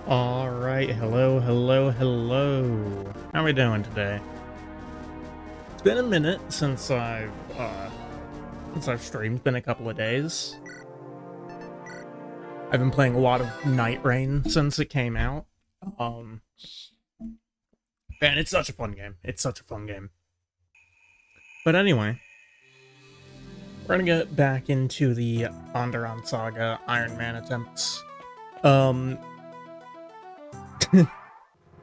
Alright, hello. How are we doing today? It's been a minute since I've streamed. It's been a couple of days. I've been playing a lot of Night Rain since it came out. And it's such a fun game. But anyway, we're gonna get back into the Andaron Saga Ironman attempts.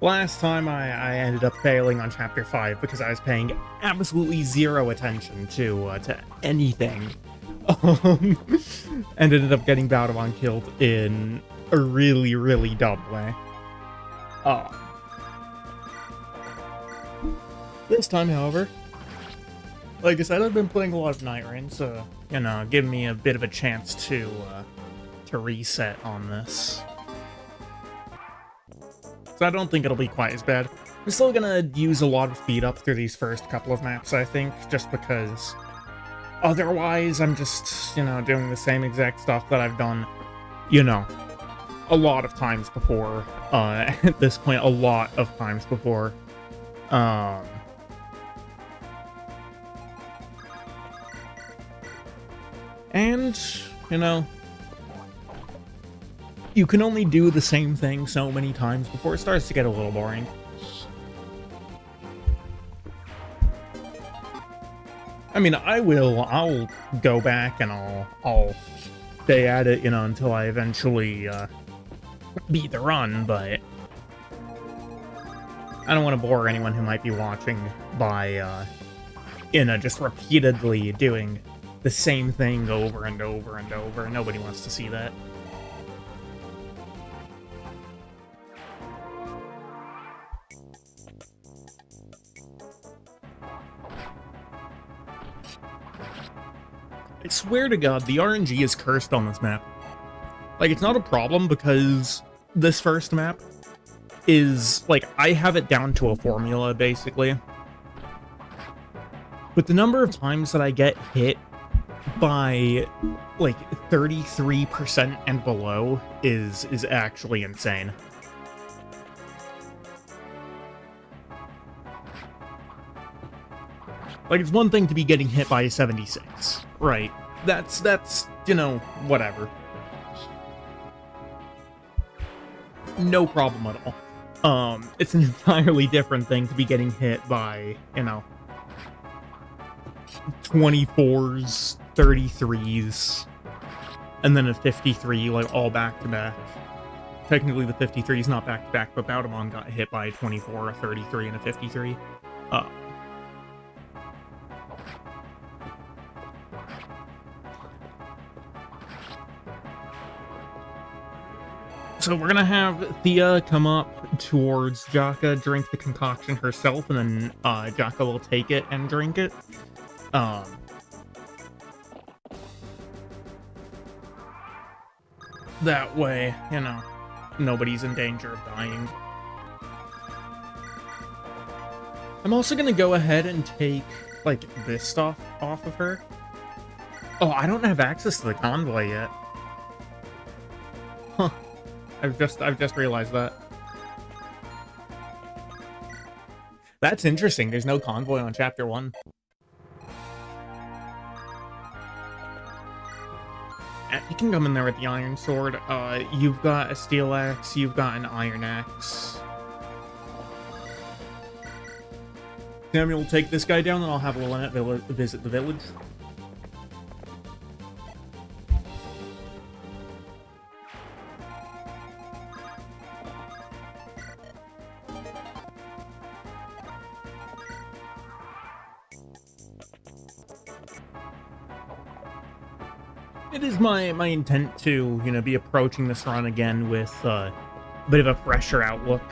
Last time I ended up failing on Chapter 5 because I was paying absolutely zero attention to anything. And ended up getting Baudemont killed in a really dumb way. This time, however, like I said, I've been playing a lot of Night Rain, so, you know, give me a bit of a chance to reset on this. So I don't think it'll be quite as bad. I'm still gonna use a lot of speed up through these first couple of maps, I think, just because otherwise I'm just, you know, doing the same exact stuff that I've done, you know, a lot of times before. At this point, a lot of times before. And, you know, you can only do the same thing so many times before it starts to get a little boring. I mean, I'll go back and I'll stay at it, you know, until I eventually beat the run, but I don't want to bore anyone who might be watching by, you know, just repeatedly doing the same thing over and over and over. Nobody wants to see that. I swear to God, the RNG is cursed on this map. Like, it's not a problem because this first map is, like, I have it down to a formula, basically. But the number of times that I get hit by, like, 33% and below is actually insane. Like, it's one thing to be getting hit by a 76, right? That's, you know, whatever. No problem at all. It's an entirely different thing to be getting hit by, you know, 24s, 33s, and then a 53, like, all back-to-back. Technically, the 53 is not back-to-back, but Baudemont got hit by a 24, a 33, and a 53. So we're gonna have Thea come up towards Jaka, drink the concoction herself, and then Jaka will take it and drink it. That way, you know, nobody's in danger of dying. I'm also gonna go ahead and take, like, this stuff off of her. Oh, I don't have access to the convoy yet. Huh. I've just realized that. That's interesting. There's no convoy on Chapter 1. You can come in there with the Iron Sword. You've got a Steel Axe, you've got an Iron Axe. Samuel will take this guy down, and I'll have Lunatic visit the village. It is my intent to, you know, be approaching this run again with a bit of a fresher outlook.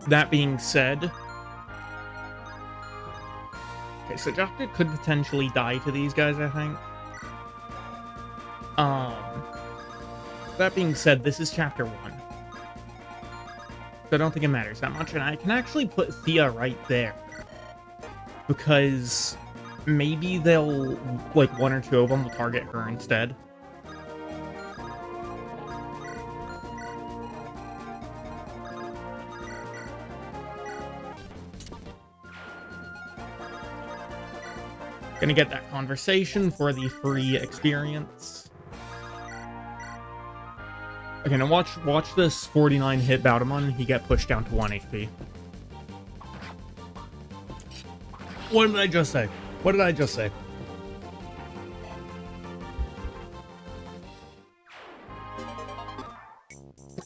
That being said, okay, so Jaka could potentially die to these guys, I think. That being said, this is Chapter 1. So I don't think it matters that much, and I can actually put Thea right there. Because maybe they'll, like, one or two of them will target her instead. Gonna get that conversation for the free experience. Okay, now watch this 49 hit Baudemon. He get pushed down to 1 HP. What did I just say? What did I just say?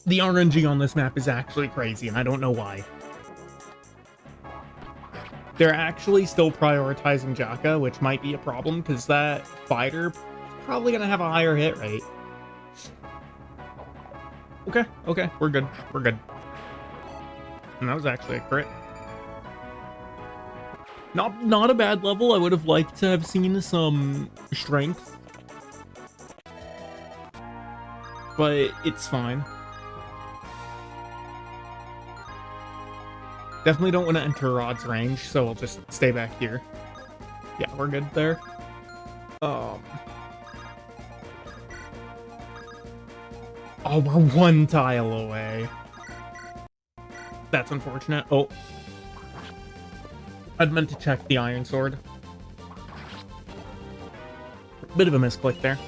The RNG on this map is actually crazy, and I don't know why. They're actually still prioritizing Jaka, which might be a problem, because that fighter is probably going to have a higher hit rate. Okay, we're good. We're good. And that was actually a crit. Not a bad level. I would have liked to have seen some strength. But it's fine. Definitely don't want to enter Rod's range, so I'll just stay back here. Yeah, we're good there. Oh, we're 1 tile away. That's unfortunate. Oh. I'd meant to check the Iron Sword. Bit of a misclick there.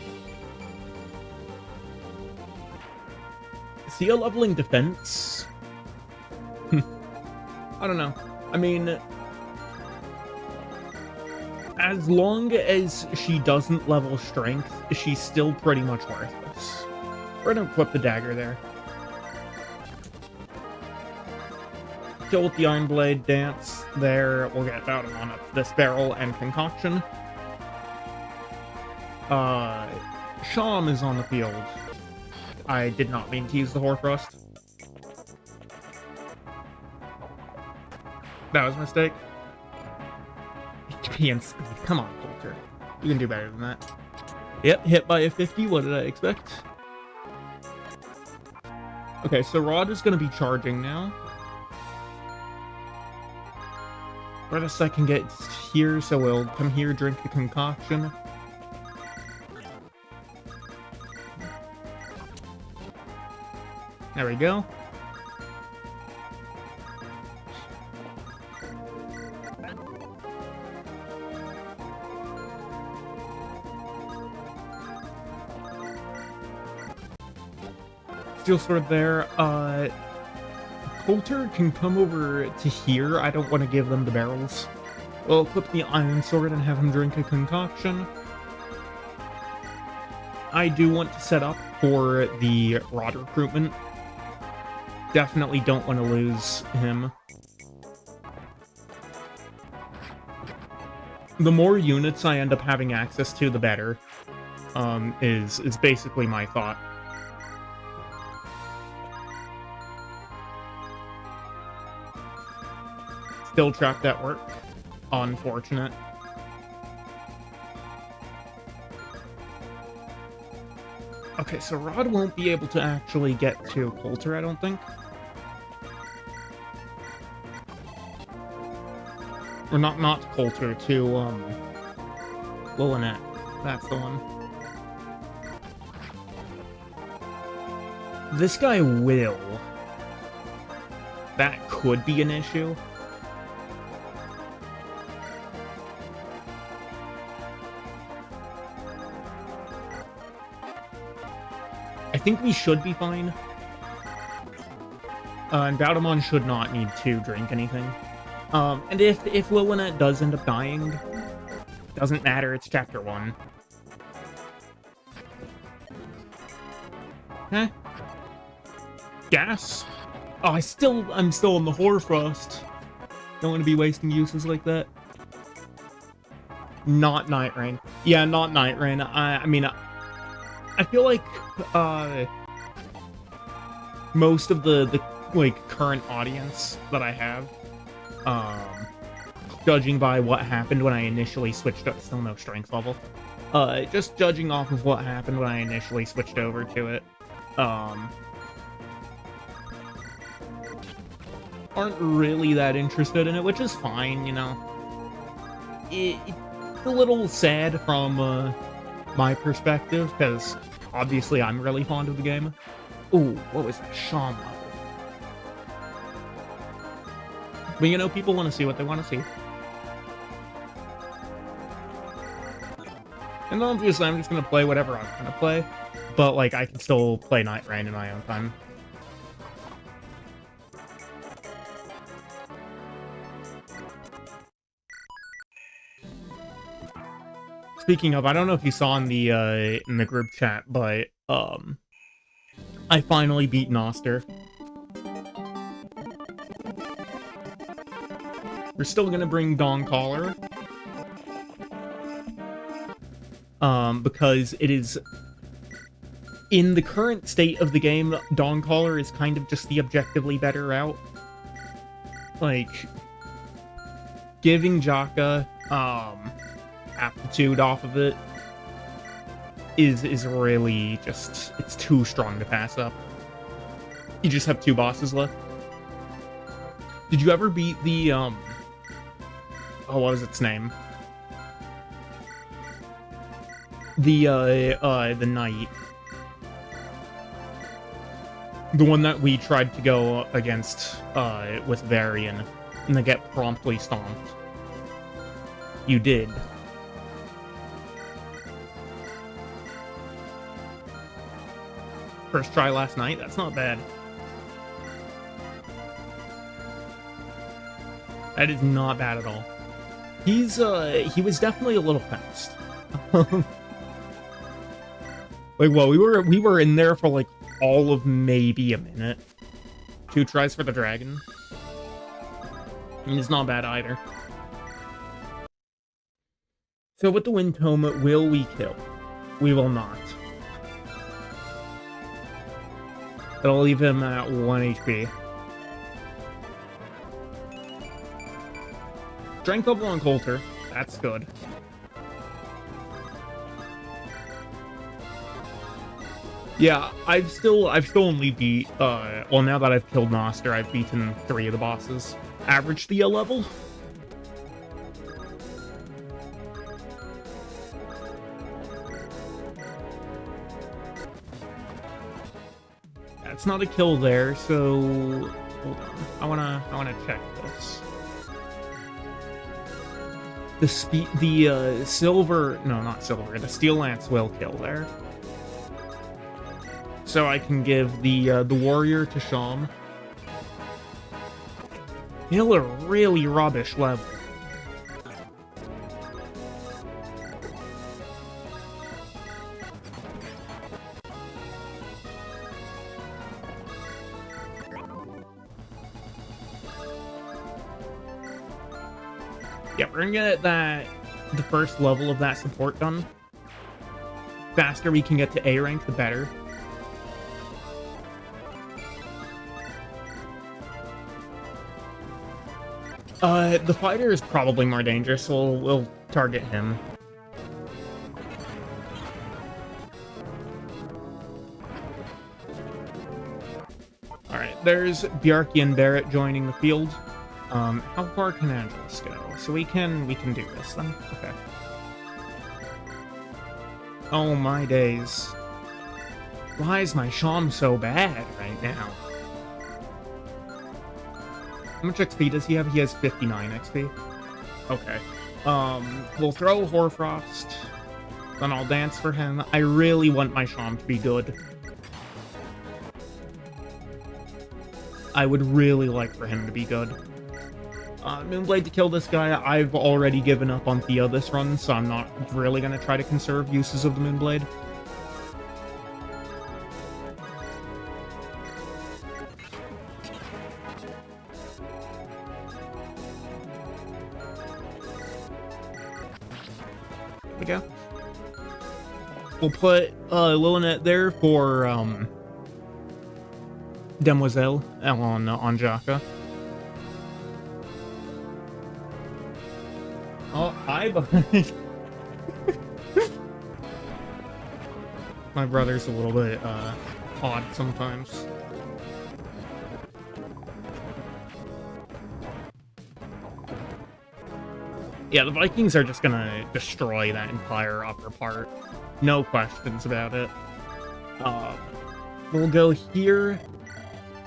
See a leveling defense? I don't know. I mean, as long as she doesn't level strength, she's still pretty much worthless. We're gonna equip the dagger there. Kill with the Iron Blade dance there. We'll get out on up this barrel and concoction. Sham is on the field. I did not mean to use the Hoarfrost. That was a mistake. HP and speed. Come on, Coulter. You can do better than that. Yep, hit by a 50. What did I expect? Okay, so Rod is going to be charging now. Furthest I can get here, so we'll come here, drink the concoction. There we go. Steel Sword there. Coulter can come over to here. I don't want to give them the barrels. We'll equip the Iron Sword and have him drink a concoction. I do want to set up for the Rod recruitment. Definitely don't want to lose him. The more units I end up having access to, the better. Is basically my thought. Still trapped at work. Unfortunate. Okay, so Rod won't be able to actually get to Coulter, I don't think. Or not Coulter, to, Lunatic. That's the one. This guy will. That could be an issue. I think we should be fine. And Baudemon should not need to drink anything. And if Lunatic does end up dying, doesn't matter, it's chapter 1. Huh? Gas? Oh, I'm still in the Hoarfrost. Don't want to be wasting uses like that. Not Night Rain. Yeah, not Night Rain. I mean, I feel like most of the like current audience that I have, judging by what happened when I initially switched up, still no strength level. Just judging off of what happened when I initially switched over to it, aren't really that interested in it, which is fine, you know. It's a little sad from my perspective, because obviously I'm really fond of the game. Ooh, what was that? Sham level. But you know, people want to see what they want to see. And obviously, I'm just gonna play whatever I'm gonna play, but like I can still play Night Rain in my own time. Speaking of, I don't know if you saw in the group chat, but I finally beat Noster. We're still gonna bring Dawn Caller, because it is in the current state of the game. Dawn Caller is kind of just the objectively better route. Like giving Jaka aptitude off of it is really just, it's too strong to pass up. You just have 2 bosses left. Did you ever beat the oh, what was its name? The knight. The one that we tried to go against with Varian and then get promptly stomped. You did. First try last night? That's not bad. That is not bad at all. He was definitely a little fast. Like, well, we were in there for like all of maybe a minute. 2 tries for the dragon. And it's not bad either. So with the Wind Tome, will we kill? We will not. It'll leave him at 1 HP. Strength level on Coulter. That's good. Yeah, I've still only beat, well, now that I've killed Noster, I've beaten 3 of the bosses. Average Thea level? That's not a kill there, so hold on. I wanna check this. The silver, no, not silver, the Steel Lance will kill there. So I can give the warrior to Sham. He'll a really rubbish level. Yeah, we're gonna get the first level of that support done. Faster we can get to A rank, the better. The fighter is probably more dangerous, so we'll target him. Alright, there's Bjarki and Barrett joining the field. How far can Angelus go? So we can do this then? Okay. Oh my days. Why is my Sham so bad right now? How much XP does he have? He has 59 XP. Okay. We'll throw Hoarfrost. Then I'll dance for him. I really want my Sham to be good. I would really like for him to be good. Moonblade to kill this guy. I've already given up on Thea this run, so I'm not really going to try to conserve uses of the Moonblade. There we go. We'll put Lilith there for Demoiselle on Jaka. Oh, hi, buddy. My brother's a little bit odd sometimes. Yeah, the Vikings are just gonna destroy that entire upper part. No questions about it. We'll go here,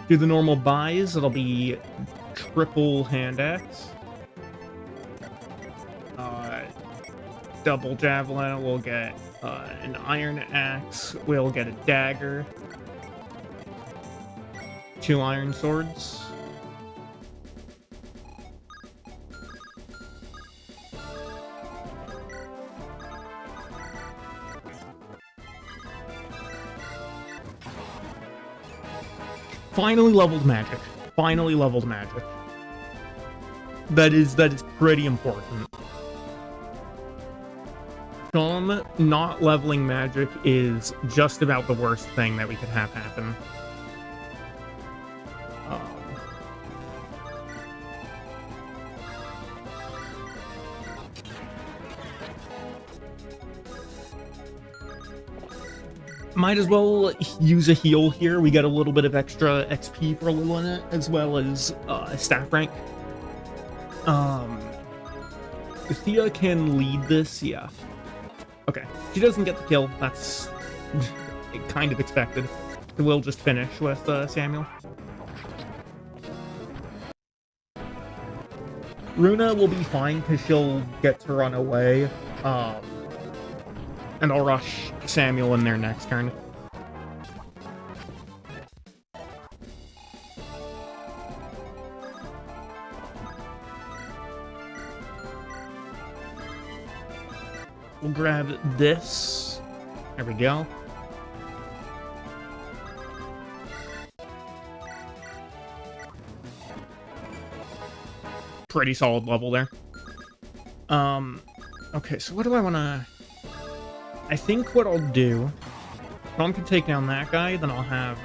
do the normal buys. It'll be triple hand axe. double javelin. We'll get an iron axe. We'll get a dagger. 2 iron swords. Finally leveled magic. Finally leveled magic. That is pretty important. Not leveling magic is just about the worst thing that we could have happen. Might as well use a heal here. We get a little bit of extra XP for Lunatic, as well as staff rank. Thea can lead this, yeah. Okay, she doesn't get the kill. That's kind of expected. We'll just finish with Samuel. Runa will be fine because she'll get to run away. And I'll rush Samuel in there next turn. We'll grab this. There we go. Pretty solid level there. Okay, so what do I want to... I think what I'll do... Tom can take down that guy, then I'll have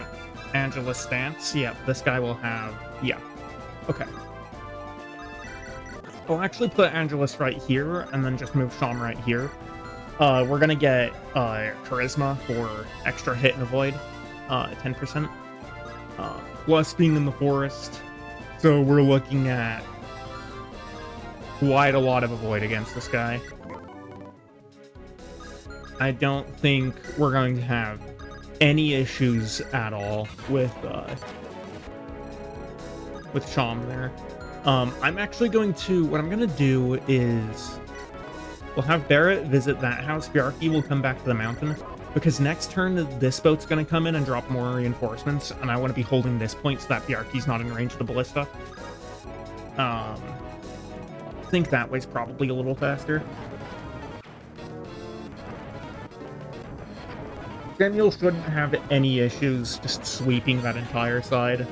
Angela's stance. Yeah, this guy will have... Yeah. Okay. I'll actually put Angelus right here, and then just move Sham right here. We're gonna get Charisma for extra hit and avoid, 10%. Plus being in the forest, so we're looking at quite a lot of avoid against this guy. I don't think we're going to have any issues at all with Sham there. I'm actually going to... What I'm going to do is... We'll have Barrett visit that house. Bjarki will come back to the mountain. Because next turn, this boat's going to come in and drop more reinforcements. And I want to be holding this point so that Bjarki's not in range of the ballista. I think that way's probably a little faster. Samuel shouldn't have any issues just sweeping that entire side.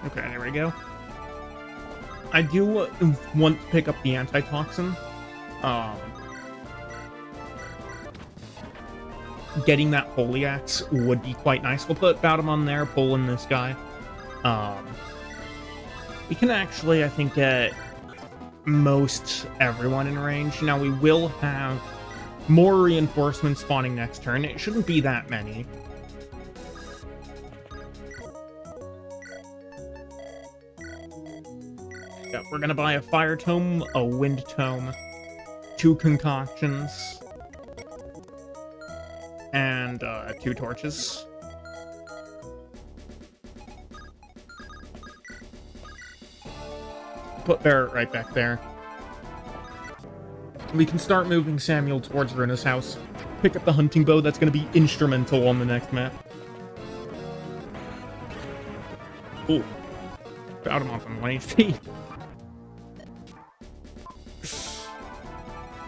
Okay, there we go. I do want to pick up the antitoxin. Getting that holy axe would be quite nice. We'll put Bowdom on there, pull in this guy. We can actually, I think, get most everyone in range. Now, we will have more reinforcements spawning next turn. It shouldn't be that many. Yeah, we're gonna buy a fire tome, a wind tome, 2 concoctions, and 2 torches. Put Barrett right back there. We can start moving Samuel towards Runa's house. Pick up the hunting bow. That's going to be instrumental on the next map. Ooh. Got him off on 1 HP.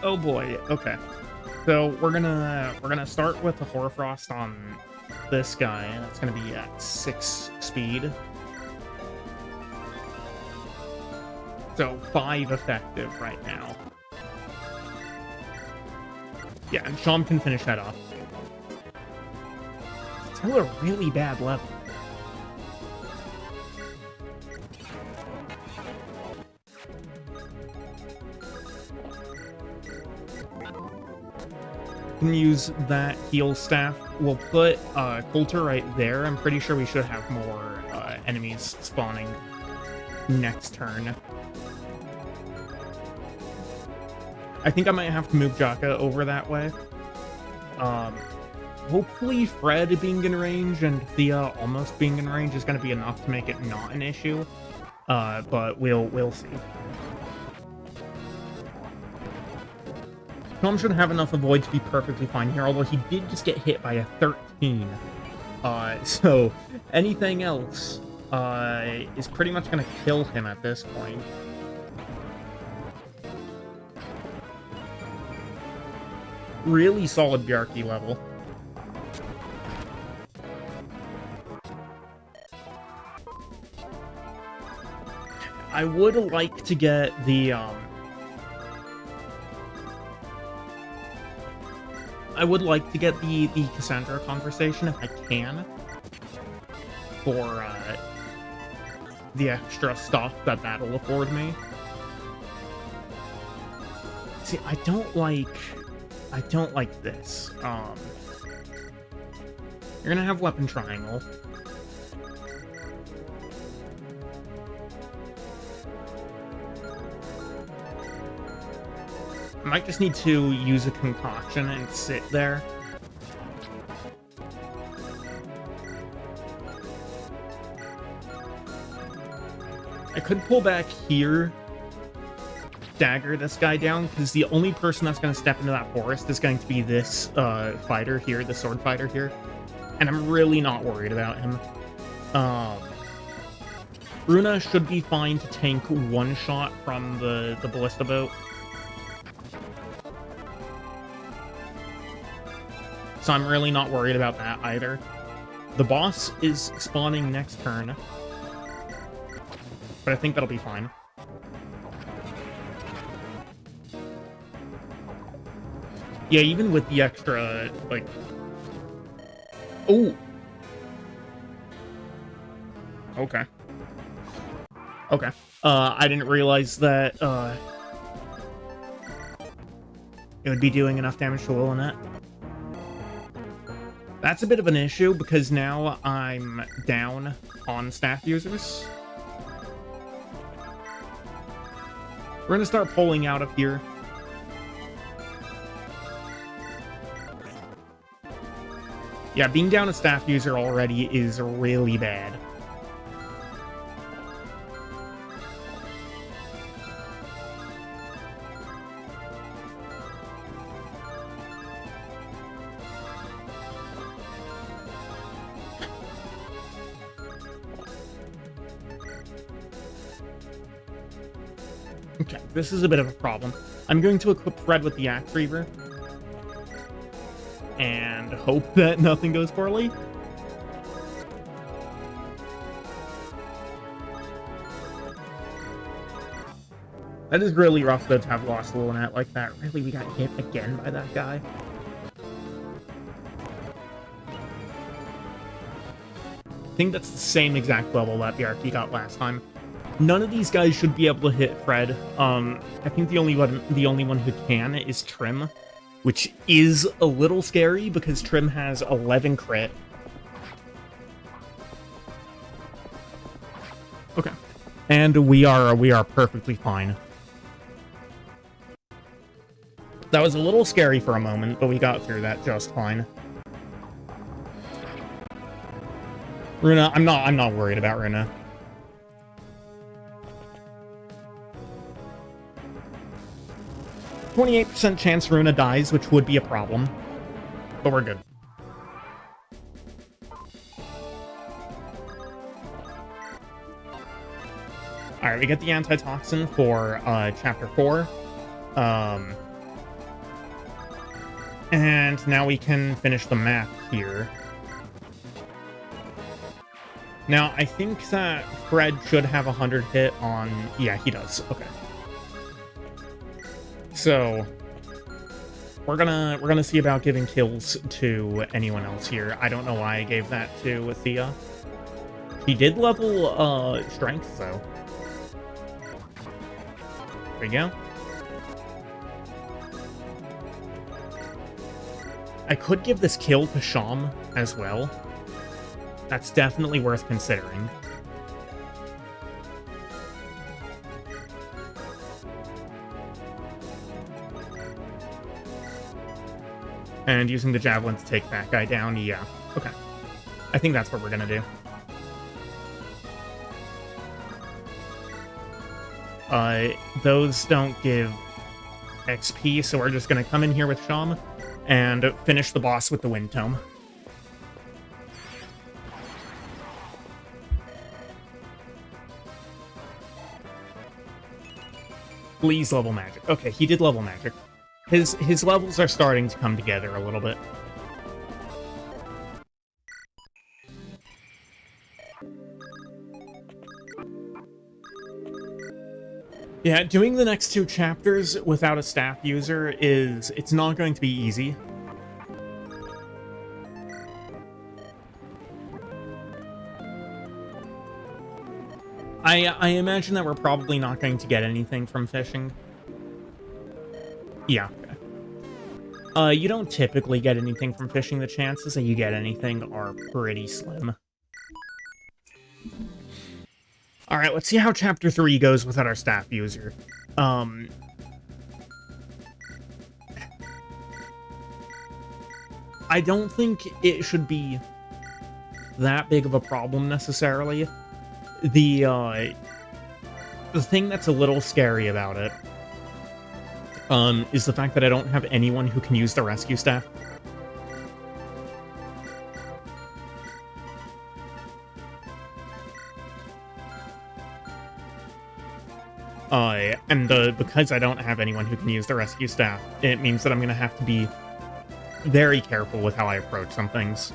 Oh boy. Okay. So we're gonna start with the Hoarfrost on this guy. That's gonna be at 6 speed. So 5 effective right now. Yeah, and Sham can finish that off. It's still a really bad level. Can use that heal staff. We'll put Coulter right there. I'm pretty sure we should have more enemies spawning next turn. I think I might have to move Jaka over that way. Hopefully Fred being in range and Thea almost being in range is going to be enough to make it not an issue. But we'll see. Tom should have enough avoid to be perfectly fine here, although he did just get hit by a 13. So anything else is pretty much going to kill him at this point. Really solid Bjarki level. I would like to get the, the Cassandra conversation if I can. For, the extra stuff that that'll afford me. See, I don't like this. You're gonna have weapon triangle. I might just need to use a concoction and sit there. I could pull back here, dagger this guy down, because the only person that's going to step into that forest is going to be this fighter here, the sword fighter here, and I'm really not worried about him. Runa should be fine to tank one shot from the ballista boat. So I'm really not worried about that either. The boss is spawning next turn, but I think that'll be fine. Yeah, even with the extra, like... Oh! Okay. Okay. I didn't realize that, it would be doing enough damage to Lunatic. That's a bit of an issue, because now I'm down on staff users. We're gonna start pulling out of here. Yeah, being down a staff user already is really bad. Okay, this is a bit of a problem. I'm going to equip Fred with the Axe Reaver. And hope that nothing goes poorly. That is really rough, though, to have lost Lunatic like that. Really, we got hit again by that guy? I think that's the same exact level that Bjarki got last time. None of these guys should be able to hit Fred. I think the only one who can is Trim, which is a little scary because Trim has 11 crit. Okay, and we are perfectly fine. That was a little scary for a moment, but we got through that just fine. Runa, I'm not worried about Runa. 28% chance Runa dies, which would be a problem, but we're good. Alright, we get the antitoxin for Chapter 4. And now we can finish the map here. Now, I think that Fred should have 100 hit on... Yeah, he does. Okay. So, we're gonna see about giving kills to anyone else here. I don't know why I gave that to Thea. He did level strength though. There we go. I could give this kill to Sham as well. That's definitely worth considering. And using the javelin to take that guy down, yeah. Okay. I think that's what we're gonna do. Those don't give XP, so we're just gonna come in here with Sham and finish the boss with the Wind Tome. Please level magic. Okay, he did level magic. His levels are starting to come together a little bit. Yeah, doing the next 2 chapters without a staff user it's not going to be easy. I imagine that we're probably not going to get anything from fishing. Yeah, okay. You don't typically get anything from fishing. The chances that you get anything are pretty slim. Alright, let's see how Chapter 3 goes without our staff user. I don't think it should be that big of a problem, necessarily. The thing that's a little scary about it is the fact that I don't have anyone who can use the rescue staff. And because I don't have anyone who can use the rescue staff, it means that I'm gonna have to be very careful with how I approach some things.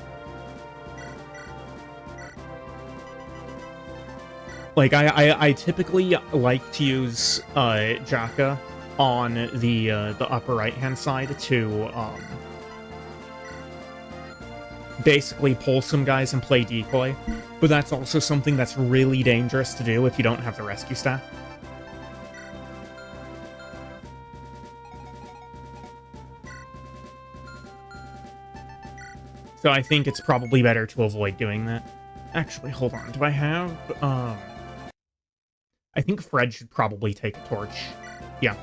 Like, I typically like to use Jaka on the upper right-hand side to basically pull some guys and play decoy, but that's also something that's really dangerous to do if you don't have the rescue staff. So I think it's probably better to avoid doing that. Actually, hold on. Do I have, I think Fred should probably take a torch. Yeah.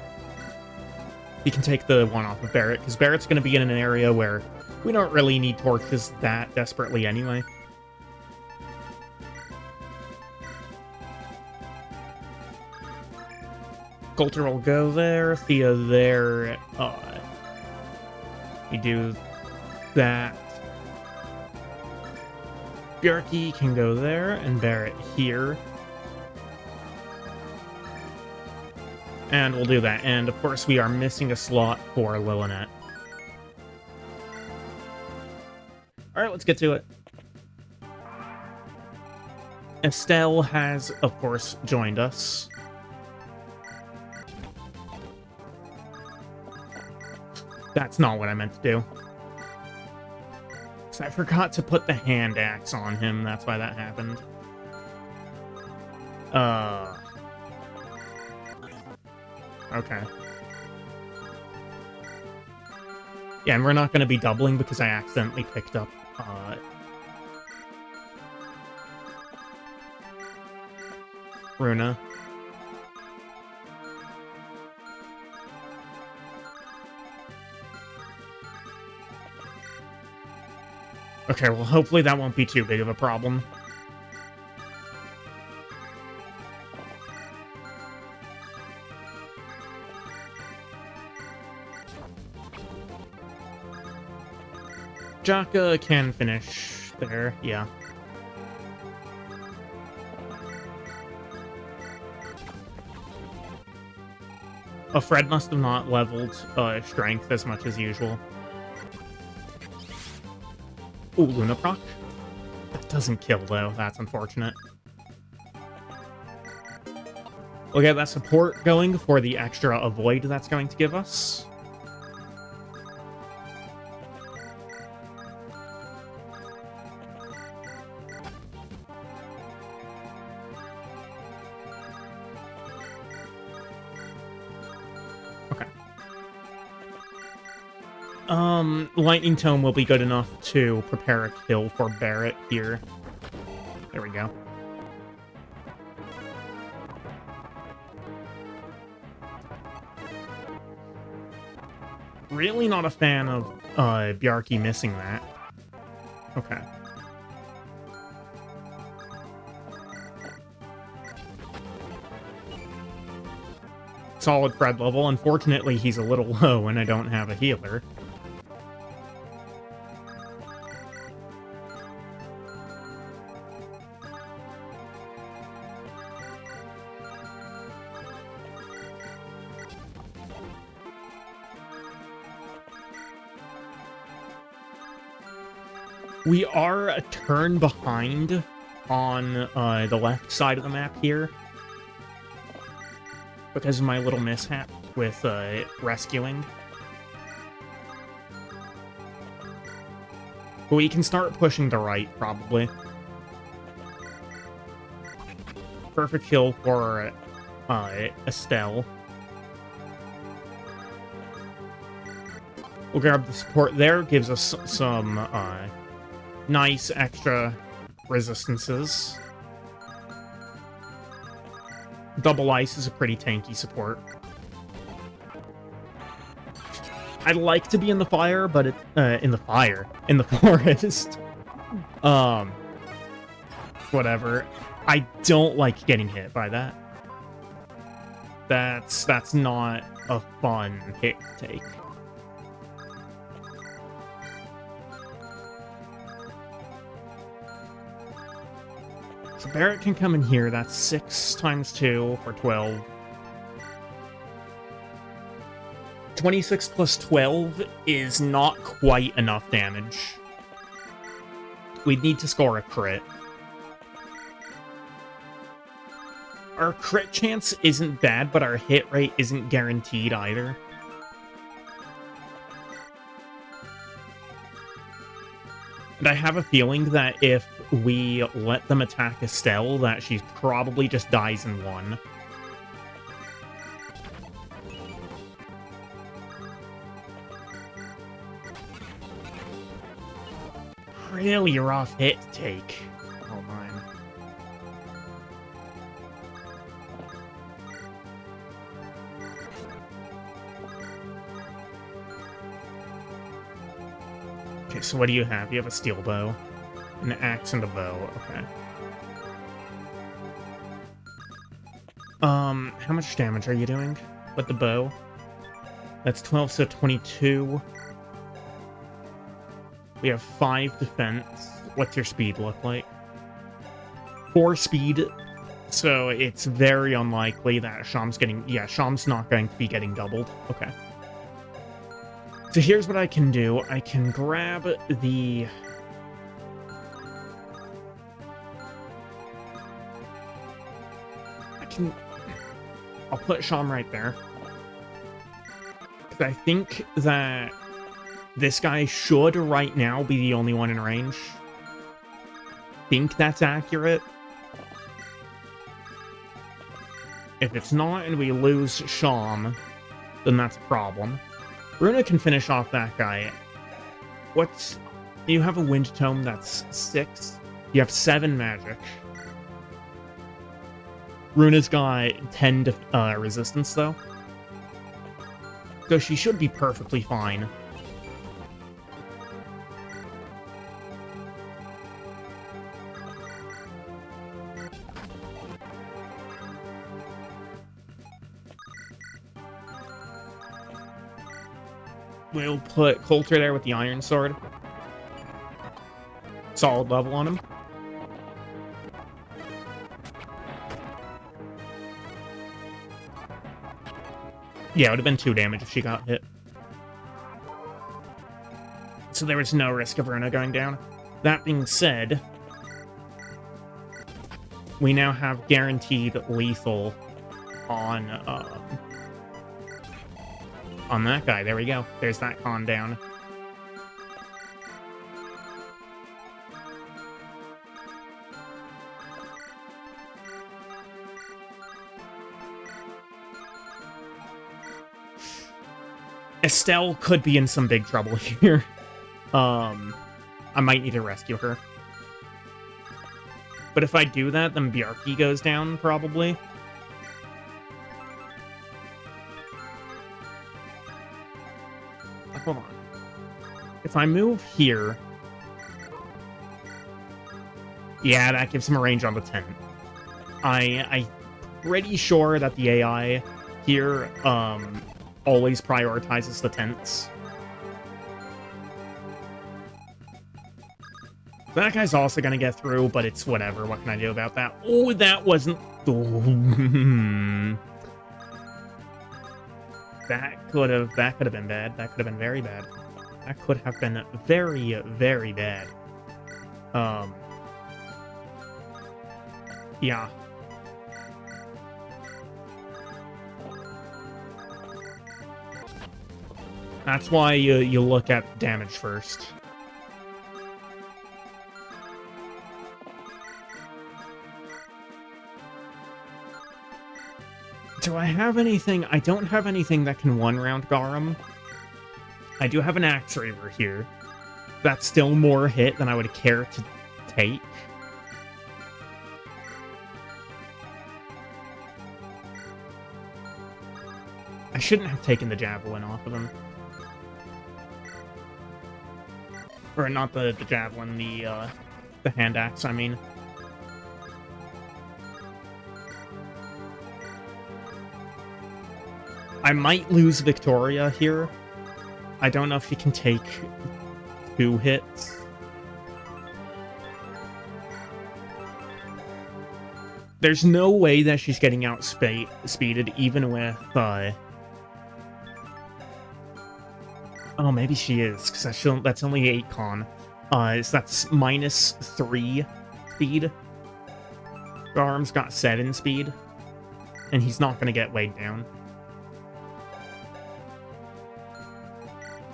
He can take the one off of Barrett, because Barrett's going to be in an area where we don't really need torches that desperately anyway. Coulter will go there, Thea there, we do that. Bjarki can go there, and Barrett here. And we'll do that. And, of course, we are missing a slot for Lilinet. Alright, let's get to it. Estelle has, of course, joined us. That's not what I meant to do. So I forgot to put the hand axe on him, that's why that happened. Okay. Yeah, and we're not going to be doubling because I accidentally picked up, Runa. Okay, well, hopefully that won't be too big of a problem. Jaka can finish there, yeah. Oh, Fred must have not leveled strength as much as usual. Ooh, Luna proc? That doesn't kill, though. That's unfortunate. We'll get that support going for the extra avoid that's going to give us. Lightning Tome will be good enough to prepare a kill for Barrett here. There we go. Really not a fan of Bjarki missing that. Okay. Solid Fred level. Unfortunately, he's a little low and I don't have a healer. We are a turn behind on the left side of the map here because of my little mishap with rescuing. But we can start pushing to right, probably. Perfect kill for Estelle. We'll grab the support there, gives us some nice extra resistances. Double Ice is a pretty tanky support. I'd like to be in the fire, but in the forest. Whatever. I don't like getting hit by that. That's not a fun hit to take. So Barrett can come in here. That's 6 times 2 for 12. 26 plus 12 is not quite enough damage. We'd need to score a crit. Our crit chance isn't bad, but our hit rate isn't guaranteed either. And I have a feeling that if we let them attack Estelle, that she probably just dies in one. Really rough hit to take. Oh, mine. Okay, so what do you have? You have a steel bow, an axe, and a bow. Okay. How much damage are you doing with the bow? That's 12, so 22. We have 5 defense. What's your speed look like? 4 speed, so it's very unlikely that Sham's getting... Yeah, Sham's not going to be getting doubled. Okay. So here's what I can do. I can grab the... I'll put Sham right there. Because I think that this guy should right now be the only one in range. Think that's accurate. If it's not and we lose Sham, then that's a problem. Runa can finish off that guy. What's... You have a Wind Tome that's 6. You have 7 magic. Runa's got 10 resistance, though. So she should be perfectly fine. We'll put Coulter there with the Iron Sword. Solid level on him. Yeah, it would have been 2 damage if she got hit. So there was no risk of Runa going down. That being said, we now have guaranteed lethal on that guy. There we go. There's that con down. Estelle could be in some big trouble here. I might need to rescue her. But if I do that, then Bjarki goes down, probably. Hold on. If I move here... Yeah, that gives him a range on the 10. I'm pretty sure that the AI here always prioritizes the 10s. That guy's also gonna get through, but it's whatever. What can I do about that? Oh, that wasn't... That could have been bad. That could have been very bad. That could have been very, very bad. Yeah. That's why you look at damage first. Do I have anything? I don't have anything that can one-round Garum. I do have an Axe Reaver here. That's still more hit than I would care to take. I shouldn't have taken the Javelin off of him. Or not the Javelin, the Hand Axe, I mean. I might lose Victoria here. I don't know if she can take 2 hits. There's no way that she's getting outspeeded, even with, Oh, maybe she is, because that's only 8 con. So that's -3 speed. Garm's got 7 speed. And he's not going to get weighed down.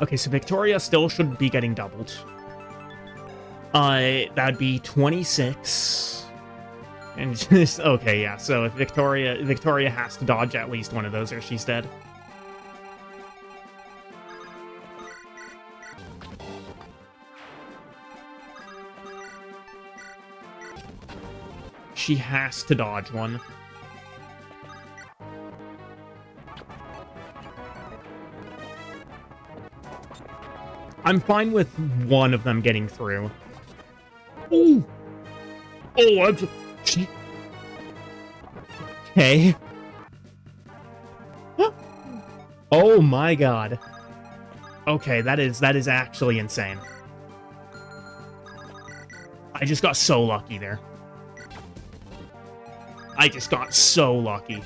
Okay, so Victoria still should be getting doubled. That'd be 26. And just, okay, yeah, so if Victoria has to dodge at least one of those or she's dead. She has to dodge one. I'm fine with one of them getting through. Ooh. Oh, okay. Oh my god. Okay, that is actually insane. I just got so lucky there. I just got so lucky.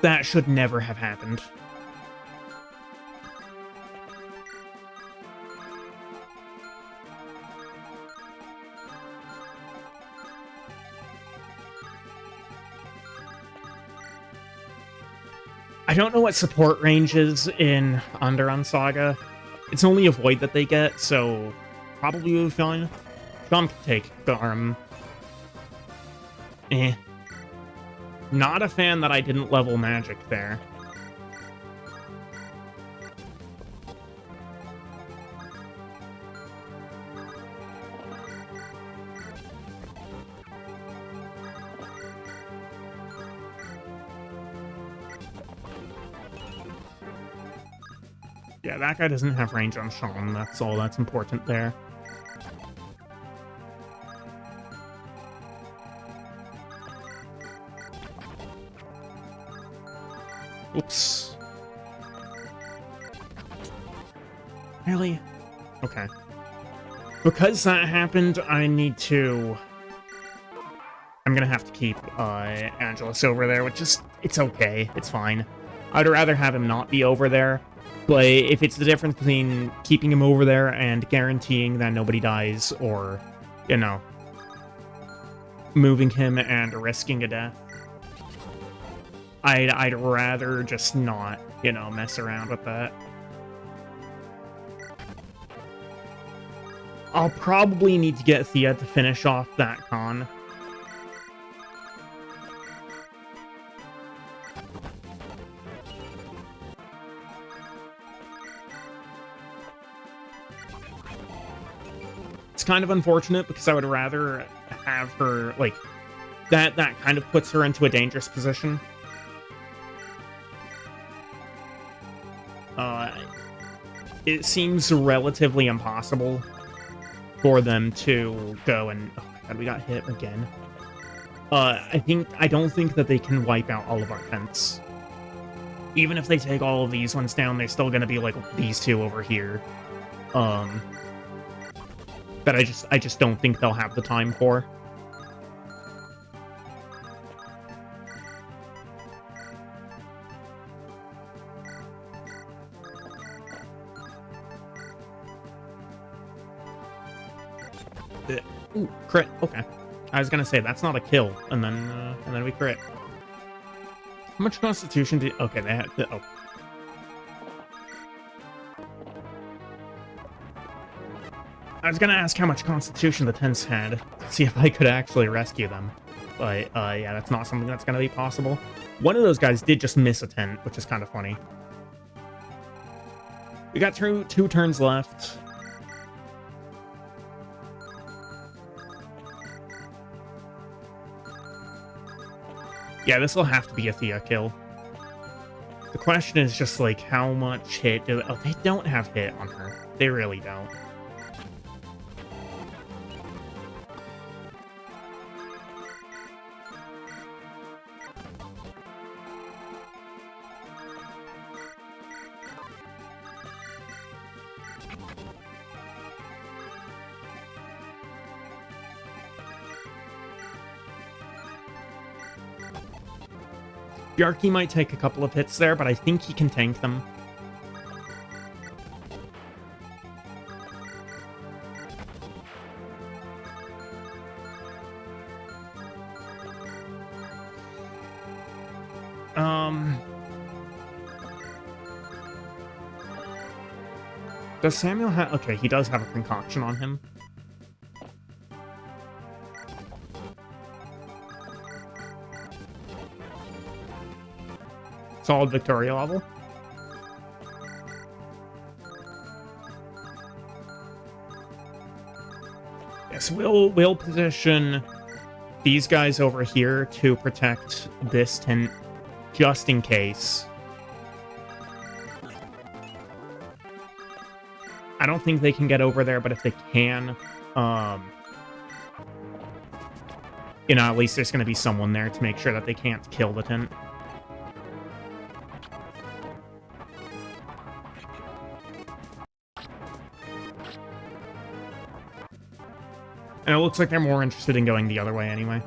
That should never have happened. I don't know what support range is in Andaron Saga. It's only a void that they get, so probably will be fine. Tom can take Garum. Eh. Not a fan that I didn't level magic there. Yeah, that guy doesn't have range on Sean. That's all that's important there. Oops. Really? Okay. Because that happened, I need to... I'm gonna have to keep Angelus over there, which is... It's okay. It's fine. I'd rather have him not be over there, but if it's the difference between keeping him over there and guaranteeing that nobody dies, or, you know, moving him and risking a death, I'd rather just not, you know, mess around with that. I'll probably need to get Thea to finish off that con. It's kind of unfortunate because I would rather have her, like, that kind of puts her into a dangerous position. Uh, it seems relatively impossible for them to go and... Oh my god, we got hit again. I don't think that they can wipe out all of our tents. Even if they take all of these ones down, they're still gonna be like these two over here. That I just don't think they'll have the time for. Ooh, crit. Okay. I was gonna say that's not a kill, and then we crit. How much constitution did... Okay, they had... Oh. I was gonna ask how much constitution the tents had, to see if I could actually rescue them. But, yeah, that's not something that's gonna be possible. One of those guys did just miss a tent, which is kind of funny. We got two turns left. Yeah, this will have to be a Thea kill. The question is just, like, how much hit do... Oh, they don't have hit on her. They really don't. Bjarki might take a couple of hits there, but I think he can tank them. Does Samuel have... Okay, he does have a concoction on him. Solid Victoria level. Yes, we'll position these guys over here to protect this tent just in case. I don't think they can get over there, but if they can, you know, at least there's going to be someone there to make sure that they can't kill the tent. And it looks like they're more interested in going the other way anyway.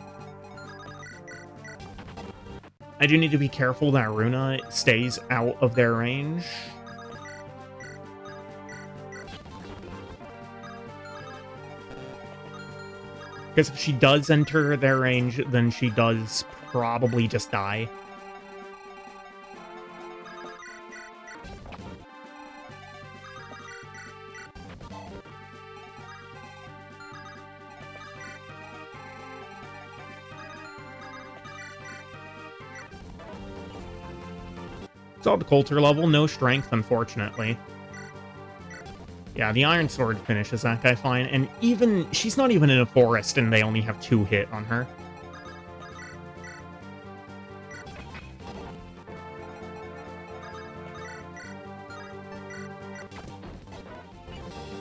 I do need to be careful that Runa stays out of their range. Because if she does enter their range, then she does probably just die. Saw the Coulter level, no strength, unfortunately. Yeah, the Iron Sword finishes that guy fine, and even... She's not even in a forest, and they only have 2 hit on her.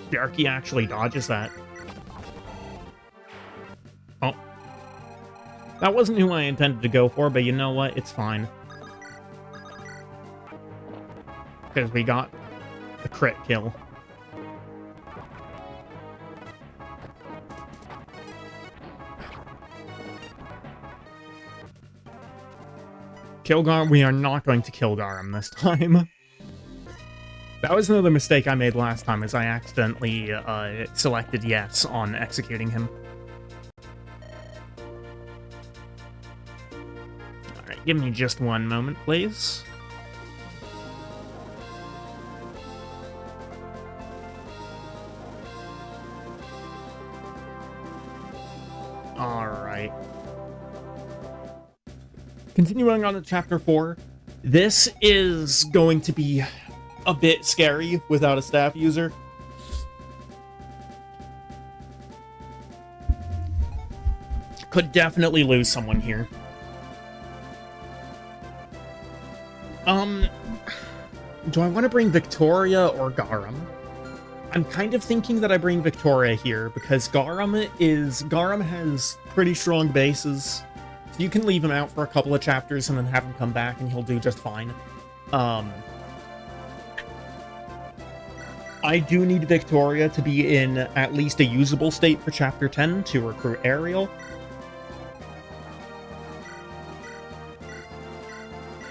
Bjarki actually dodges that. Oh. That wasn't who I intended to go for, but you know what? It's fine. Because we got a crit kill. Kill Garum, we are not going to kill Garum this time. That was another mistake I made last time, as I accidentally selected yes on executing him. Alright, give me just one moment, please. Alright. Continuing on to Chapter 4. This is going to be a bit scary without a staff user. Could definitely lose someone here. Do I want to bring Victoria or Garum? I'm kind of thinking that I bring Victoria here, because Garum has pretty strong bases. So you can leave him out for a couple of chapters and then have him come back and he'll do just fine. I do need Victoria to be in at least a usable state for Chapter 10 to recruit Ariel.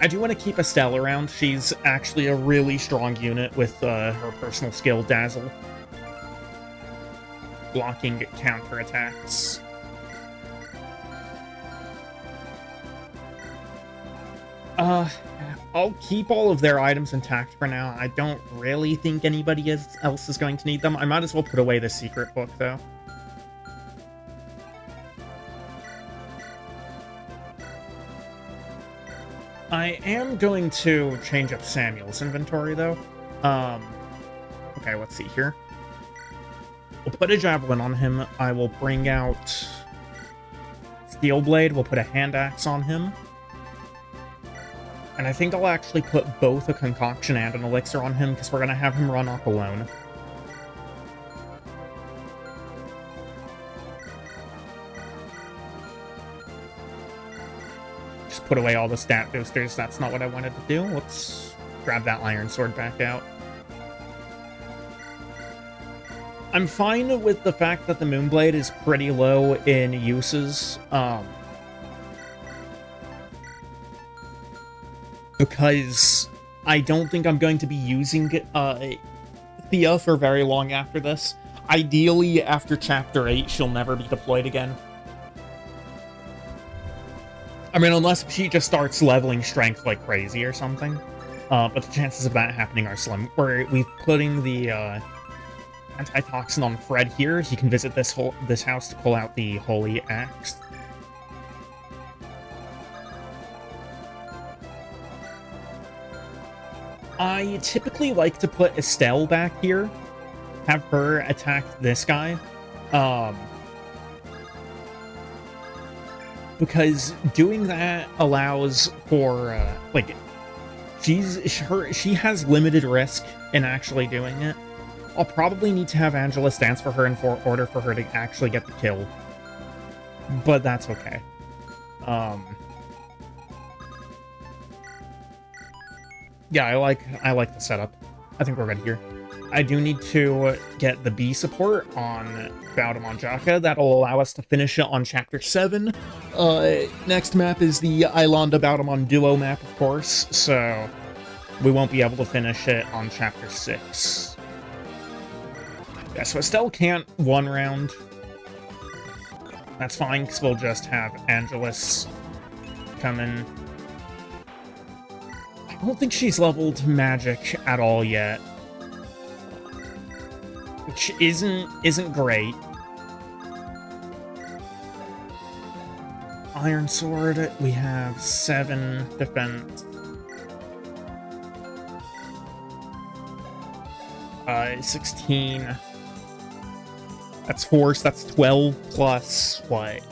I do want to keep Estelle around. She's actually a really strong unit with her personal skill, Dazzle. Blocking counterattacks. I'll keep all of their items intact for now. I don't really think anybody else is going to need them. I might as well put away the secret book, though. I am going to change up Samuel's inventory, though. Okay, let's see here. We'll put a javelin on him. I will bring out Steel Blade. We'll put a hand axe on him. And I think I'll actually put both a concoction and an elixir on him, because we're going to have him run off alone. Just put away all the stat boosters. That's not what I wanted to do. Let's grab that iron sword back out. I'm fine with the fact that the Moonblade is pretty low in uses. Because I don't think I'm going to be using Thea for very long after this. Ideally, after Chapter 8, she'll never be deployed again. I mean, unless she just starts leveling strength like crazy or something. But the chances of that happening are slim. We're putting the antitoxin on Fred here. He can visit this house to pull out the Holy Axe. I typically like to put Estelle back here, have her attack this guy, because doing that allows for, like, she has limited risk in actually doing it. I'll probably need to have Angelus dance for her in order for her to actually get the kill, but that's okay. Yeah, I like the setup. I think we're good here. I do need to get the B support on Baudemont Jaka. That'll allow us to finish it on Chapter 7. Next map is the Ilonda Baudemont Duo map, of course, so we won't be able to finish it on Chapter 6. Yeah, so Estelle can't one round. That's fine, because we'll just have Angelus come in. I don't think she's leveled magic at all yet, which isn't great. Iron Sword, we have 7 defense. 16. That's force. That's 12 plus what?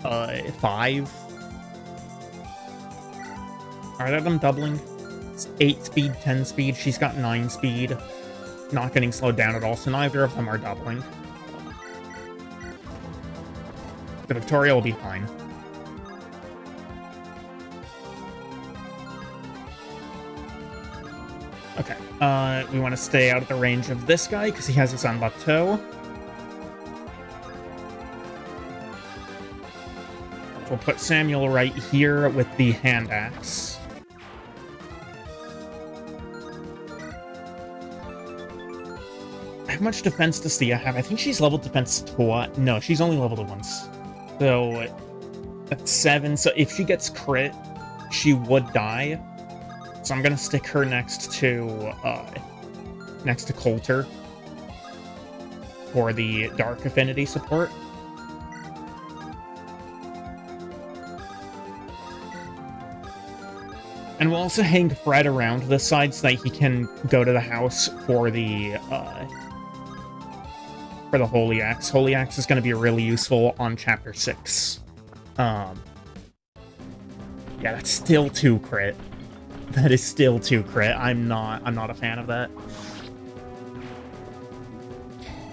5. Are them doubling? 8 speed, 10 speed. She's got 9 speed. Not getting slowed down at all, so neither of them are doubling. The Victoria will be fine. Okay, we want to stay out of the range of this guy, because he has his own bateau. We'll put Samuel right here with the hand axe. How much defense does Thea have? I think she's leveled defense twice. No, she's only leveled it once. So, that's 7. So if she gets crit, she would die. So I'm gonna stick her next to Coulter for the Dark Affinity support. And we'll also hang Fred around this side so that he can go to the house for the Holy Axe. Holy Axe is going to be really useful on Chapter 6. Yeah, that's still 2 crit. That is still 2 crit. I'm not a fan of that.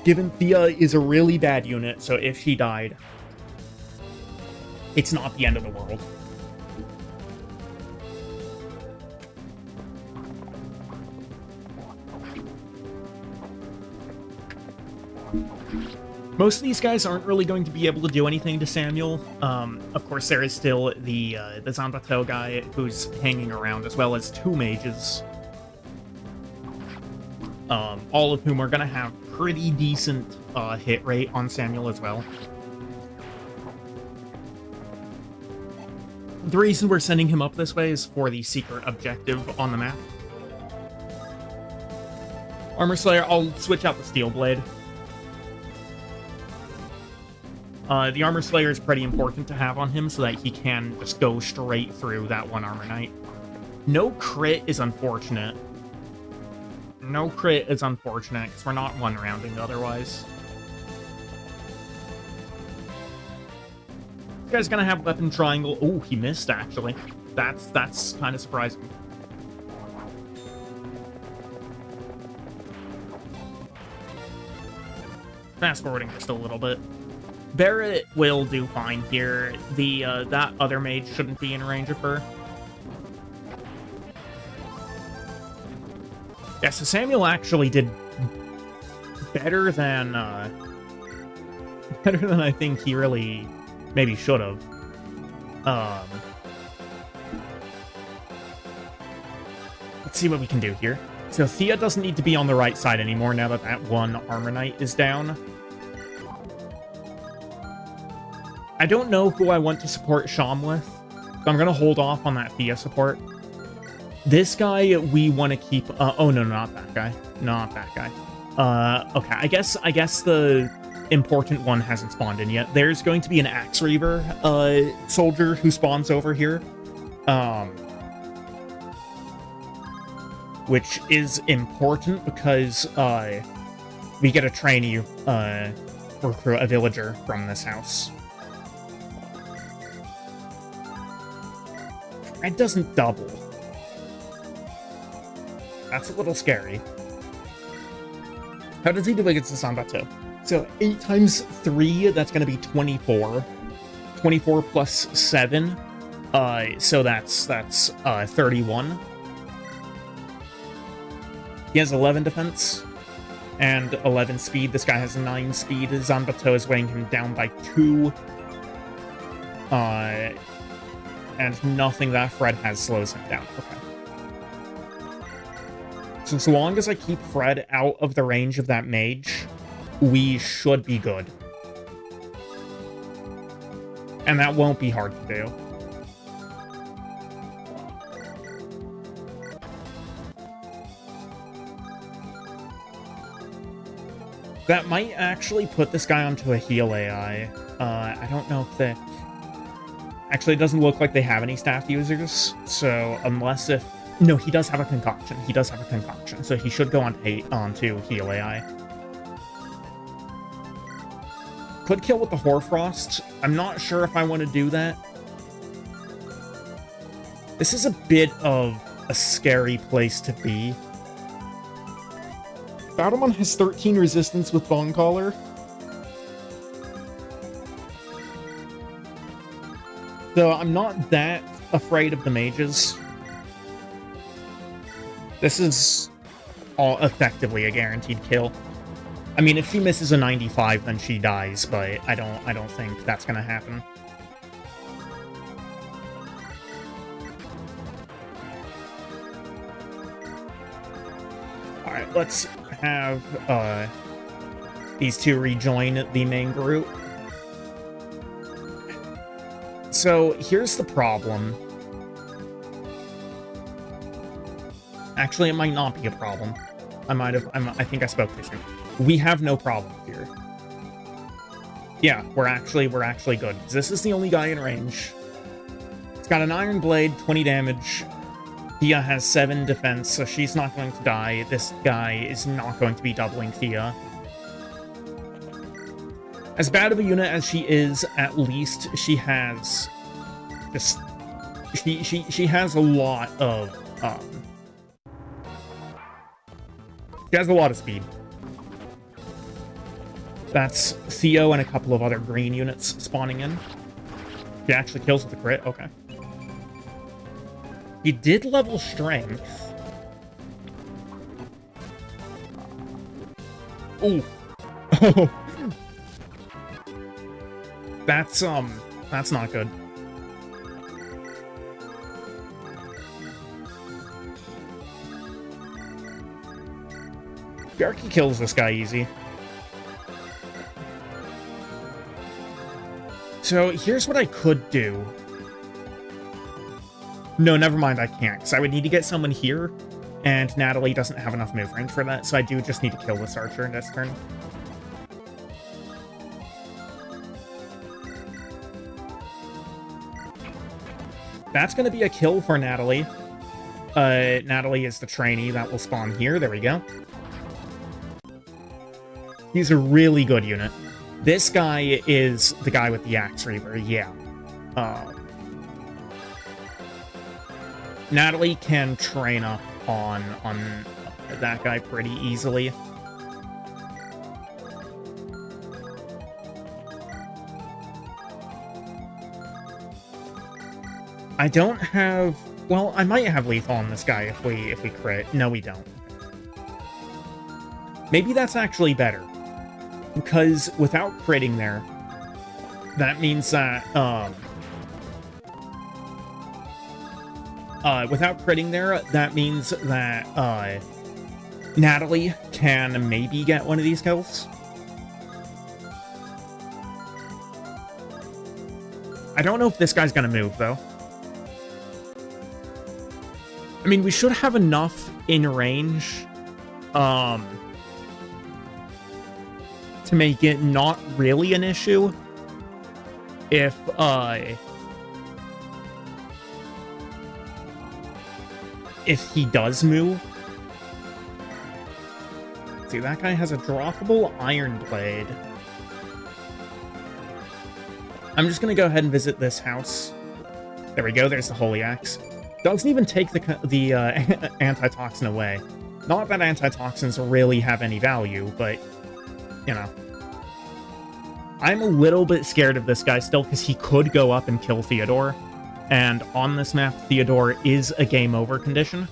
Given Thea is a really bad unit, so if she died, it's not the end of the world. Most of these guys aren't really going to be able to do anything to Samuel. Of course, there is still the Zanbato guy who's hanging around, as well as 2 mages. All of whom are going to have pretty decent hit rate on Samuel as well. The reason we're sending him up this way is for the secret objective on the map. Armor Slayer, I'll switch out the Steel Blade. The Armor Slayer is pretty important to have on him so that he can just go straight through that one Armor Knight. No crit is unfortunate. No crit is unfortunate, because we're not one-rounding otherwise. This guy's gonna have weapon triangle. Oh, he missed, actually. That's kind of surprising. Fast-forwarding just a little bit. Barrett will do fine here. That other mage shouldn't be in range of her. Yeah, so Samuel actually did better than I think he really maybe should have. Let's see what we can do here. So Thea doesn't need to be on the right side anymore now that that one Armor Knight is down. I don't know who I want to support Sham with, so I'm going to hold off on that Thea support. This guy, we want to keep... oh, no, not that guy. Not that guy. Okay, I guess the important one hasn't spawned in yet. There's going to be an Axe Reaver soldier who spawns over here. Which is important because we get a trainee recruit, a villager from this house. Fred doesn't double. That's a little scary. How does he do against the Sanbato? So 8 times 3, that's going to be 24. 24 plus 7. So that's 31. He has 11 defense and 11 speed. This guy has 9 speed. Zanbato is weighing him down by 2. And nothing that Fred has slows him down. Okay. So long as I keep Fred out of the range of that mage, we should be good. And that won't be hard to do. That might actually put this guy onto a heal AI. I don't know if they... Actually, it doesn't look like they have any staff users, so unless if... No, he does have a concoction. He does have a concoction, so he should go onto heal AI. Could kill with the Hoarfrost. I'm not sure if I want to do that. This is a bit of a scary place to be. Battlemon has 13 resistance with Bone Collar. So I'm not that afraid of the mages. This is all effectively a guaranteed kill. I mean, if she misses a 95, then she dies, but I don't think that's gonna happen. Alright, let's have these two rejoin the main group. So here's the problem. Actually, it might not be a problem. I think I spoke too soon. We have no problem here. Yeah, we're actually good. This is the only guy in range. It's got an Iron Blade, 20 damage. Thea has 7 defense, so she's not going to die. This guy is not going to be doubling Thea. As bad of a unit as she is, at least she has just... She has a lot of Um, she has a lot of speed. That's Theo and a couple of other green units spawning in. He actually kills with a crit. Okay. He did level strength. Ooh. Oh. That's not good. Bjarki kills this guy easy. So here's what I could do. No, never mind, I can't, because I would need to get someone here, and Natalie doesn't have enough move range for that, so I do just need to kill this archer in this turn. That's going to be a kill for Natalie. Natalie is the trainee that will spawn here. There we go. He's a really good unit. This guy is the guy with the Axe Reaver, yeah. Natalie can train up on that guy pretty easily. I don't have... Well, I might have lethal on this guy if we crit. No, we don't. Maybe that's actually better. Because without critting there, that means that, without critting there, that means that, Natalie can maybe get one of these kills. I don't know if this guy's gonna move, though. I mean, we should have enough in range, to make it not really an issue if he does move. See, that guy has a droppable Iron Blade. I'm just gonna go ahead and visit this house. There we go, there's the Holy Axe. Doesn't even take the antitoxin away. Not that antitoxins really have any value, but, you know. I'm a little bit scared of this guy still, because he could go up and kill Theodore. And on this map, Theodore is a game over condition.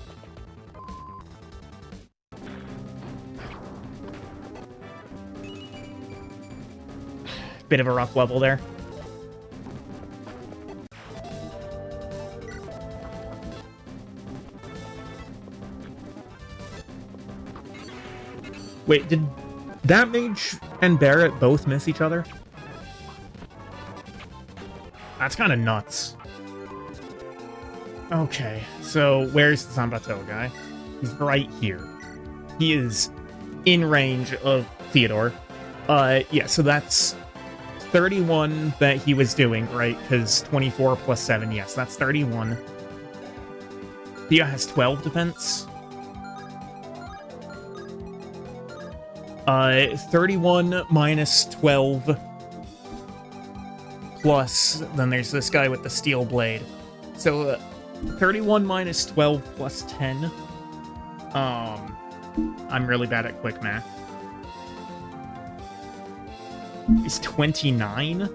Bit of a rough level there. Wait, did that mage and Barrett both miss each other? That's kind of nuts. Okay, so where's the Zambato guy? He's right here. He is in range of Theodore. Yeah, so that's 31 that he was doing, right? Because 24 plus 7, yes, that's 31. Theo has 12 defense. 31 minus 12 plus, then there's this guy with the steel blade. So, 31 minus 12 plus 10. I'm really bad at quick math. Is 29?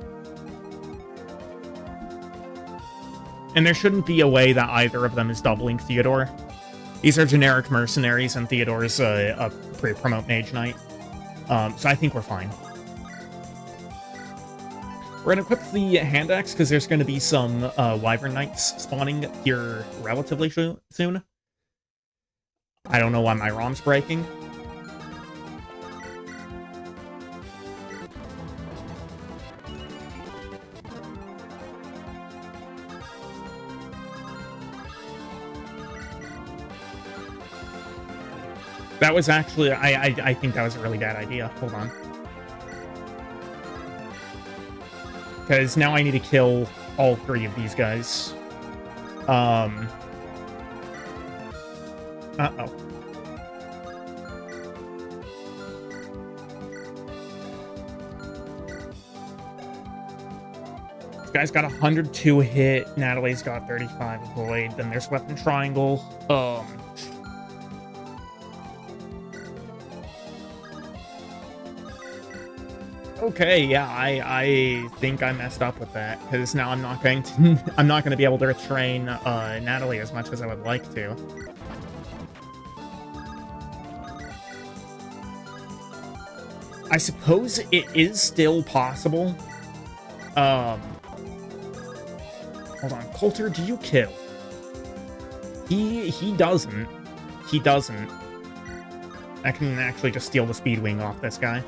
And there shouldn't be a way that either of them is doubling Theodore. These are generic mercenaries, and Theodore's a pre-promote mage knight. So I think we're fine. We're going to equip the hand axe, because there's going to be some wyvern knights spawning here relatively soon. I don't know why my ROM's breaking. That was actually, I think that was a really bad idea. Hold on. Because now I need to kill all three of these guys. Uh-oh. Guy's got 102 hit. Natalie's got 35 avoid. Then there's weapon triangle. Okay, yeah, I think I messed up with that, because now I'm not going to I'm not going to be able to train Natalie as much as I would like to. I suppose it is still possible. Hold on, Coulter, do you kill? He doesn't. He doesn't. I can actually just steal the speed wing off this guy.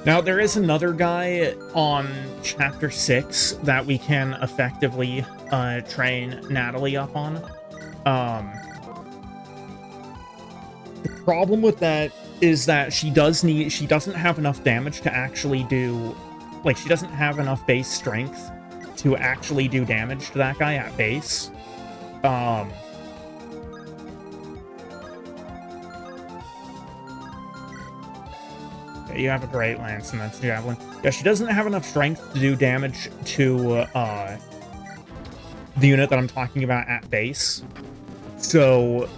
Now, there is another guy on Chapter 6 that we can effectively train Natalie up on. The problem with that is that she doesn't have enough damage to actually do... Like, she doesn't have enough base strength to actually do damage to that guy at base. You have a great lance, and that's javelin. Yeah, she doesn't have enough strength to do damage to the unit that I'm talking about at base. So,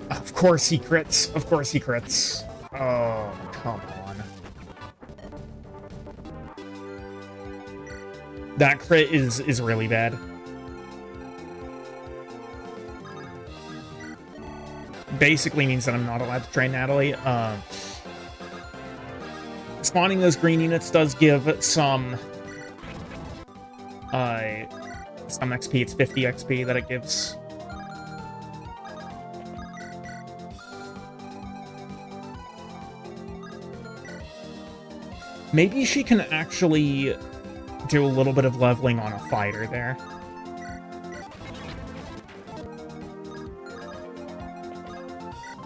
of course he crits. Of course he crits. Oh, come on. That crit is really bad. Basically means that I'm not allowed to train Natalie. Spawning those green units does give some XP. It's 50 XP that it gives. Maybe she can actually do a little bit of leveling on a fighter there.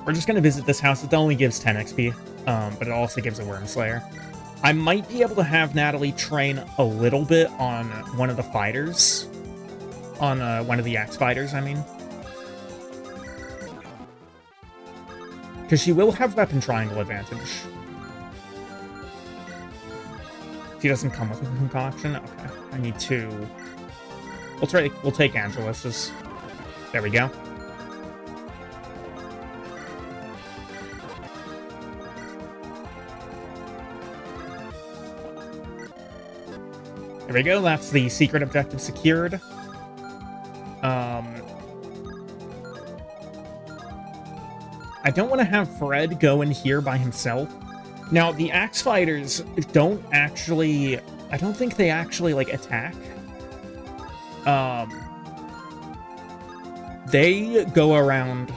We're just going to visit this house. It only gives 10 XP, but it also gives a Worm Slayer. I might be able to have Natalie train a little bit on one of the fighters. On one of the X fighters, I mean. Because she will have weapon triangle advantage. She doesn't come with a concoction? Okay. I need to... We'll take Angelus's. There we go. There we go, that's the secret objective secured. I don't want to have Fred go in here by himself. Now, the Axe Fighters don't actually... I don't think they actually, like, attack. They go around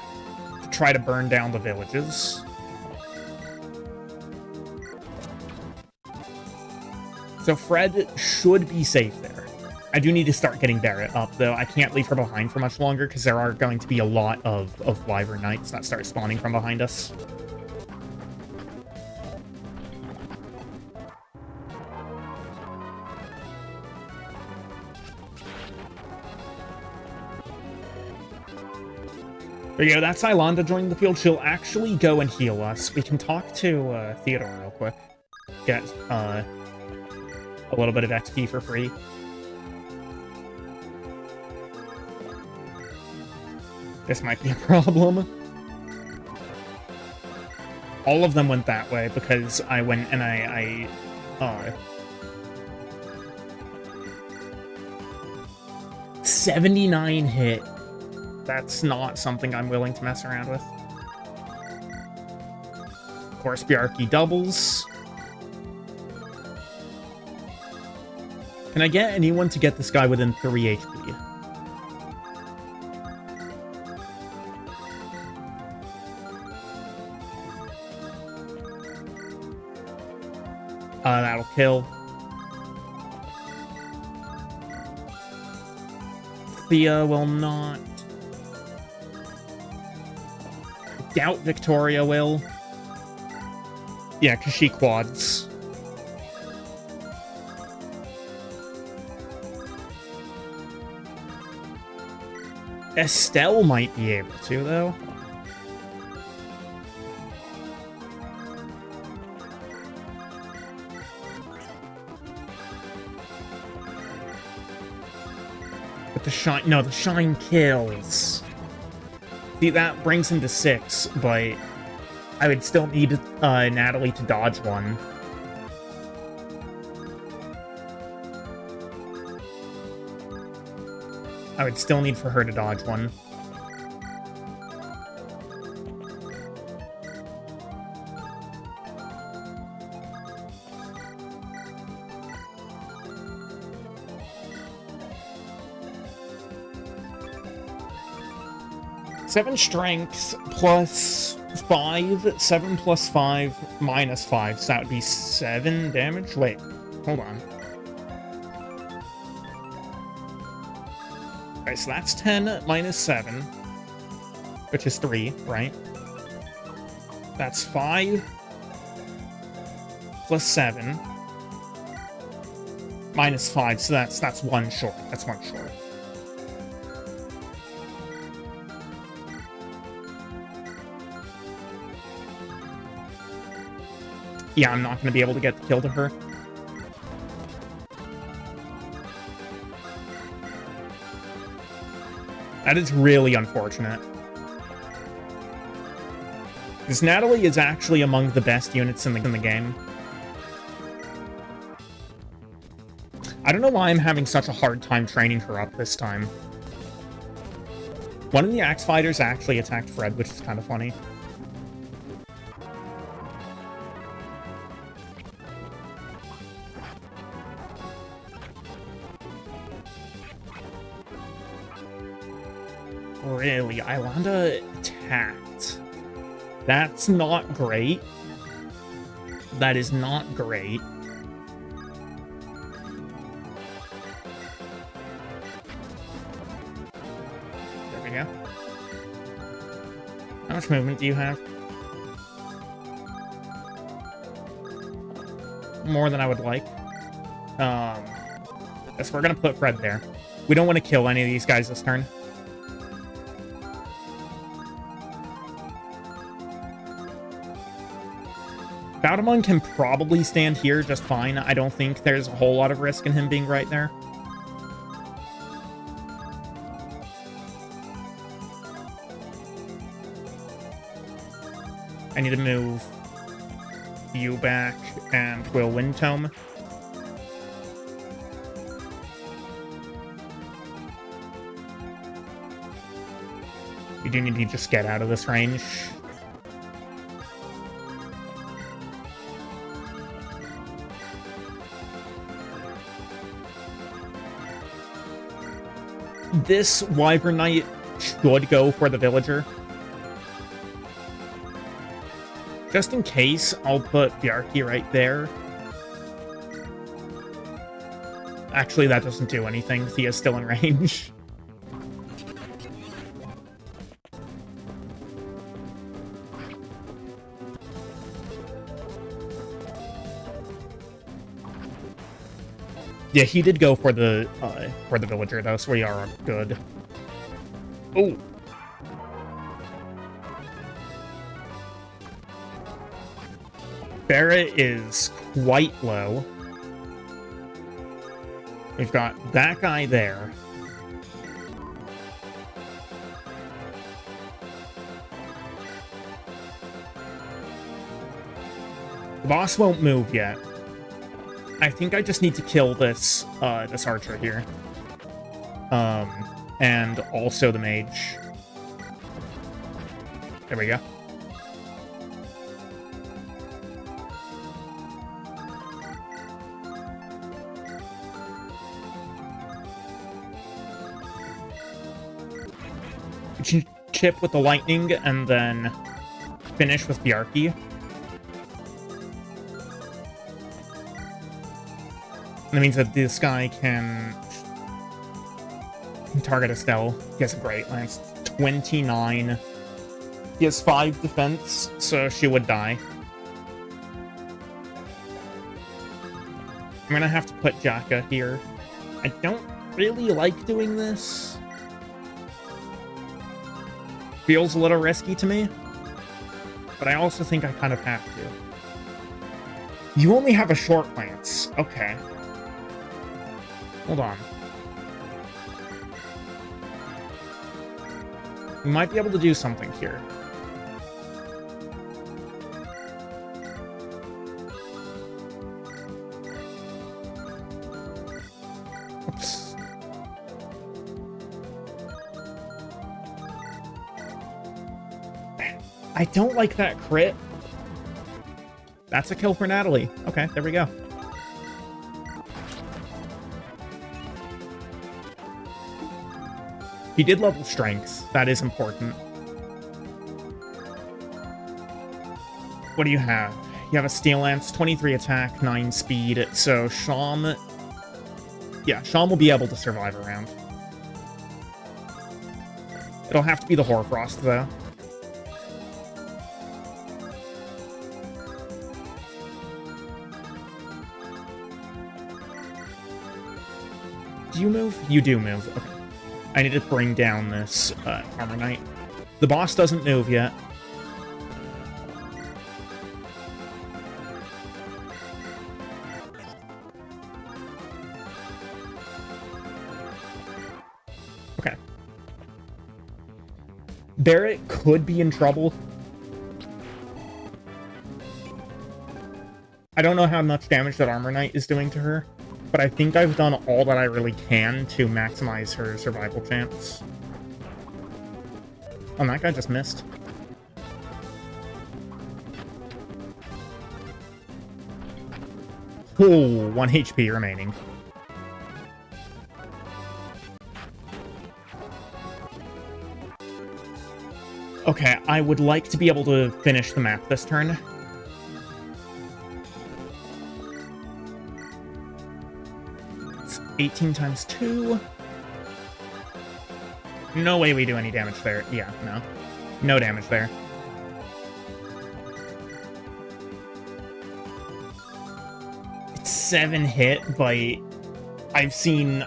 to try to burn down the villages. So Fred should be safe there. I do need to start getting Barrett up, though. I can't leave her behind for much longer, because there are going to be a lot of Wyvern Knights that start spawning from behind us. There you go, that's Ilonda joining the field. She'll actually go and heal us. We can talk to Theodore real quick. Get a little bit of XP for free. This might be a problem. All of them went that way because I went and I 79 hit. That's not something I'm willing to mess around with. Of course, Bjarki doubles. Can I get anyone to get this guy within 3 HP? That'll kill. Thea will not. Doubt Victoria will. Yeah, because she quads. Estelle might be able to, though. But the shine... No, the shine kills. See, that brings him to 6, but I would still need Natalie to dodge one. I would still need for her to dodge one. Seven strength plus 5. 7 plus 5 minus 5. So that would be 7 damage? Wait, hold on. Okay, so that's 10 minus 7, which is 3, right? That's 5 plus 7 minus 5, so that's 1 short. That's 1 short. Yeah, I'm not going to be able to get the kill to her. That is really unfortunate. Because Natalie is actually among the best units in the game. I don't know why I'm having such a hard time training her up this time. One of the axe fighters actually attacked Fred, which is kind of funny. Really, Ilanda attacked. That's not great. That is not great. There we go. How much movement do you have? More than I would like. Guess we're gonna put Fred there. We don't want to kill any of these guys this turn. Baudemon can probably stand here just fine. I don't think there's a whole lot of risk in him being right there. I need to move you back and Will Windtome. You do need to just get out of this range. This Wyvern Knight should go for the Villager. Just in case, I'll put Bjarki right there. Actually, that doesn't do anything. Thea's still in range. Yeah, he did go for the Villager, though, so we are good. Oh! Barrett is quite low. We've got that guy there. The boss won't move yet. I think I just need to kill this this archer here. And also the mage. There we go. Chip with the lightning and then finish with Bjarki. That means that this guy can target Estelle. He has a great lance. 29. He has 5 defense, so she would die. I'm gonna have to put Jaka here. I don't really like doing this. Feels a little risky to me, but I also think I kind of have to. You only have a short lance. Okay. Hold on. We might be able to do something here. Oops. I don't like that crit. That's a kill for Natalie. Okay, there we go. He did level strength. That is important. What do you have? You have a Steel Lance, 23 attack, 9 speed. So Sham... Yeah, Sham will be able to survive a round. It'll have to be the Hoarfrost, though. Do you move? You do move. Okay. I need to bring down this Armor Knight. The boss doesn't move yet. Okay. Barrett could be in trouble. I don't know how much damage that Armor Knight is doing to her, but I think I've done all that I really can to maximize her survival chance. Oh, that guy just missed. Oh, 1 HP remaining. Okay, I would like to be able to finish the map this turn. It's 18 times 2. No way we do any damage there. Yeah, no. No damage there. It's 7 hit, but I've seen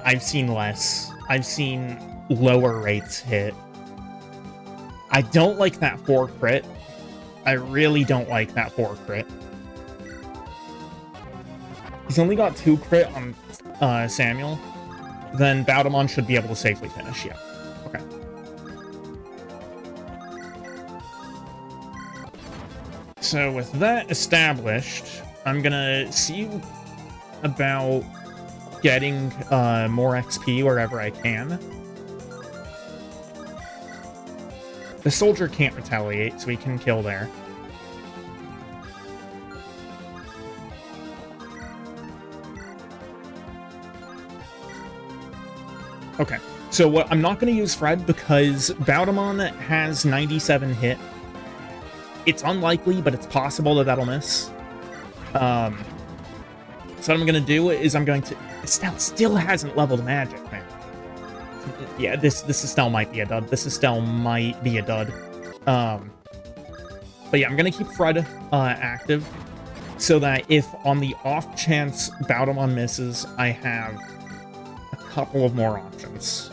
less. I've seen lower rates hit. I don't like that 4 crit. I really don't like that 4 crit. He's only got 2 crit on Samuel. Then Baudemon should be able to safely finish, yeah. Okay. So with that established, I'm gonna see about getting more XP wherever I can. The soldier can't retaliate, so we can kill there. Okay, so what I'm not going to use Fred because Baudemon has 97 hit. It's unlikely, but it's possible that that'll miss. So what I'm going to do is I'm going to... Estelle still hasn't leveled magic, man. Yeah, this Estelle might be a dud. This Estelle might be a dud. But yeah, I'm gonna keep Fred active so that if on the off chance Baudemon misses, I have a couple of more options.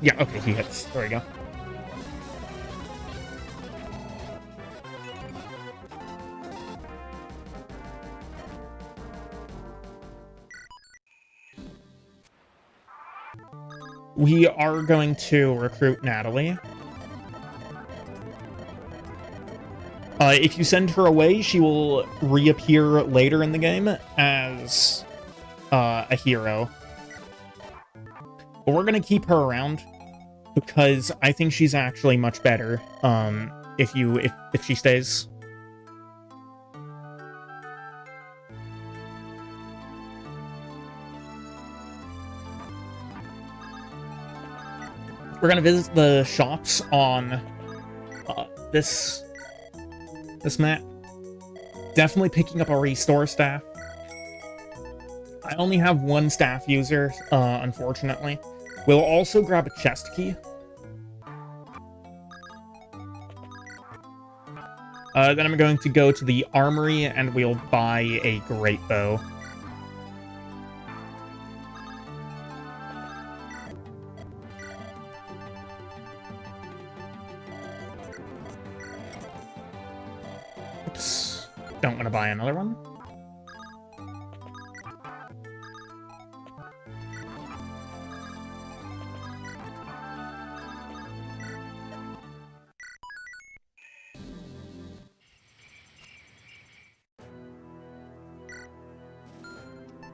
Yeah, okay, he hits. There we go. We are going to recruit Natalie. If you send her away, she will reappear later in the game as a hero. But we're going to keep her around because I think she's actually much better if she stays. We're gonna visit the shops on this map. Definitely picking up a restore staff. I only have 1 staff user, unfortunately. We'll also grab a chest key. Then I'm going to go to the armory and we'll buy a great bow. Oops. Don't want to buy another one.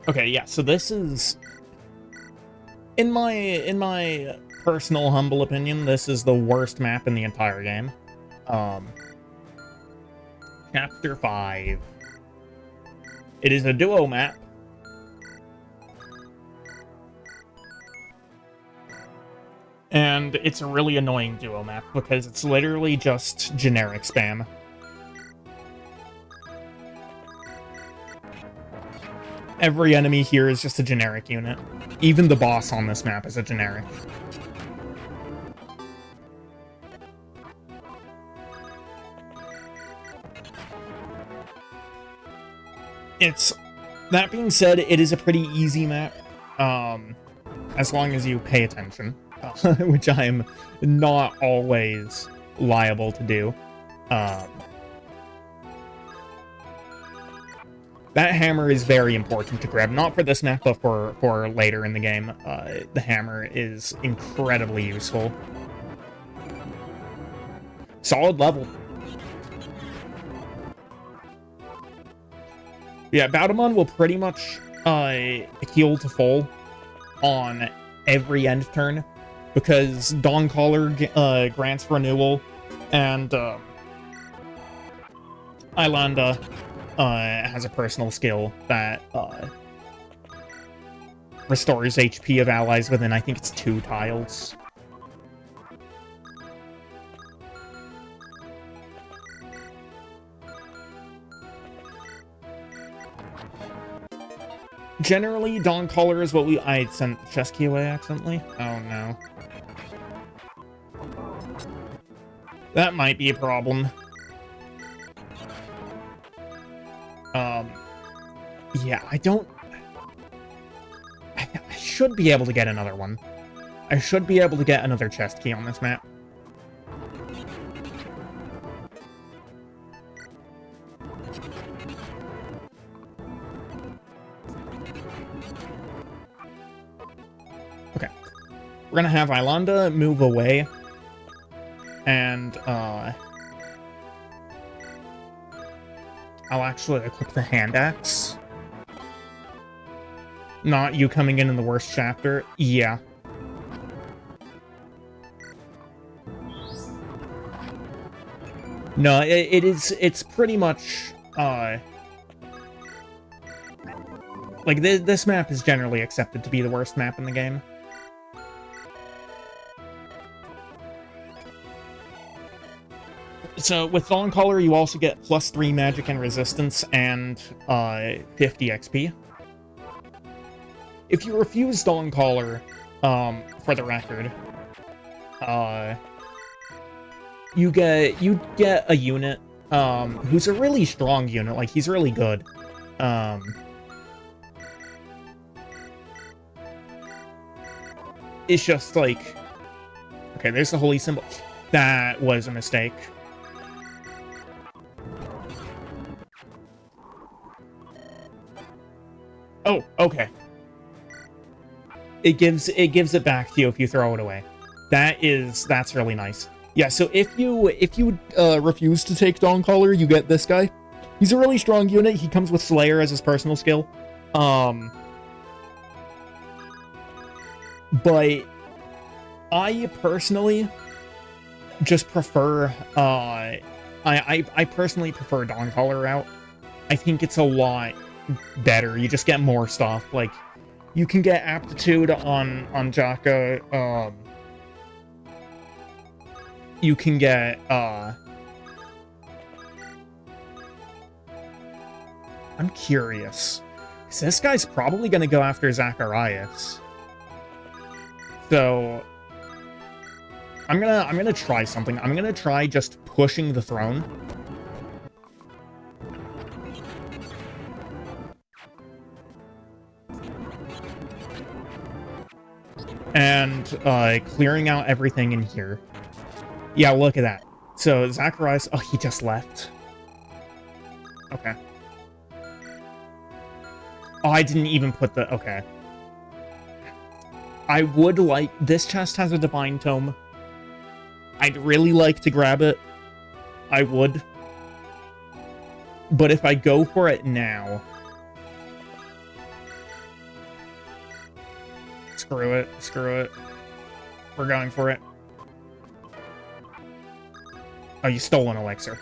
Okay, yeah, so this is... In my personal humble opinion, this is the worst map in the entire game. Chapter 5. It is a duo map. And it's a really annoying duo map because it's literally just generic spam. Every enemy here is just a generic unit. Even the boss on this map is a generic. That being said, it is a pretty easy map, as long as you pay attention, which I am not always liable to do. That hammer is very important to grab, not for this map, but for later in the game. The hammer is incredibly useful. Solid level. Yeah, Battlemon will pretty much heal to full on every end turn, because Dawncaller grants renewal, and Islanda has a personal skill that restores HP of allies within, I think it's 2 tiles. Generally, Dawncaller is what I sent chest key away accidentally. Oh no. That might be a problem. Yeah, I should be able to get another one. I should be able to get another chest key on this map. Okay. We're gonna have Islanda move away. And, I'll actually equip the hand axe. Not you coming in the worst chapter. Yeah. No, it's pretty much, like, this map is generally accepted to be the worst map in the game. So, with Dawncaller, you also get +3 magic and resistance and 50 XP. If you refuse Dawncaller, for the record, you get a unit who's a really strong unit. Like, he's really good. It's just like, okay, there's the holy symbol. That was a mistake. Oh, okay. It gives it back to you if you throw it away. That's really nice. Yeah, so if you refuse to take Dawncaller, you get this guy. He's a really strong unit. He comes with Slayer as his personal skill. But I personally just prefer I personally prefer Dawncaller route. I think it's a lot better. You just get more stuff. Like, you can get aptitude on Jaka. You can get I'm curious. So this guy's probably gonna go after Zacharias. So I'm gonna try something. I'm gonna try just pushing the throne. And clearing out everything in here. Yeah, look at that. So Zacharias, oh, he just left. Okay. Oh, I didn't even put the... Okay. I would like... This chest has a Divine Tome. I'd really like to grab it. I would. But if I go for it now... Screw it. Screw it. We're going for it. Oh, you stole an elixir.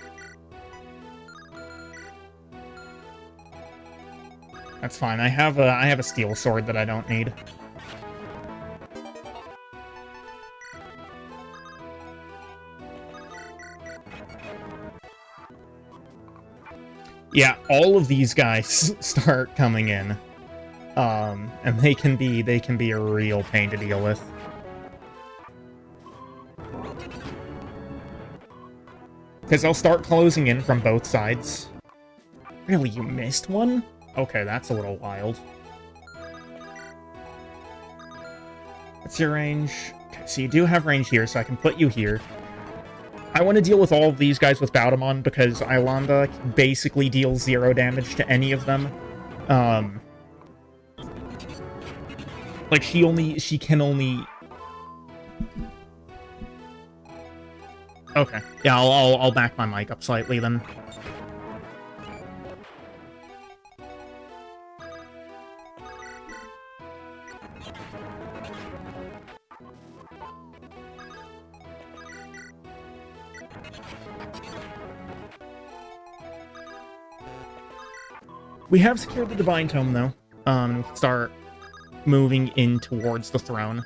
That's fine. I have a steel sword that I don't need. Yeah, all of these guys start coming in. And they can be a real pain to deal with. Because they'll start closing in from both sides. Really, you missed one? Okay, that's a little wild. What's your range? Okay, so you do have range here, so I can put you here. I want to deal with all of these guys with Baudamon, because Ailanda basically deals 0 damage to any of them. Like, she can only... Okay. Yeah, I'll back my mic up slightly, then. We have secured the Divine Tome, though. We can start moving in towards the throne.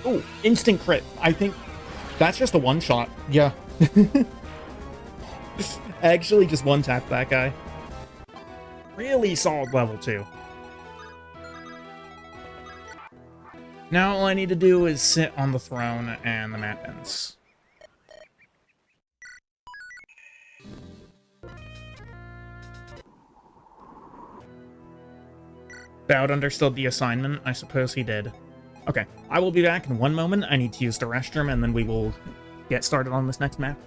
Oh, instant crit. I think that's just a one-shot. Yeah. Actually, just one-tap that guy. Really solid level, too. Now all I need to do is sit on the throne and the map ends. Bowd understood the assignment. I suppose he did. Okay, I will be back in one moment. I need to use the restroom, and then we will get started on this next map.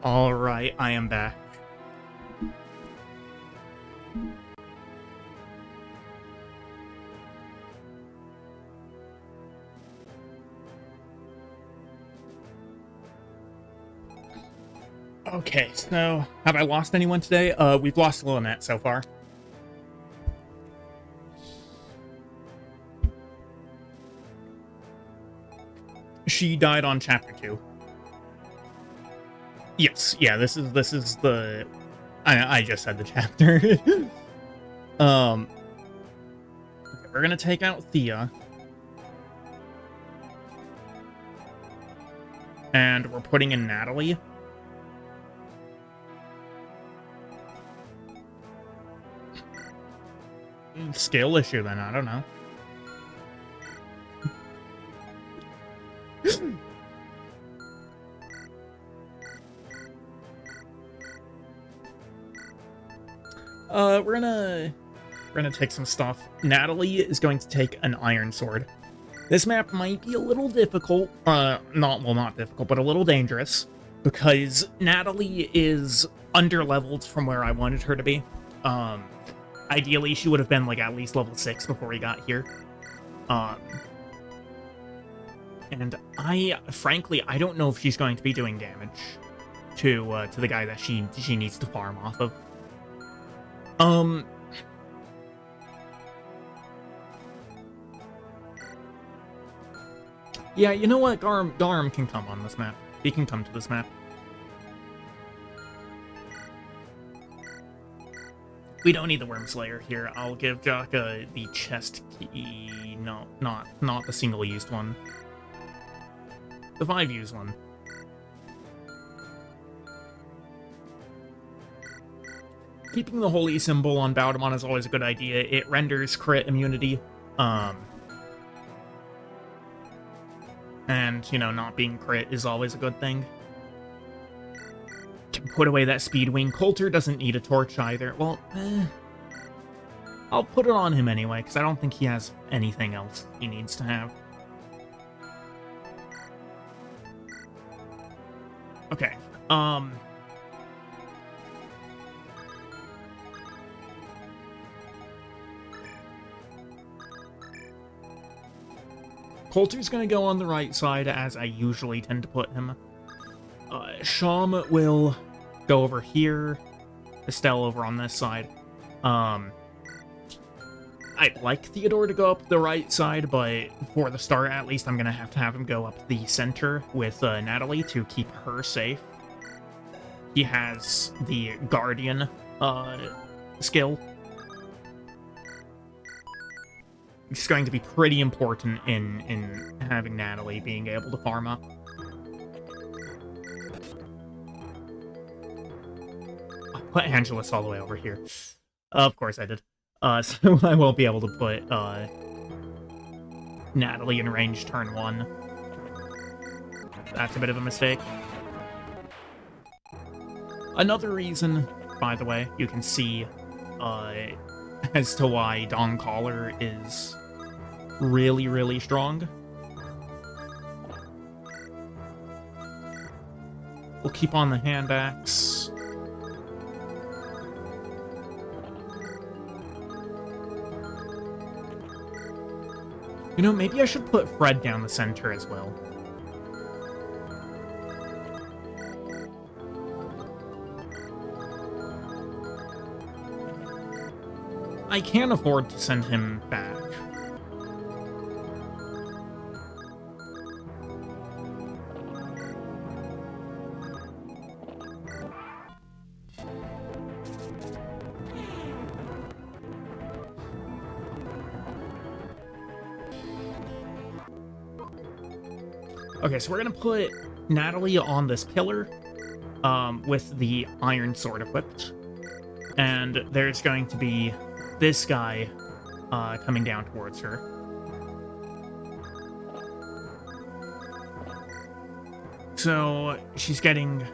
Alright, I am back. Okay, so have I lost anyone today? We've lost Lunatic so far. She died on chapter 2. Yes, yeah, this is the... I just said the chapter. Okay, we're gonna take out Thea. And we're putting in Natalie. Skill issue, then, I don't know. We're gonna take some stuff. Natalie is going to take an iron sword. This map might be a little difficult, not difficult, but a little dangerous, because Natalie is underleveled from where I wanted her to be. Ideally, she would have been, like, at least level 6 before we got here. And frankly, I don't know if she's going to be doing damage to the guy that she needs to farm off of. Yeah, you know what? Garm can come on this map. He can come to this map. We don't need the Worm Slayer here. I'll give Jaka the chest key. No, not the single-used one. The 5-use one. Keeping the holy symbol on Baudemon is always a good idea. It renders crit immunity. And, you know, not being crit is always a good thing. Can put away that speed wing. Coulter doesn't need a torch either. Well, I'll put it on him anyway, because I don't think he has anything else he needs to have. Okay, Coulter's gonna go on the right side, as I usually tend to put him. Sham will go over here. Estelle over on this side. I'd like Theodore to go up the right side, but for the start, at least, I'm gonna have to have him go up the center with Natalie to keep her safe. He has the Guardian skill. It's going to be pretty important in having Natalie being able to farm up. I'll put Angelus all the way over here. Of course I did. So I won't be able to put Natalie in range turn 1. That's a bit of a mistake. Another reason, by the way, you can see as to why Dawn Caller is really, really strong. We'll keep on the hand axe. You know, maybe I should put Fred down the center as well. I can't afford to send him back. Okay, so we're gonna put Natalie on this pillar with the iron sword equipped. And there's going to be this guy coming down towards her. So she's getting...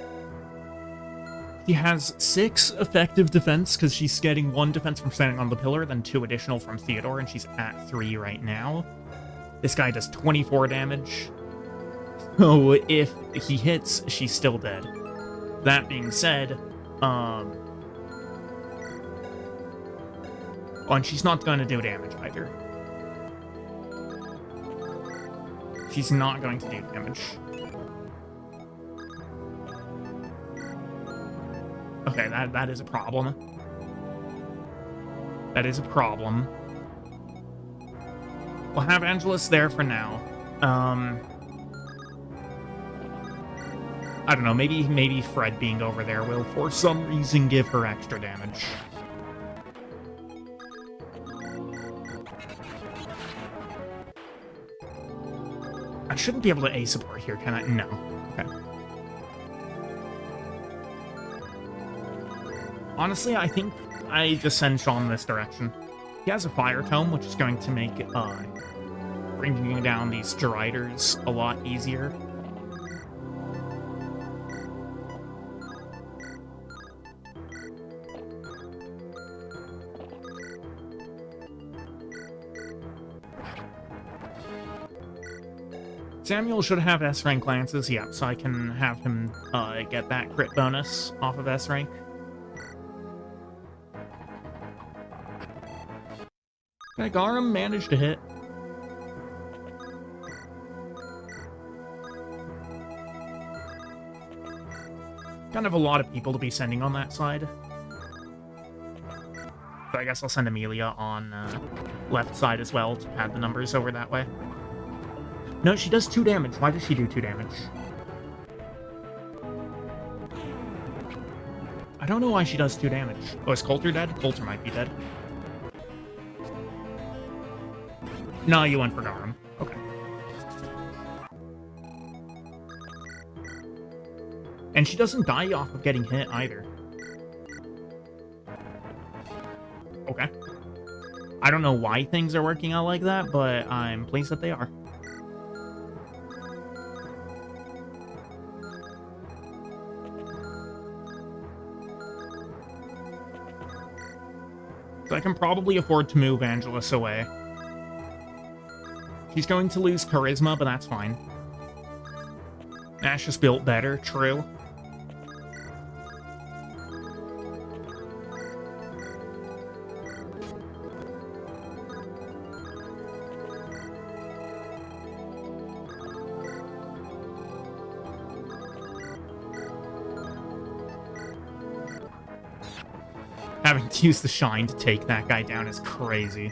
She has 6 effective defense, because she's getting 1 defense from standing on the pillar, then 2 additional from Theodore, and she's at 3 right now. This guy does 24 damage. So if he hits, she's still dead. That being said, and she's not going to do damage either. She's not going to do damage. Okay, that is a problem. That is a problem. We'll have Angelus there for now. I don't know, maybe Fred being over there will, for some reason, give her extra damage. I shouldn't be able to A-support here, can I? No. Okay. Honestly, I think I just send Sean this direction. He has a Fire Tome, which is going to make bringing down these Deriders a lot easier. Samuel should have S rank lances, yeah, so I can have him get that crit bonus off of S rank. Okay, Garum managed to hit. Kind of a lot of people to be sending on that side. So I guess I'll send Amelia on left side as well to pad the numbers over that way. No, she does 2 damage. Why does she do 2 damage? I don't know why she does 2 damage. Oh, is Coulter dead? Coulter might be dead. No, you went for Garum. Okay. And she doesn't die off of getting hit either. Okay. I don't know why things are working out like that, but I'm pleased that they are. So I can probably afford to move Angelus away. She's going to lose Charisma, but that's fine. Ash is built better, true. Having to use the Shine to take that guy down is crazy.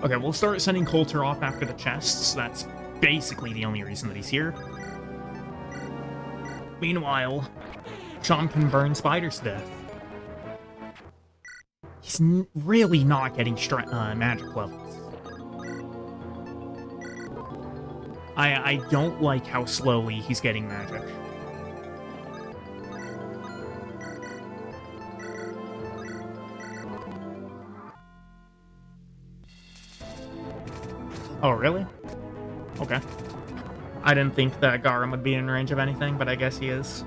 Okay, we'll start sending Coulter off after the chests. That's basically the only reason that he's here. Meanwhile, Sean can burn spiders to death. He's really not getting magic levels. I don't like how slowly he's getting magic. Oh, really? Okay. I didn't think that Garum would be in range of anything, but I guess he is.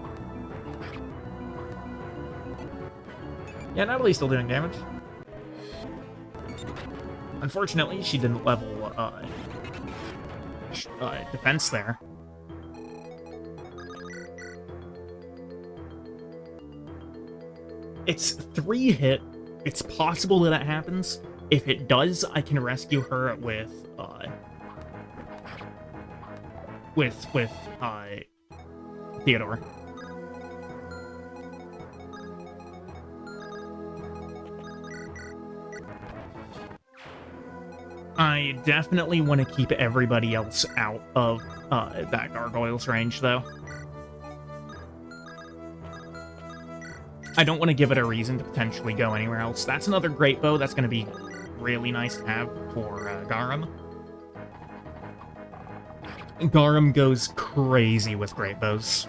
Yeah, Natalie's still doing damage. Unfortunately, she didn't level defense there. It's 3 hit. It's possible that happens. If it does, I can rescue her with Theodore. I definitely want to keep everybody else out of that Gargoyle's range, though. I don't want to give it a reason to potentially go anywhere else. That's another great bow that's going to be really nice to have for Garum. Garum goes crazy with great bows.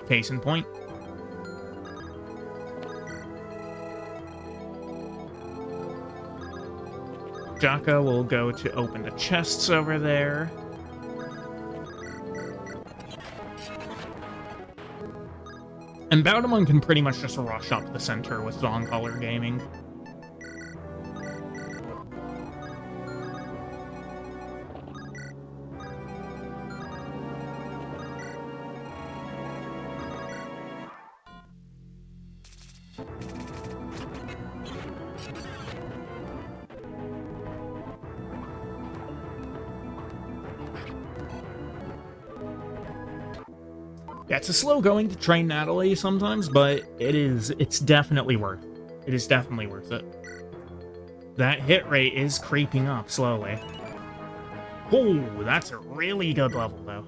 Case in point. Jaka will go to open the chests over there. And Baudemon can pretty much just rush up the center with Zoncolor Gaming. Yeah, it's a slow going to train Natalie sometimes, but it's definitely worth it. It is definitely worth it. That hit rate is creeping up slowly. Oh, that's a really good level, though.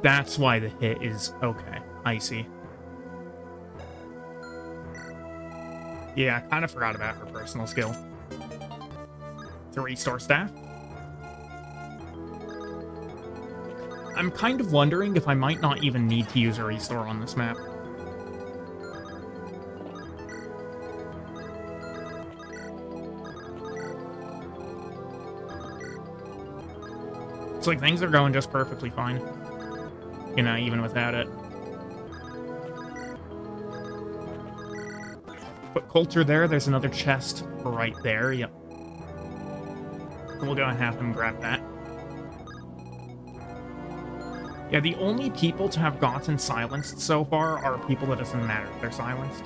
That's why the hit is okay. I see. Yeah, I kind of forgot about her personal skill. To restore staff. I'm kind of wondering if I might not even need to use a restore on this map. It's like things are going just perfectly fine. you know, even without it. Put Coulter there. There's another chest right there. Yep. We'll go and have him grab that. Yeah, the only people to have gotten silenced so far are people that doesn't matter if they're silenced.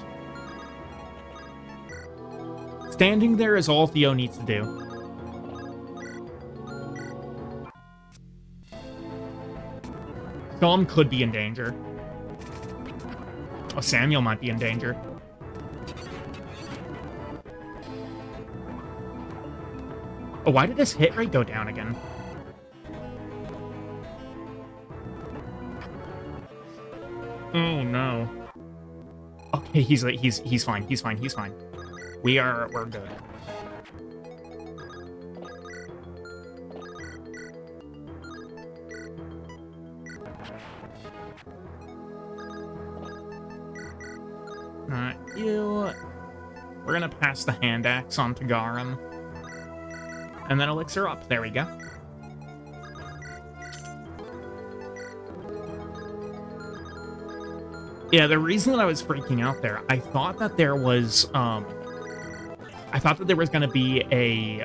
Standing there is all Theo needs to do. Dom could be in danger. Oh, Samuel might be in danger. Oh, why did his hit rate go down again? Oh no. Okay, he's fine. He's fine. He's fine. We're good. We're gonna pass the hand axe on to Garum. And then elixir up. There we go. Yeah, the reason that I was freaking out there, I thought that there was gonna be a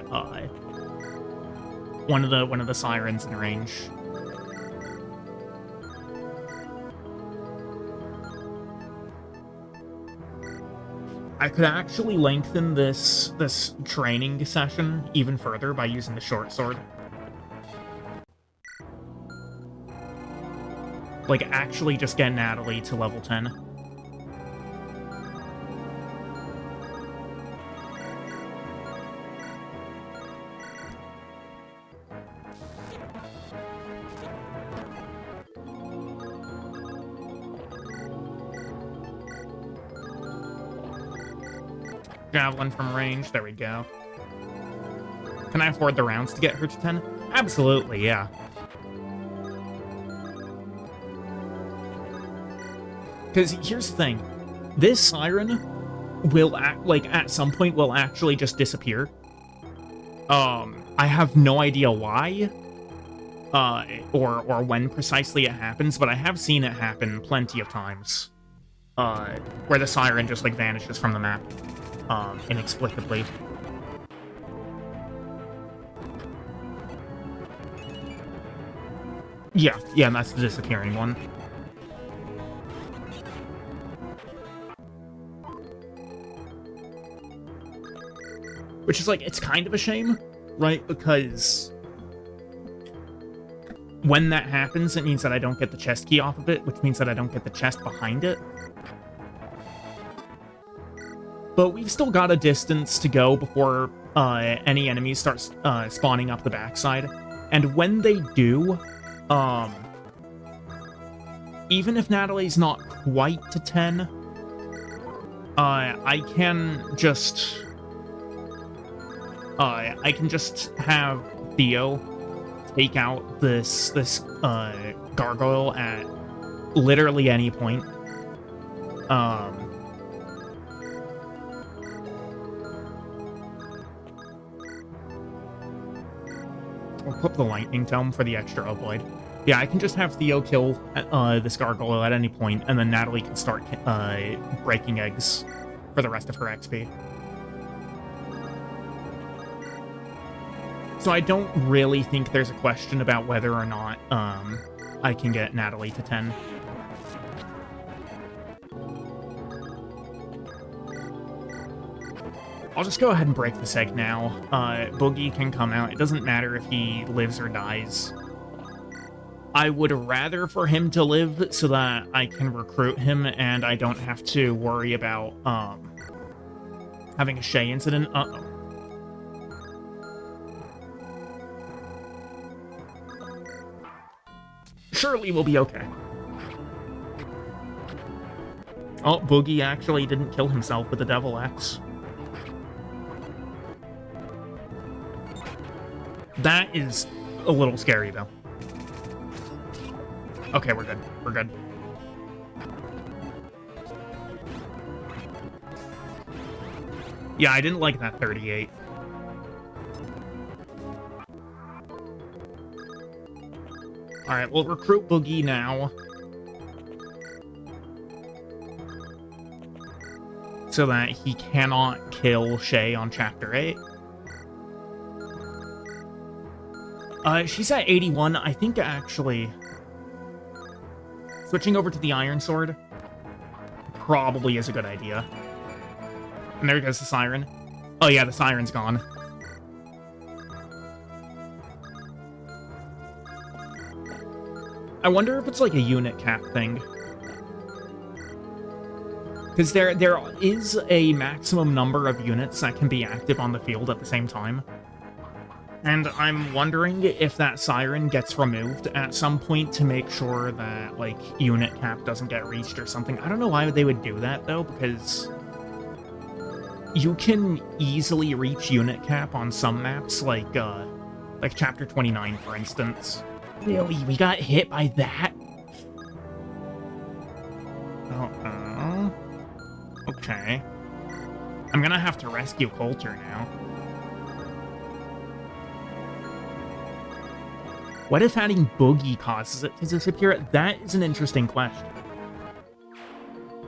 one of the sirens in range. I could actually lengthen this training session even further by using the short sword. Like, actually just get Natalie to level 10. Javelin from range, there we go. Can I afford the rounds to get her to 10? Absolutely, yeah. Because here's the thing. This siren will, at some point, will actually just disappear. I have no idea why, or when precisely it happens, but I have seen it happen plenty of times. Where the siren just, like, vanishes from the map. Inexplicably. Yeah, that's the disappearing one. Which is, like, it's kind of a shame, right? Because when that happens, it means that I don't get the chest key off of it, which means that I don't get the chest behind it. But we've still got a distance to go before any enemies start spawning up the backside. And when they do, even if Natalie's not quite to 10, I can just have Theo take out this gargoyle at literally any point. We'll put the lightning tome for the extra avoid. Yeah, I can just have Theo kill this gargoyle at any point, and then Natalie can start breaking eggs for the rest of her XP. So I don't really think there's a question about whether or not I can get Natalie to 10. I'll just go ahead and break this egg now. Boogie can come out. It doesn't matter if he lives or dies. I would rather for him to live so that I can recruit him and I don't have to worry about having a Shay incident. Uh-oh. Surely we'll be okay. Oh, Boogie actually didn't kill himself with the Devil Axe. That is a little scary, though. Okay, we're good. We're good. Yeah, I didn't like that 38. Alright, we'll recruit Boogie now. so that he cannot kill Shay on Chapter 8. She's at 81. I think, actually, switching over to the Iron Sword probably is a good idea. And there goes the Siren. Oh yeah, the Siren's gone. I wonder if it's like a unit cap thing. Because there is a maximum number of units that can be active on the field at the same time. And I'm wondering if that Siren gets removed at some point to make sure that, like, unit cap doesn't get reached or something. I don't know why they would do that, though, because you can easily reach unit cap on some maps, like Chapter 29, for instance. Really? We got hit by that? Oh, okay. I'm gonna have to rescue Coulter now. What if adding Boogie causes it to disappear? That is an interesting question.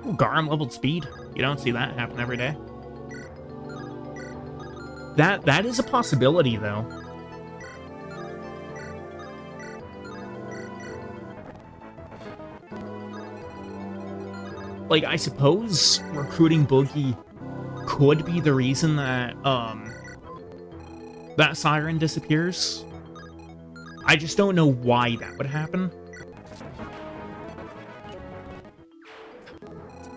Ooh, Garum leveled speed. You don't see that happen every day. That is a possibility, though. Like, I suppose recruiting Boogie could be the reason that, that Siren disappears. I just don't know why that would happen.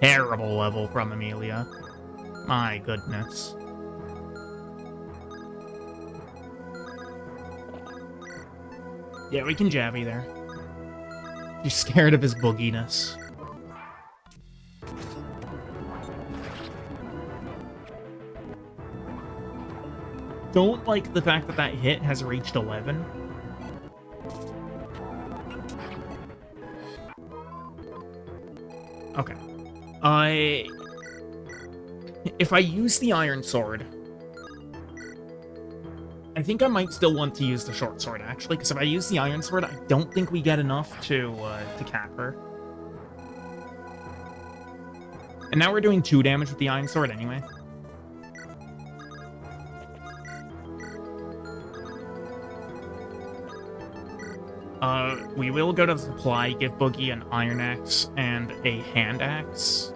Terrible level from Amelia. My goodness. Yeah, we can Javi there. You're scared of his booginess. Don't like the fact that that hit has reached 11. Okay. If I use the Iron Sword, I think I might still want to use the Short Sword, actually, because if I use the Iron Sword, I don't think we get enough to cap her. And now we're doing 2 damage with the Iron Sword anyway. We will go to the supply, give Boogie an Iron Axe and a Hand Axe.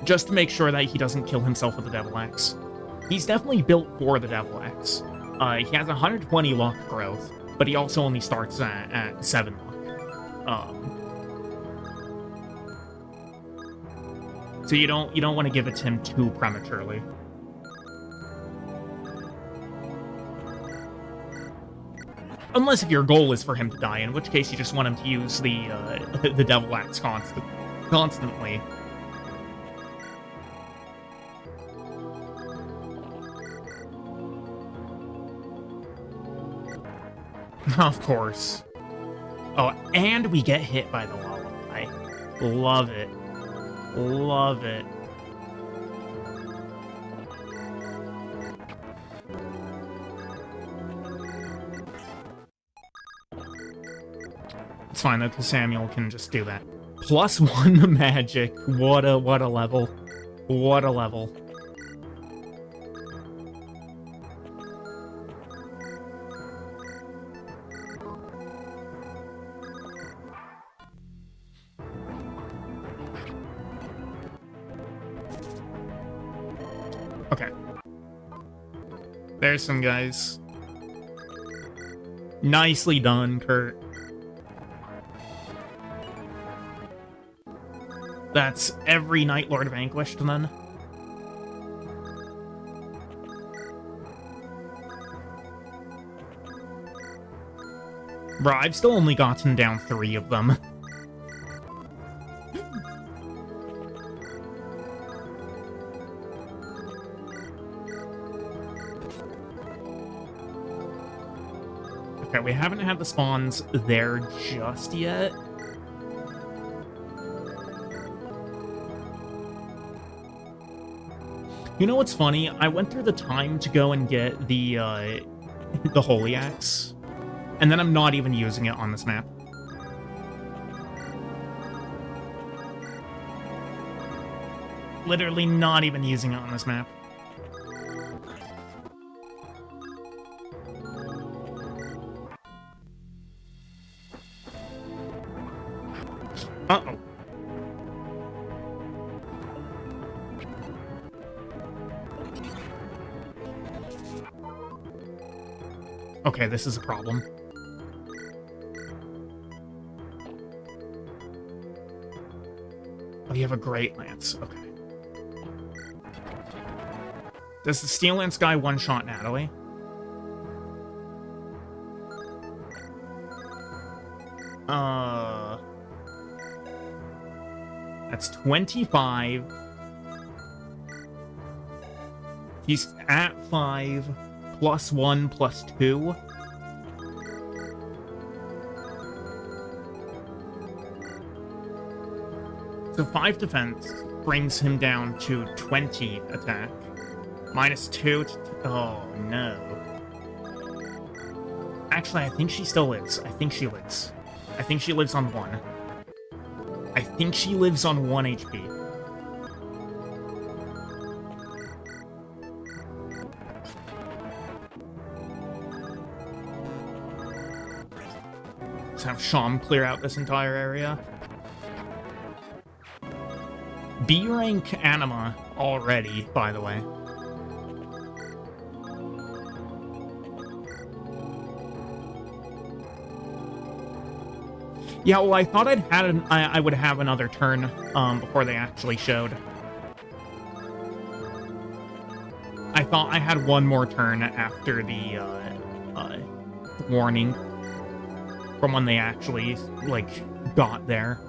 Just to make sure that he doesn't kill himself with the Devil Axe. He's definitely built for the Devil Axe. He has 120 luck growth, but he also only starts at 7 luck. So you don't want to give it to him too prematurely. Unless if your goal is for him to die, in which case you just want him to use the Devil Axe constantly. Of course. Oh, and we get hit by the lullaby. Love it. Love it. It's fine though, because Samuel can just do that. +1 to magic. What a level. What a level. Okay. There's some guys. Nicely done, Kurt. That's every Night Lord vanquished, then. Bro, I've still only gotten down 3 of them. Okay, we haven't had the spawns there just yet. You know what's funny? I went through the time to go and get the Holy Axe, and then I'm not even using it on this map. Literally not even using it on this map. Uh-oh. Okay, this is a problem. Oh, you have a Great Lance. Okay. Does the Steel Lance guy one-shot Natalie? That's 25. He's at 5, plus 1, plus 2. So 5 defense brings him down to 20 attack. Minus 2 to... Oh, no. Actually, I think she still lives. I think she lives. I think she lives on 1. I think she lives on 1 HP. Let's have Sham clear out this entire area. B rank anima already, by the way. Yeah, well, I thought I would have another turn before they actually showed. I thought I had one more turn after the warning from when they actually like got there.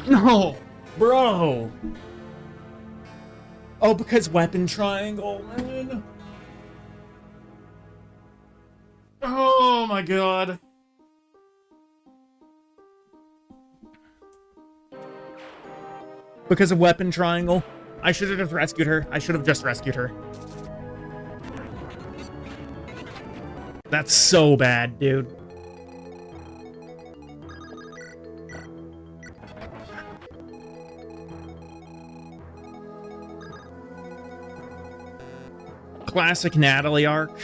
No, bro. Oh, because weapon triangle, man. Oh my god. Because of weapon triangle. I should have just rescued her. I should have just rescued her. That's so bad, dude. Classic Natalie arc.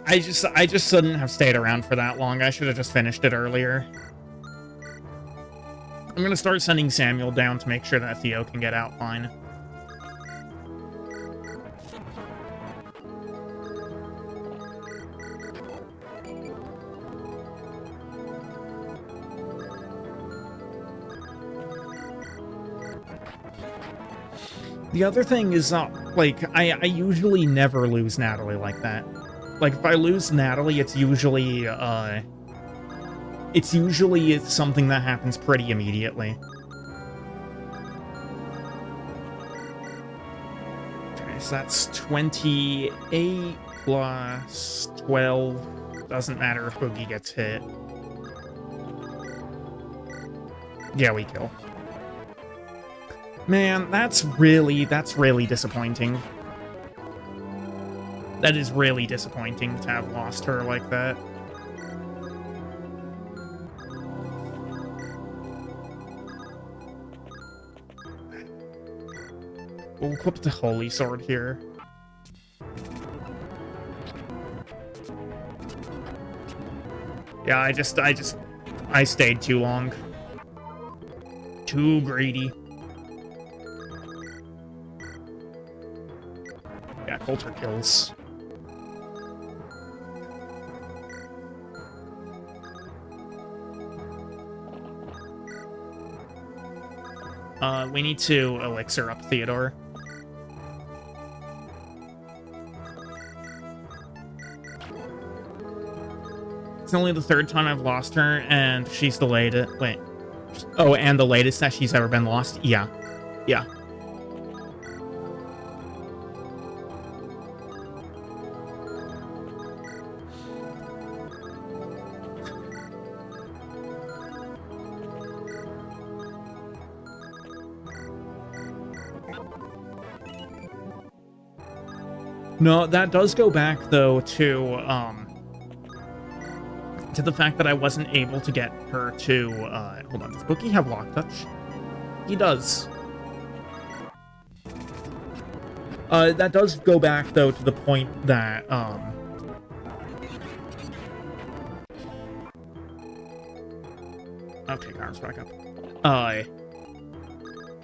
I just shouldn't have stayed around for that long. I should have just finished it earlier. I'm gonna start sending Samuel down to make sure that Theo can get out fine. The other thing is, like, I usually never lose Natalie like that. Like, if I lose Natalie, it's usually something that happens pretty immediately. Okay, so that's 28 plus 12. Doesn't matter if Boogie gets hit. Yeah, we kill. Man, that's really disappointing. That is really disappointing to have lost her like that. We'll equip the Holy Sword here. Yeah, I stayed too long. Too greedy. Yeah, Coulter kills. We need to elixir up Theodore. It's only the 3rd time I've lost her, and she's the latest. Wait. Oh, and the latest that she's ever been lost? Yeah. Yeah. No, that does go back, though, to the fact that I wasn't able to get her to, hold on, does Bookie have Lock Touch? He does. That does go back, though, to the point that, okay, Gar's back up.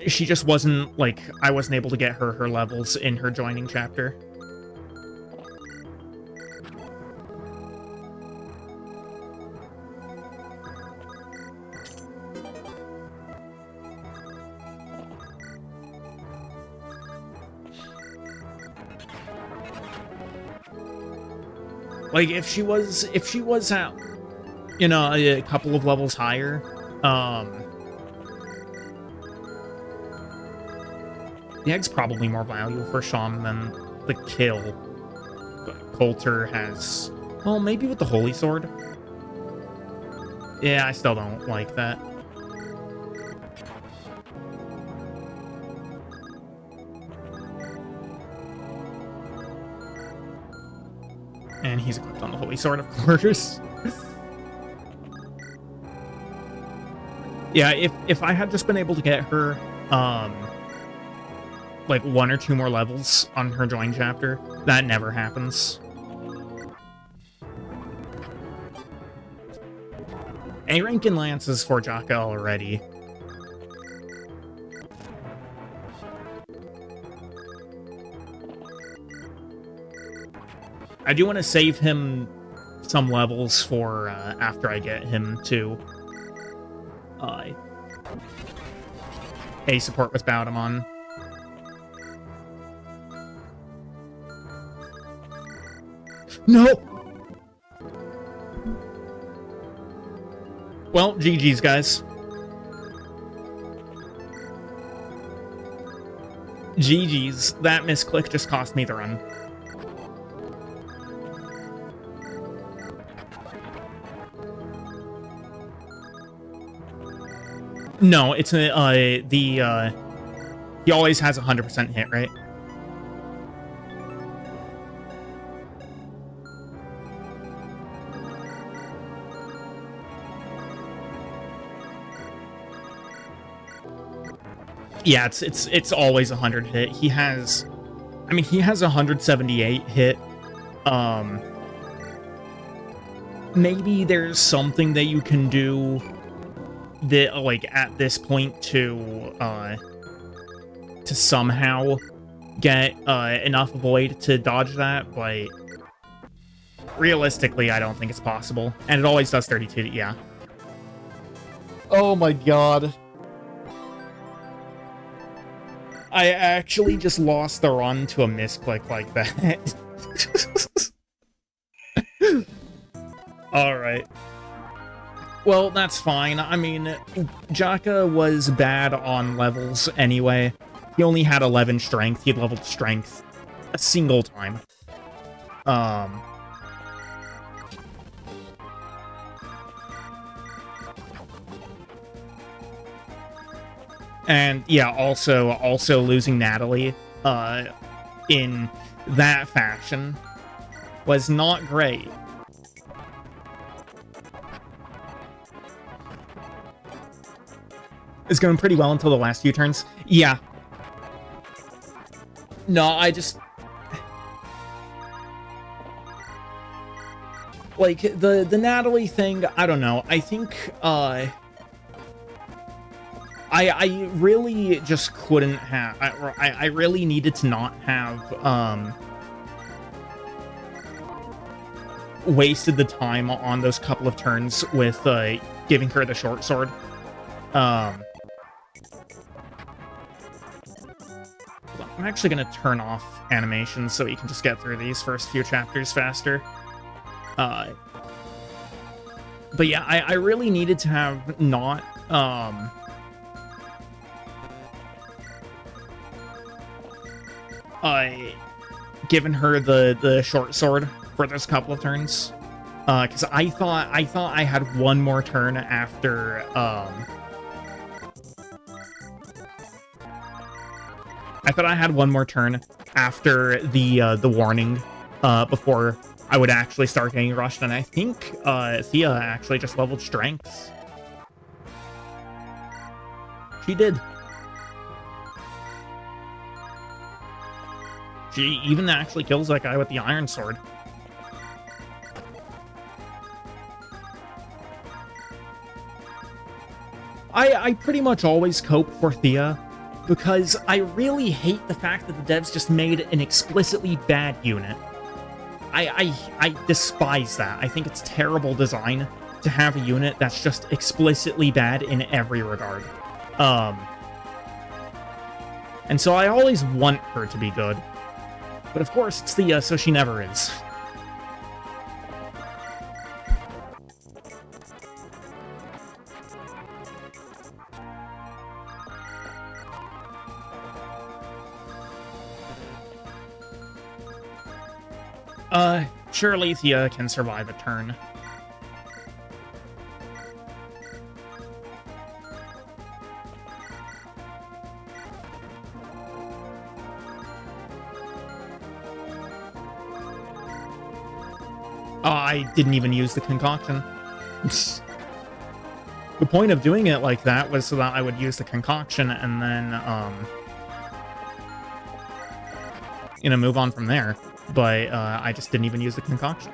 She just wasn't, like, I wasn't able to get her levels in her joining chapter. Like, if she was at, you know, a couple of levels higher, the egg's probably more valuable for Shaman than the kill. But Coulter has, well, maybe with the Holy Sword. Yeah, I still don't like that. And he's equipped on the Holy Sword, of course. Yeah, if I had just been able to get her, like 1 or 2 more levels on her join chapter, that never happens. A rank in Lances for Jaka already. I do want to save him some levels for after I get him to A support with Baudemon. No! Well, GG's, guys. GG's. That misclick just cost me the run. No, it's he always has 100% hit, right? Yeah, it's always 100 hit. He has, I mean, he has 178 hit. Maybe there's something that you can do that, like, at this point to somehow get enough Void to dodge that, but realistically, I don't think it's possible. And it always does 32, yeah. Oh my god. I actually just lost the run to a misclick like that. Alright. Well, that's fine. I mean, Jaka was bad on levels anyway. He only had 11 strength. He had leveled strength a single time. And yeah, also losing Natalie in that fashion was not great. It's going pretty well until the last few turns. Yeah. No, I just... Like, the Natalie thing, I don't know. I think, I really just couldn't have... I really needed to not have, wasted the time on those couple of turns with, giving her the short sword. I'm actually going to turn off animations so you can just get through these first few chapters faster. But yeah, I really needed to have not, given her the short sword for those couple of turns. Because I thought I had one more turn after, I thought I had one more turn after the warning, before I would actually start getting rushed, and I think Thea actually just leveled strengths. She did. She even actually kills that guy with the iron sword. I pretty much always cope for Thea, because I really hate the fact that the devs just made an explicitly bad unit. I despise that. I think it's terrible design to have a unit that's just explicitly bad in every regard. And so I always want her to be good. But of course, it's Thea, so she never is. Surely Thea can survive a turn. I didn't even use the concoction. The point of doing it like that was so that I would use the concoction and then, move on from there. But I just didn't even use the concoction.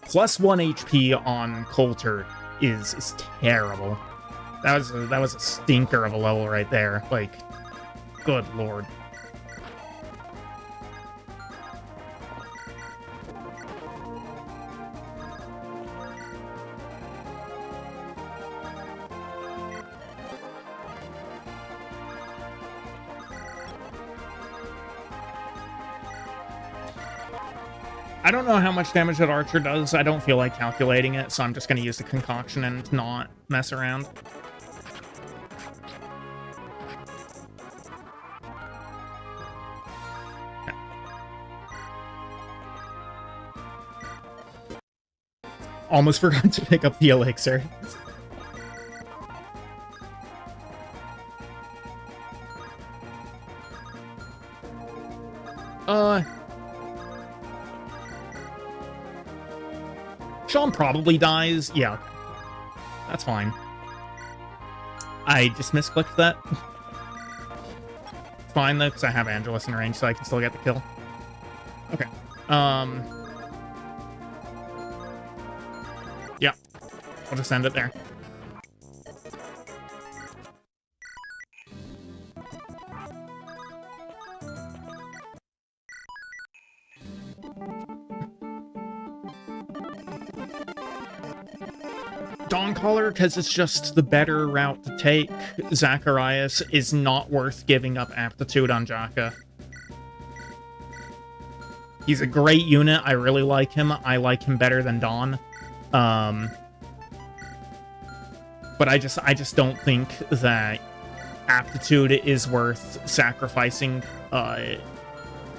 Plus 1 HP on Coulter is terrible. That was a stinker of a level right there. Like, good lord. I don't know how much damage that Archer does. I don't feel like calculating it, so I'm just going to use the concoction and not mess around. Almost forgot to pick up the elixir. Sean probably dies. Yeah. That's fine. I just misclicked that. It's fine, though, because I have Angelus in range, so I can still get the kill. Okay. Yeah. I'll just end it there. Dawncaller, because it's just the better route to take. Zacharias is not worth giving up aptitude on Jaka. He's a great unit. I really like him. I like him better than Dawn. But I just don't think that aptitude is worth sacrificing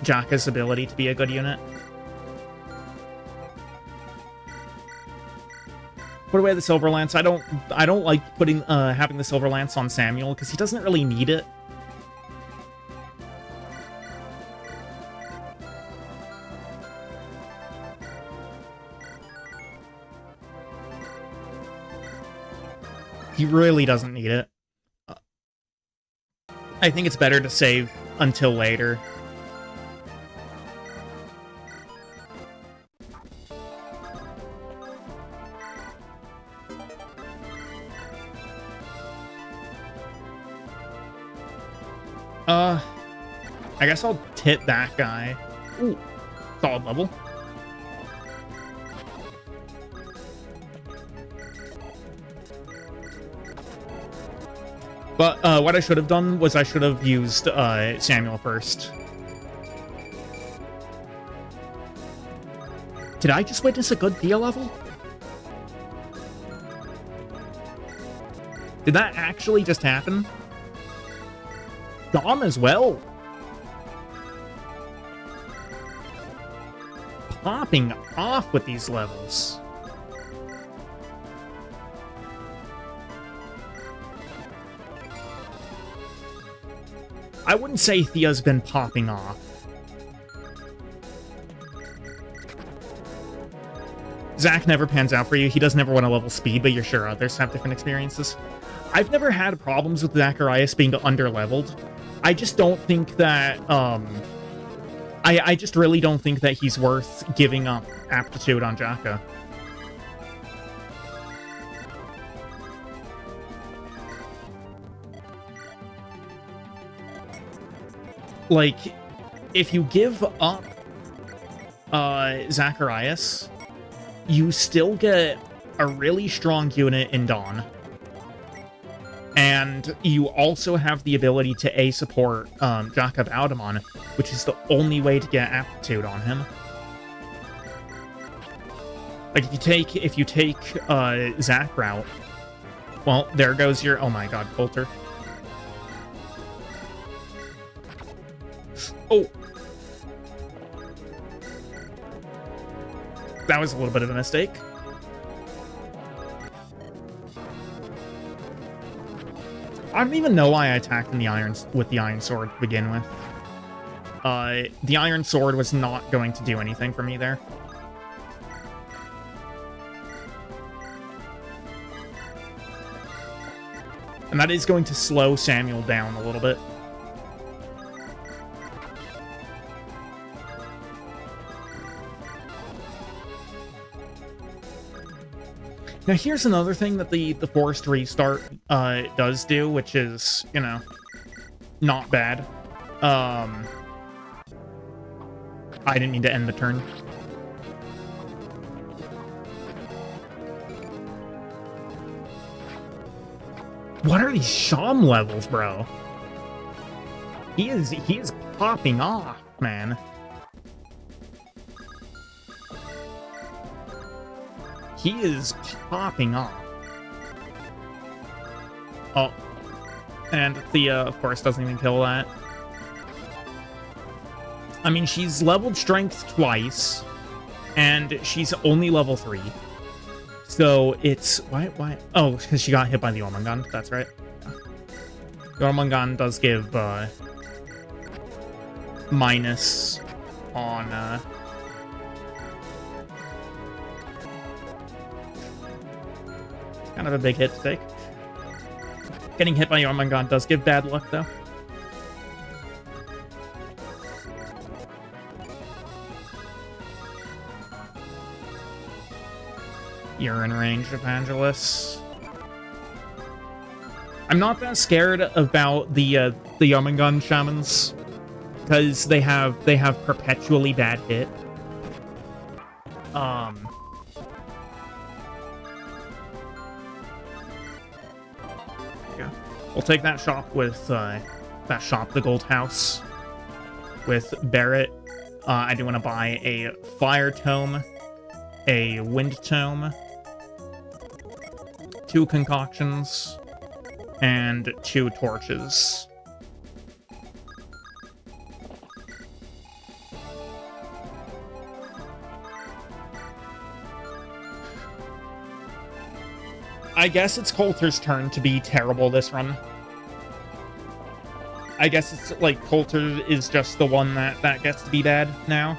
Jaka's ability to be a good unit. Put away the Silver Lance. I don't like putting having the Silver Lance on Samuel because he doesn't really need it. He really doesn't need it. I think it's better to save until later. I guess I'll hit that guy. Ooh, solid level. But what I should have done was I should have used Samuel first. Did I just witness a good Thea level? Did that actually just happen? Dom as well. Popping off with these levels. I wouldn't say Thea's been popping off. Zach never pans out for you. He does never want to level speed, but you're sure others have different experiences. I've never had problems with Zacharias being underleveled. I just don't think that, I just really don't think that he's worth giving up aptitude on Jaka. Like, if you give up Zacharias, you still get a really strong unit in Dawn. And you also have the ability to A-support Jakob Aldemon, which is the only way to get aptitude on him. Like, if you take Zach route, well, there goes your... Oh my god, Coulter. Oh! That was a little bit of a mistake. I don't even know why I attacked in with the Iron Sword to begin with. The Iron Sword was not going to do anything for me there. And that is going to slow Samuel down a little bit. Now, here's another thing that the forced restart does do, which is, you know, not bad. I didn't mean to end the turn. What are these Sham levels, bro? He is popping off, man. He is popping off. Oh. And Thea, of course, doesn't even kill that. I mean, she's leveled strength twice, and she's only level 3. So it's... Why? Oh, because she got hit by the Ormangan. That's right. The Ormangan does give, minus on, kind of a big hit to take. Getting hit by Ormangan does give bad luck, though. You're in range, Evangelist. I'm not that scared about the Ormangan shamans, because they have perpetually bad hit. We'll take that shop with, the Gold House, with Barrett. I do want to buy a Fire Tome, a Wind Tome, 2 concoctions, and 2 torches. I guess it's Coulter's turn to be terrible this run. I guess it's like Coulter is just the one that gets to be bad now.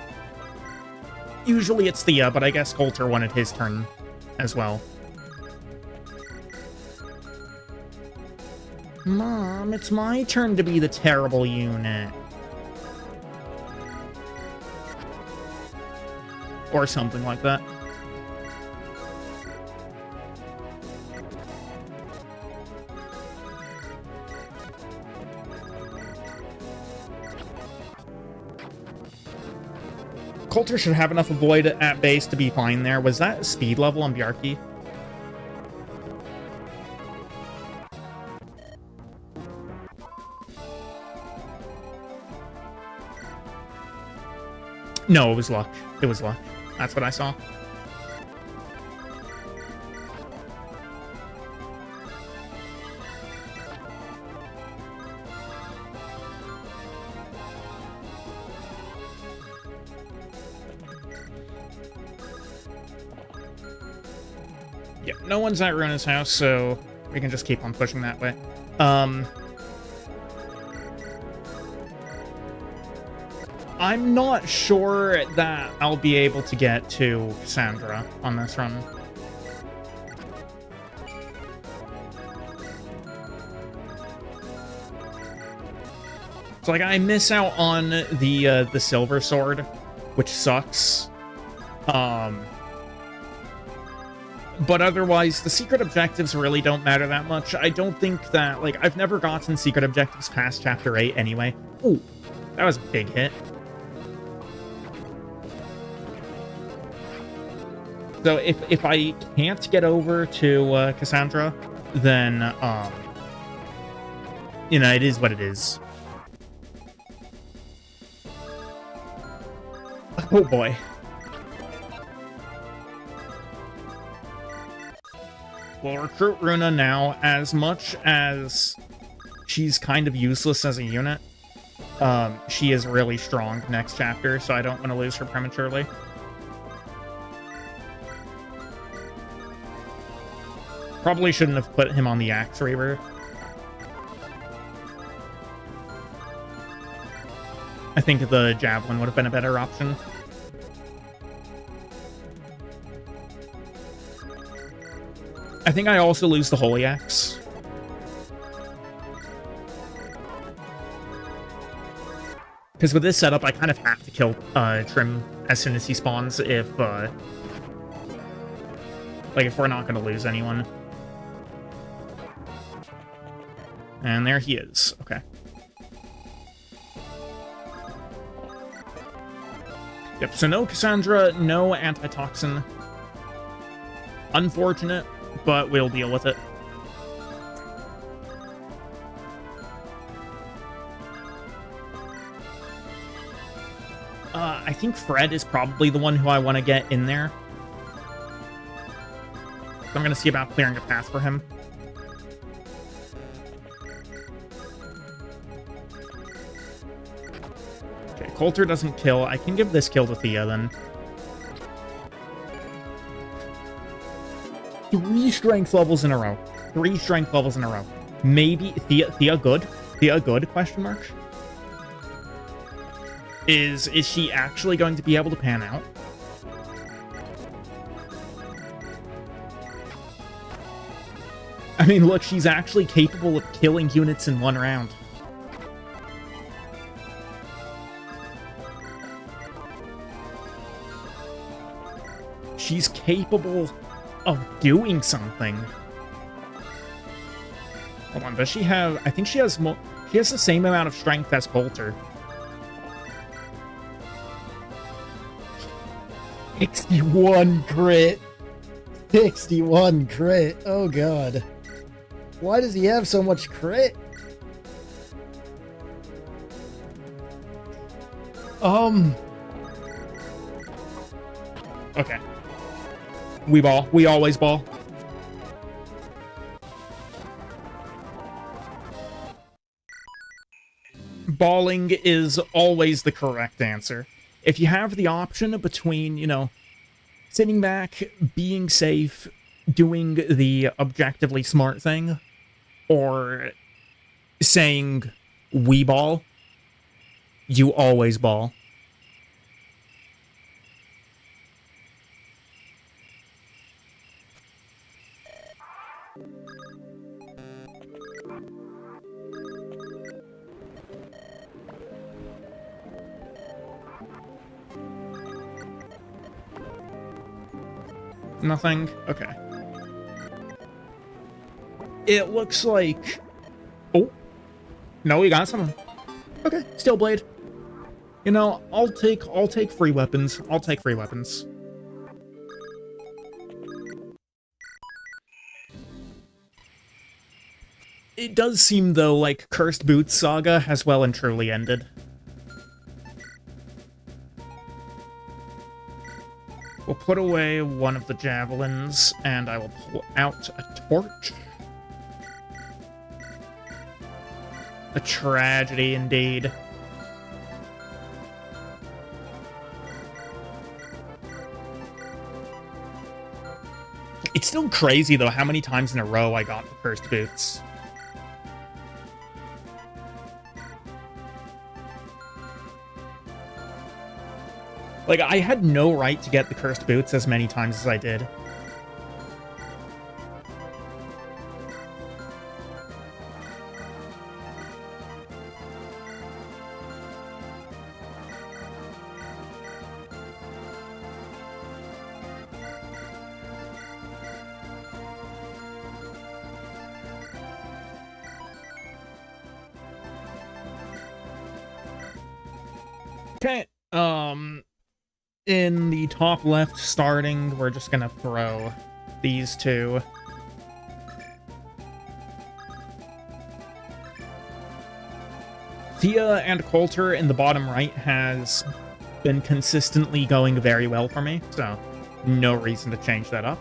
Usually it's Thea, but I guess Coulter wanted his turn as well. Mom, it's my turn to be the terrible unit. Or something like that. Coulter should have enough avoid at base to be fine there. Was that speed level on Bjarki? No, it was luck. It was luck. That's what I saw. Yeah, no one's at Runa's house, so we can just keep on pushing that way. I'm not sure that I'll be able to get to Cassandra on this run. So, like, I miss out on the silver sword, which sucks. But otherwise, the secret objectives really don't matter that much. I don't think that, like, I've never gotten secret objectives past Chapter 8 anyway. Ooh, that was a big hit. So if I can't get over to Cassandra, then, you know, it is what it is. Oh boy. We'll recruit Runa now. As much as she's kind of useless as a unit, she is really strong next chapter, so I don't want to lose her prematurely. Probably shouldn't have put him on the Axe Reaver. I think the Javelin would have been a better option. I think I also lose the Holy Axe. Because with this setup, I kind of have to kill Trim as soon as he spawns if we're not going to lose anyone. And there he is. Okay. Yep, so no Cassandra, no antitoxin. Unfortunate, but we'll deal with it. I think Fred is probably the one who I want to get in there. So I'm going to see about clearing a path for him. Okay, Coulter doesn't kill. I can give this kill to Thea, then. 3 strength levels in a row. 3 strength levels in a row. Maybe Thea good? Thea good, question mark? Is she actually going to be able to pan out? I mean, look, she's actually capable of killing units in 1 round. She's capable of doing something. Hold on, does she have... I think she has more... She has the same amount of strength as Coulter. 61 crit. 61 crit. Oh, God. Why does he have so much crit? Okay. We ball. We always ball. Balling is always the correct answer. If you have the option between, you know, sitting back, being safe, doing the objectively smart thing, or saying, we ball, you always ball. Nothing? Okay. It looks like... Oh. No, we got someone. Okay, Steel Blade. You know, I'll take free weapons. I'll take free weapons. It does seem, though, like Cursed Boots Saga has well and truly ended. We'll put away one of the javelins, and I will pull out a torch. A tragedy, indeed. It's still crazy, though, how many times in a row I got the Cursed Boots. Like, I had no right to get the cursed boots as many times as I did. Okay, in the top left starting, we're just gonna throw these two. Thea and Coulter in the bottom right has been consistently going very well for me, so no reason to change that up.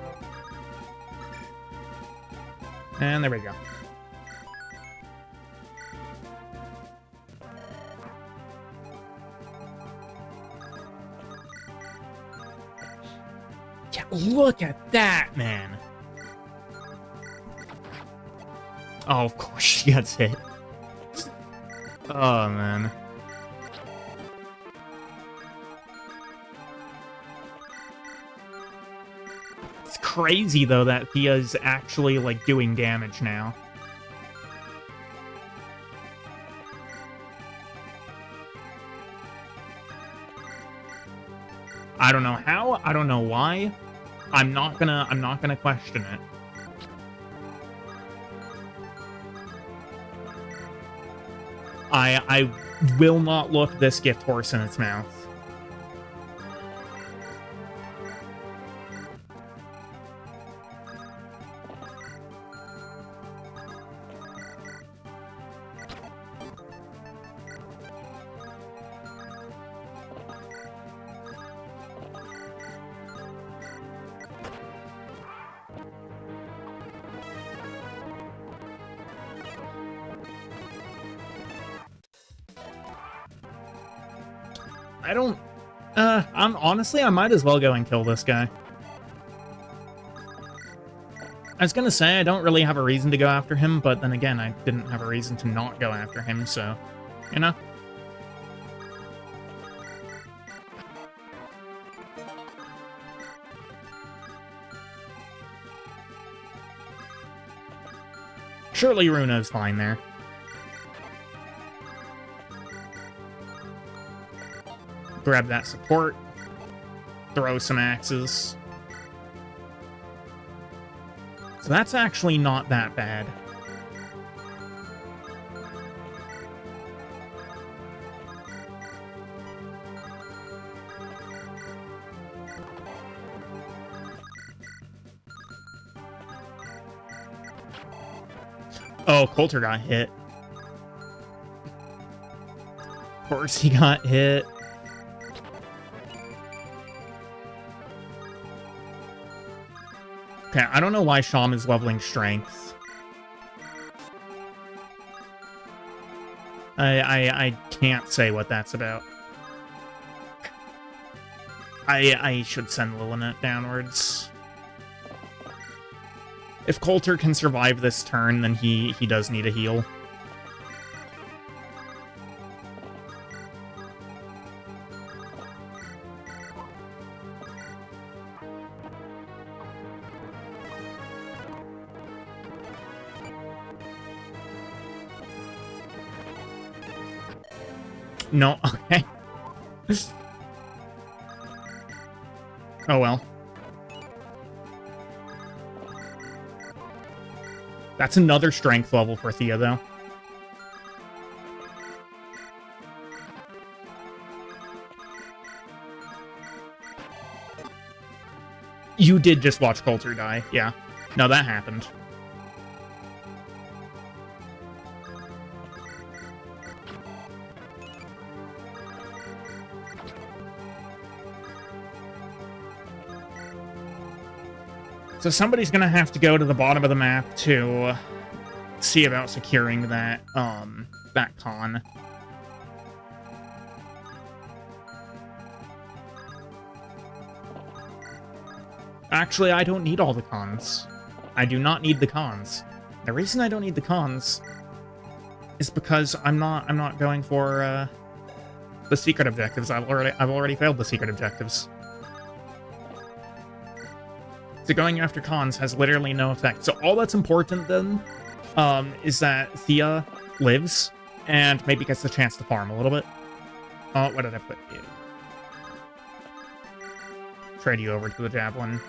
And there we go. Yeah, look at that, man. Oh, of course she gets hit. Oh, man. It's crazy, though, that Thea's actually, like, doing damage now. I don't know how, I don't know why. I'm not gonna question it. I will not look this gift horse in its mouth. I don't... honestly, I might as well go and kill this guy. I was gonna say, I don't really have a reason to go after him, but then again, I didn't have a reason to not go after him, so... You know? Surely Runo's fine there. Grab that support. Throw some axes. So that's actually not that bad. Oh, Coulter got hit. Of course he got hit. Okay, I don't know why Sham is leveling strength. I can't say what that's about. I should send Lunatic downwards. If Coulter can survive this turn, then he does need a heal. No, okay. Oh well. That's another strength level for Thea, though. You did just watch Coulter die, yeah. No, that happened. So somebody's gonna have to go to the bottom of the map to see about securing that, that con. Actually, I don't need all the cons. I do not need the cons. The reason I don't need the cons is because I'm not going for, The secret objectives, I've already failed the secret objectives. So going after cons has literally no effect. So all that's important then is that Thea lives and maybe gets the chance to farm a little bit. Oh, what did I put you? Trade you over to the javelin.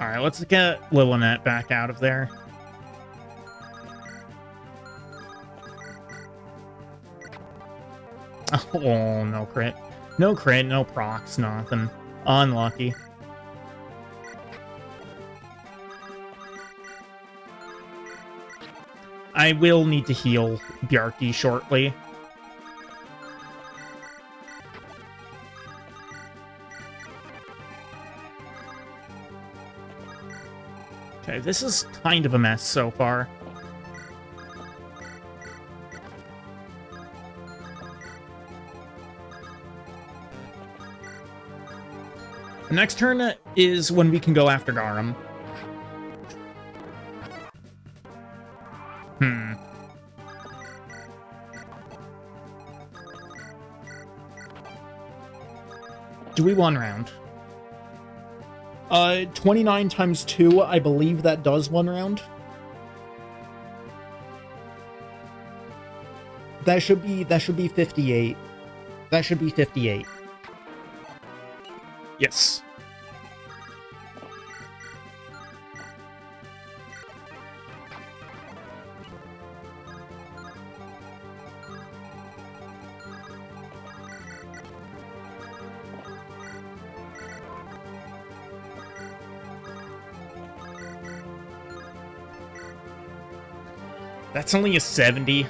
Alright, let's get Lilonette back out of there. Oh, no crit. No crit, no procs, nothing. Unlucky. I will need to heal Bjarki shortly. Okay, this is kind of a mess so far. The next turn is when we can go after Garum. Do we one round? 29 times 2, I believe that does one round. That should be 58. That should be 58. Yes. That's only a 70.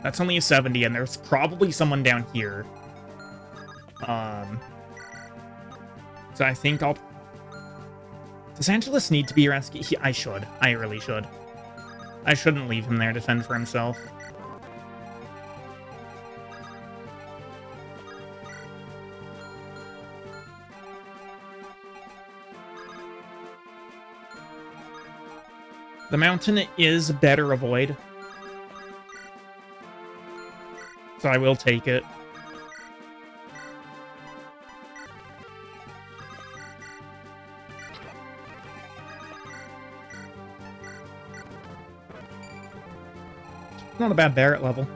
That's only a 70, and there's probably someone down here. So I think I'll... Does Angelus need to be rescued? I should. I really should. I shouldn't leave him there to fend for himself. The mountain is better avoid. So I will take it. Not a bad Barret level.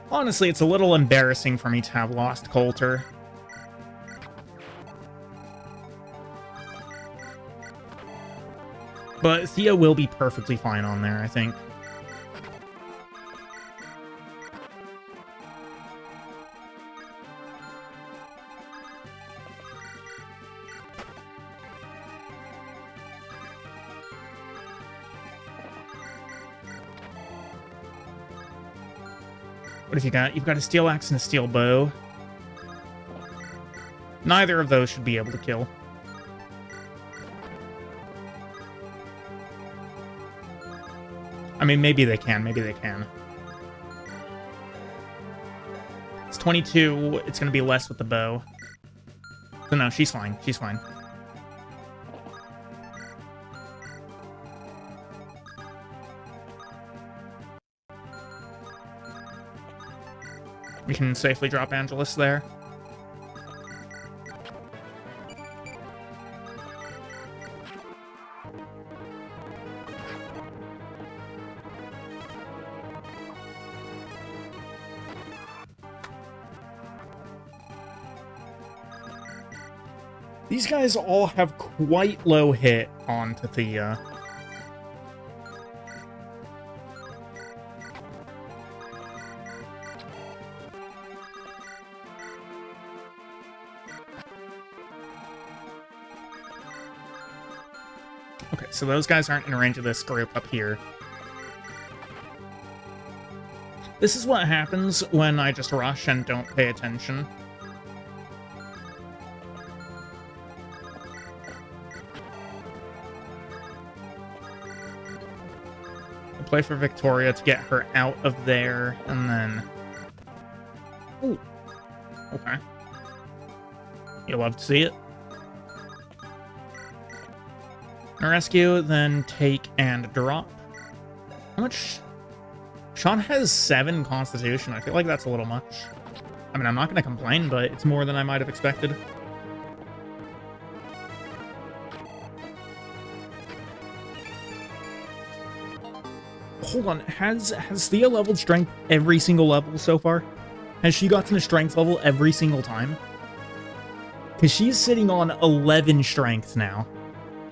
Honestly, it's a little embarrassing for me to have lost Coulter. But Thea will be perfectly fine on there, I think. What have you got? You've got a steel axe and a steel bow. Neither of those should be able to kill. I mean, maybe they can. Maybe they can. It's 22. It's going to be less with the bow. So no, she's fine. She's fine. We can safely drop Angelus there. These guys all have quite low hit on Thea. Okay, so those guys aren't in range of this group up here. This is what happens when I just rush and don't pay attention. I'll play for Victoria to get her out of there, and then... Ooh. Okay. You love to see it. Rescue, then take and drop. How much... Sean has 7 Constitution. I feel like that's a little much. I mean, I'm not going to complain, but it's more than I might have expected. Hold on, has Thea leveled strength every single level so far? Has she gotten a strength level every single time? Because she's sitting on 11 strength now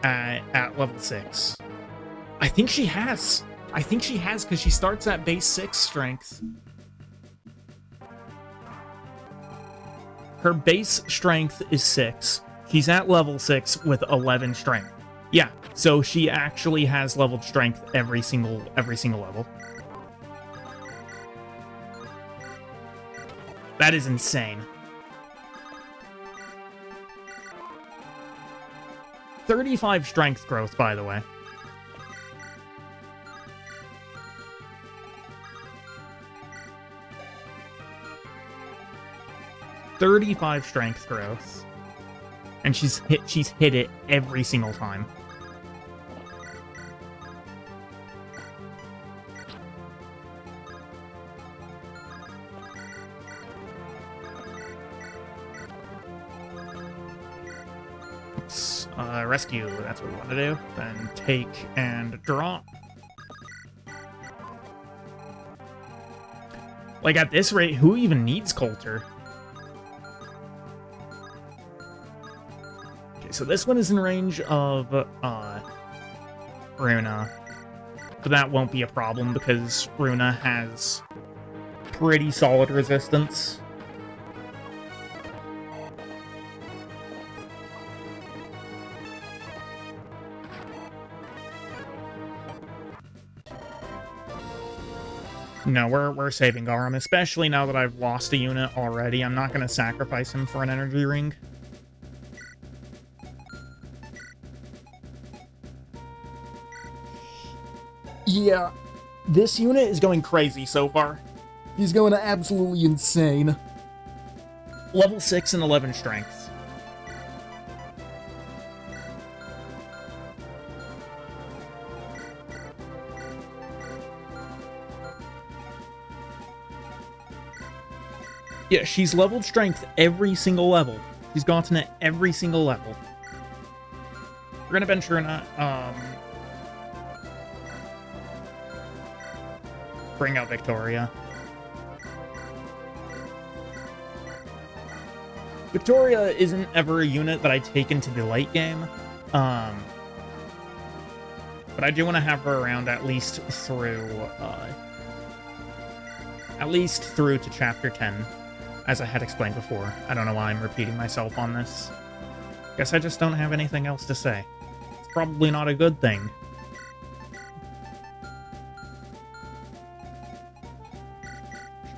at level 6. I think she has. I think she has, because she starts at base 6 strength. Her base strength is 6. She's at level 6 with 11 strength. Yeah, so she actually has leveled strength every single level. That is insane. 35 strength growth, by the way. .35 strength growth, and she's hit it every single time. Oops. Rescue, that's what we want to do. Then take and drop. Like, at this rate, who even needs Coulter? So this one is in range of Runa, but that won't be a problem because Runa has pretty solid resistance. No, we're saving Garam, especially now that I've lost a unit already. I'm not going to sacrifice him for an energy ring. Yeah, this unit is going crazy so far. He's going absolutely insane. Level 6 and 11 strength. Yeah, she's leveled strength every single level. She's gotten it every single level. We're gonna bench Runa, bring out Victoria. Victoria isn't ever a unit that I take into the late game, but I do want to have her around at least through to Chapter 10, as I had explained before. I don't know why I'm repeating myself on this. Guess I just don't have anything else to say. It's probably not a good thing.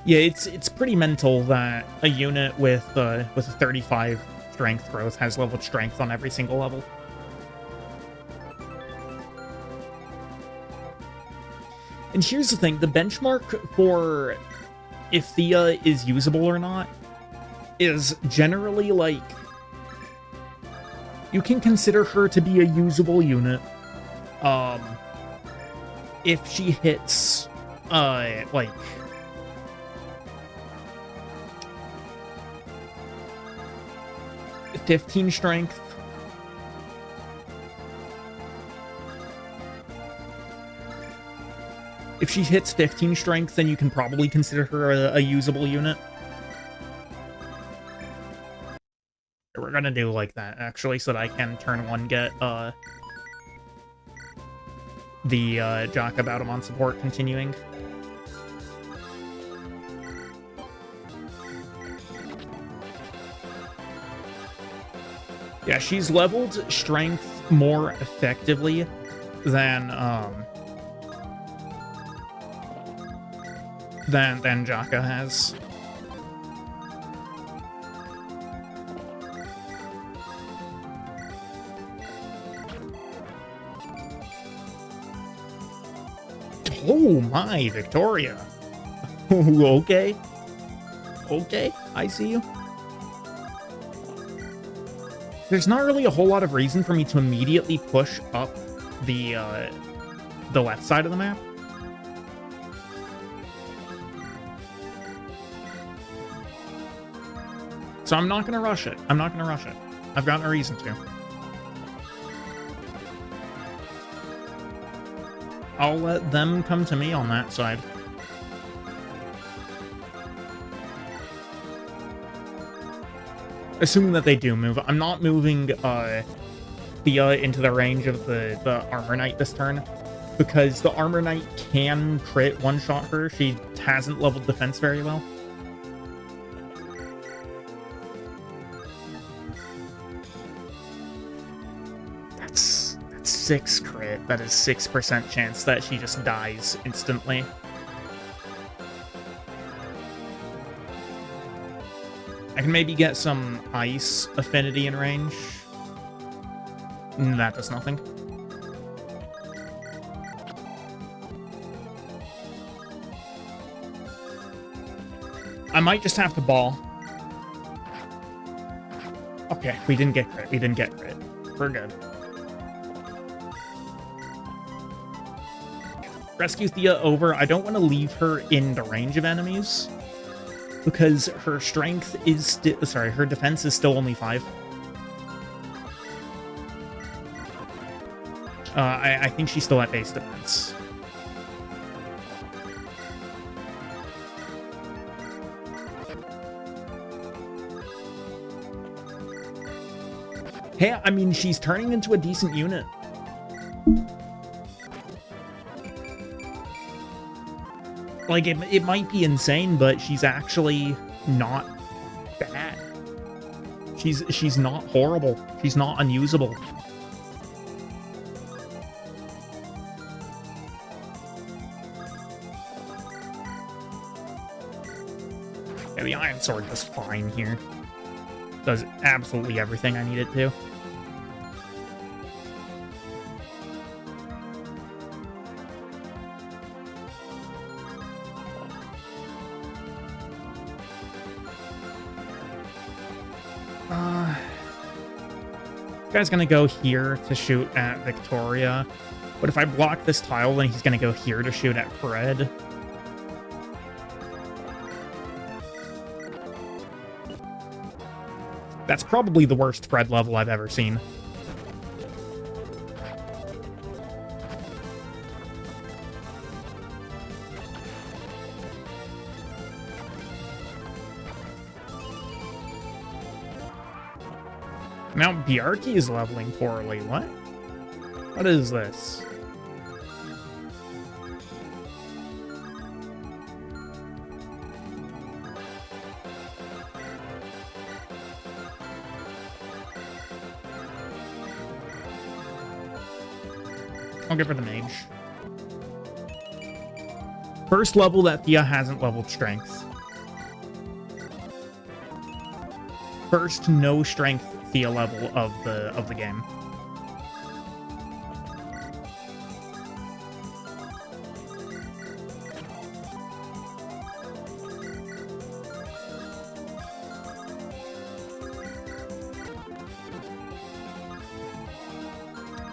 Yeah, it's pretty mental that a unit with a 35 strength growth has leveled strength on every single level. And here's the thing, the benchmark for if Thea is usable or not is generally, like, you can consider her to be a usable unit if she hits like 15 strength. If she hits 15 strength, then you can probably consider her a usable unit. We're gonna do like that, actually, so that I can turn 1 get the Jaka Battlemon support continuing. Yeah, she's leveled strength more effectively than than Jaka has. Oh my, Victoria. Okay. Okay, I see you. There's not really a whole lot of reason for me to immediately push up the left side of the map. So I'm not gonna rush it. I'm not gonna rush it. I've got no reason to. I'll let them come to me on that side. Assuming that they do move. I'm not moving Thea into the range of the Armor Knight this turn, because the Armor Knight can crit one-shot her. She hasn't leveled defense very well. That's 6 crit. That is 6% chance that she just dies instantly. I can maybe get some ice affinity in range. That does nothing. I might just have to ball. Okay, we didn't get crit. We didn't get crit. We're good. Rescue Thea over. I don't want to leave her in the range of enemies, because her strength is her defense is still only 5. I think she's still at base defense. Hey, I mean, she's turning into a decent unit. Like, it might be insane, but she's actually not bad. She's not horrible. She's not unusable. Yeah, the Iron Sword does fine here. Does absolutely everything I need it to. Guy's gonna go here to shoot at Victoria, but if I block this tile, then he's gonna go here to shoot at Fred. That's probably the worst Fred level I've ever seen. Now, Bjarki is leveling poorly. What? What is this? I'll give her the mage. First level that Thea hasn't leveled strength. First no strength Thea level of the game.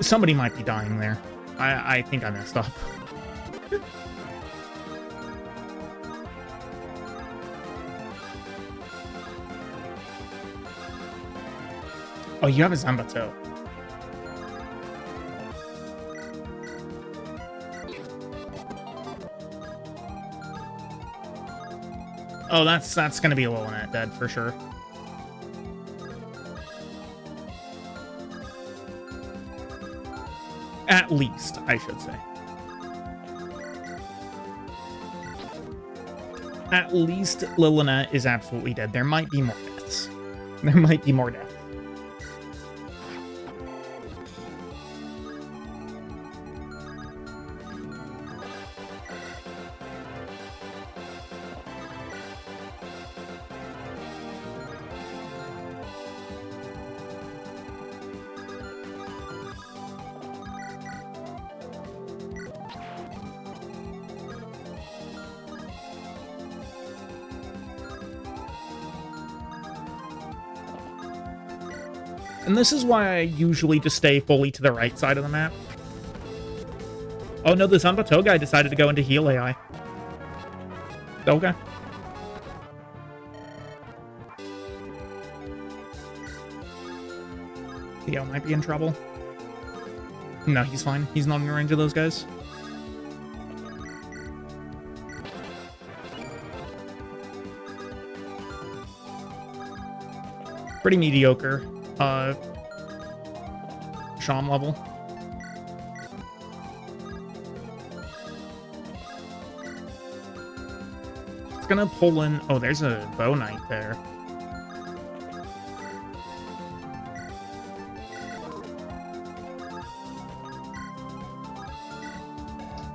Somebody might be dying there. I think I messed up. Oh, you have a Zambato. Oh, that's gonna be a little net dead for sure. At least, I should say. At least Lilinet is absolutely dead. There might be more deaths. There might be more deaths. And this is why I usually just stay fully to the right side of the map. Oh no, the Zanbato guy decided to go into heal AI. Okay. Theo might be in trouble. No, he's fine. He's not in the range of those guys. Pretty mediocre. Sham level. It's gonna pull in... Oh, there's a bow knight there.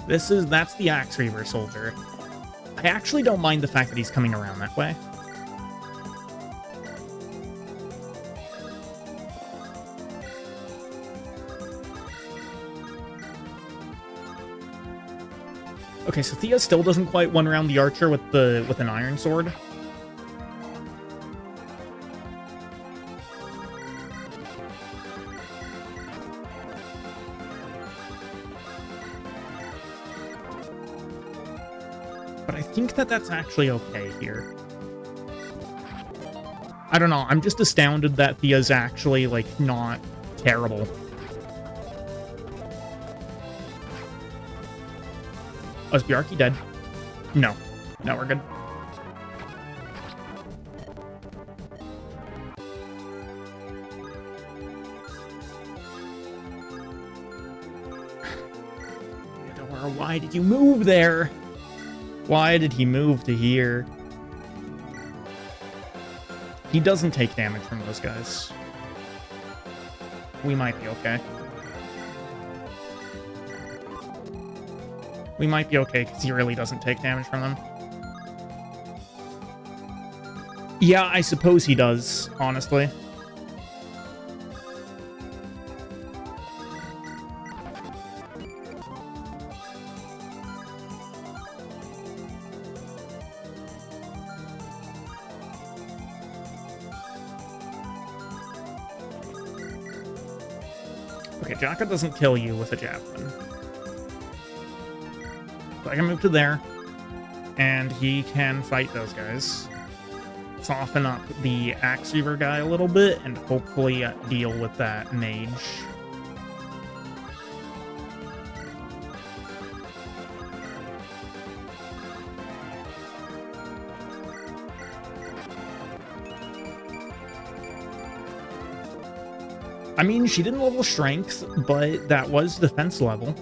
That's the Axe Reaver soldier. I actually don't mind the fact that he's coming around that way. Okay, so Thea still doesn't quite one around the archer with an iron sword. But I think that's actually okay here. I don't know, I'm just astounded that Thea's actually, like, not terrible. Oh, is Bjarki dead? No. No, we're good. Why did you move there? Why did he move to here? He doesn't take damage from those guys. We might be okay. We might be okay, because he really doesn't take damage from them. Yeah, I suppose he does, honestly. Okay, Jaka doesn't kill you with a javelin. So I can move to there, and he can fight those guys. Soften up the Axe Reaver guy a little bit, and hopefully deal with that mage. I mean, she didn't level strength, but that was defense level.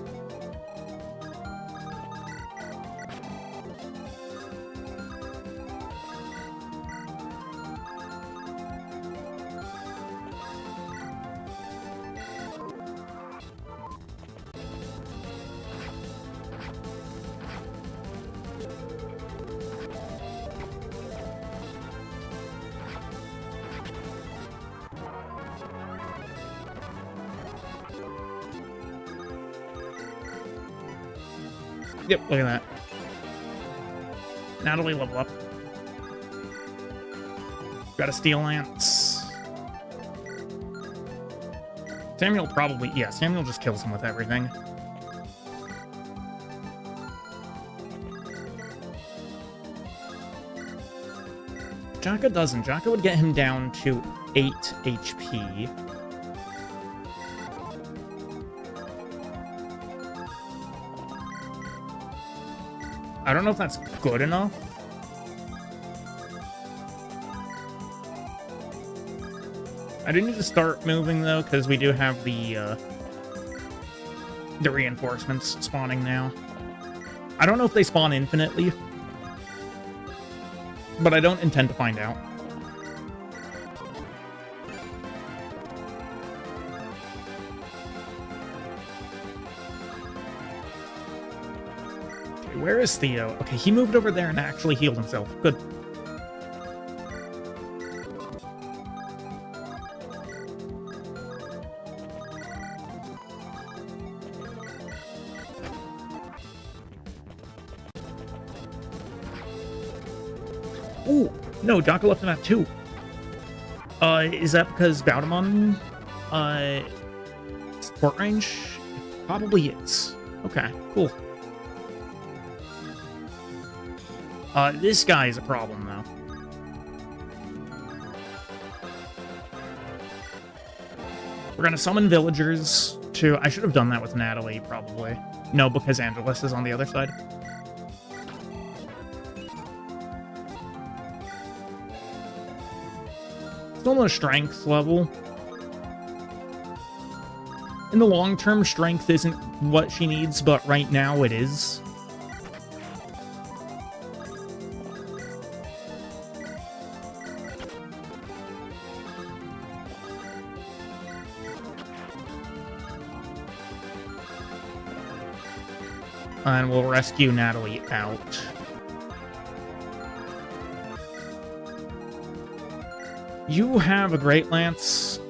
Yep, look at that. Natalie, level up. Got a steel lance. Samuel probably... Yeah, Samuel just kills him with everything. Jaka doesn't. Jaka would get him down to 8 HP. I don't know if that's good enough. I do need to start moving, though, because we do have the reinforcements spawning now. I don't know if they spawn infinitely, but I don't intend to find out. Where is Theo? Okay, he moved over there and actually healed himself. Good. Ooh, no, Jaka left him at 2. Is that because Baudemon support range? It probably is. Okay, cool. This guy is a problem, though. We're gonna summon villagers to... I should have done that with Natalie, probably. No, because Angelus is on the other side. Still no strength level. In the long term, strength isn't what she needs, but right now it is. And we'll rescue Natalie out. You have a Great Lance.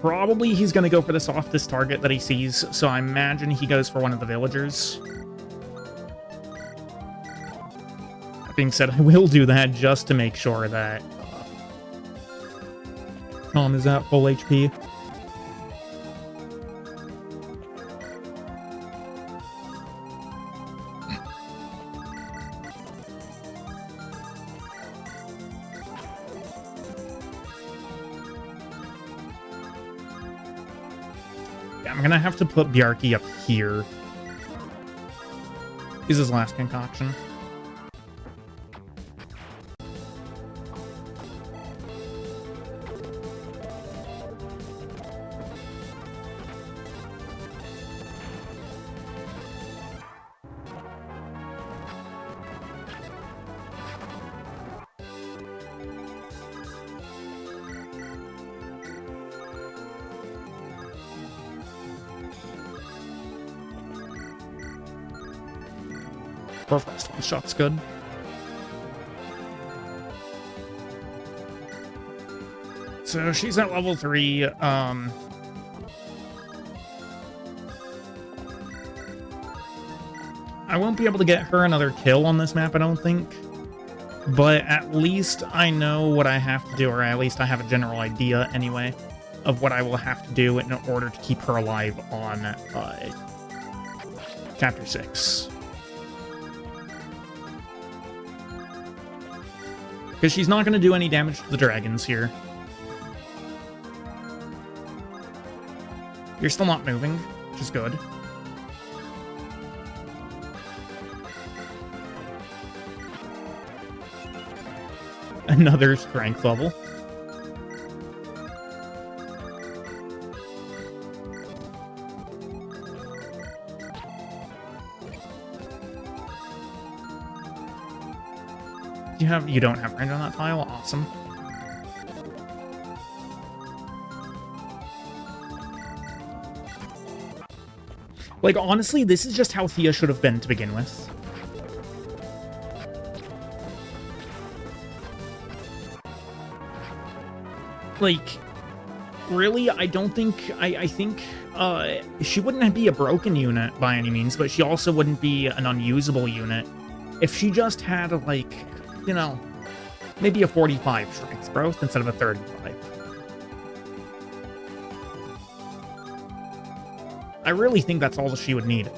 Probably he's going to go for the softest target that he sees, so I imagine he goes for one of the villagers. That being said, I will do that just to make sure that Tom is at full HP. I'm gonna have to put Bjarki up here. He's his last concoction. Perfect. One shot's good. So she's at level 3. I won't be able to get her another kill on this map, I don't think. But at least I know what I have to do, or at least I have a general idea, anyway, of what I will have to do in order to keep her alive on Chapter 6. Because she's not going to do any damage to the dragons here. You're still not moving, which is good. Another strength level. You don't have range on that tile? Awesome. Like, honestly, this is just how Thea should have been to begin with. Like, really, I don't think... I think she wouldn't be a broken unit by any means, but she also wouldn't be an unusable unit if she just had, like... you know, maybe a 45 strength growth instead of a 35. I really think that's all she would need.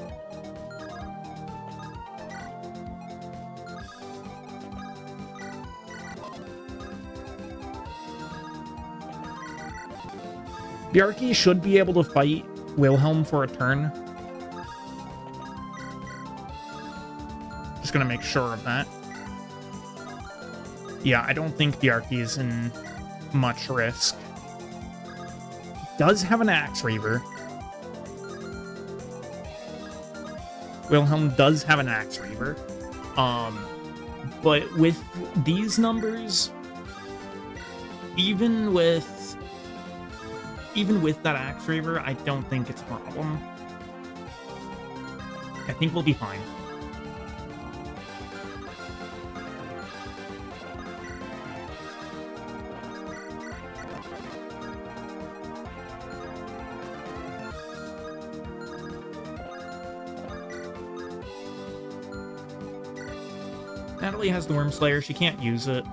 Bjarki should be able to fight Wilhelm for a turn. Just gonna make sure of that. Yeah, I don't think Bjarki is in much risk. He does have an Axe Reaver. Wilhelm does have an Axe Reaver. But with these numbers, even with that Axe Reaver, I don't think it's a problem. I think we'll be fine. Natalie has the Worm Slayer. She can't use it.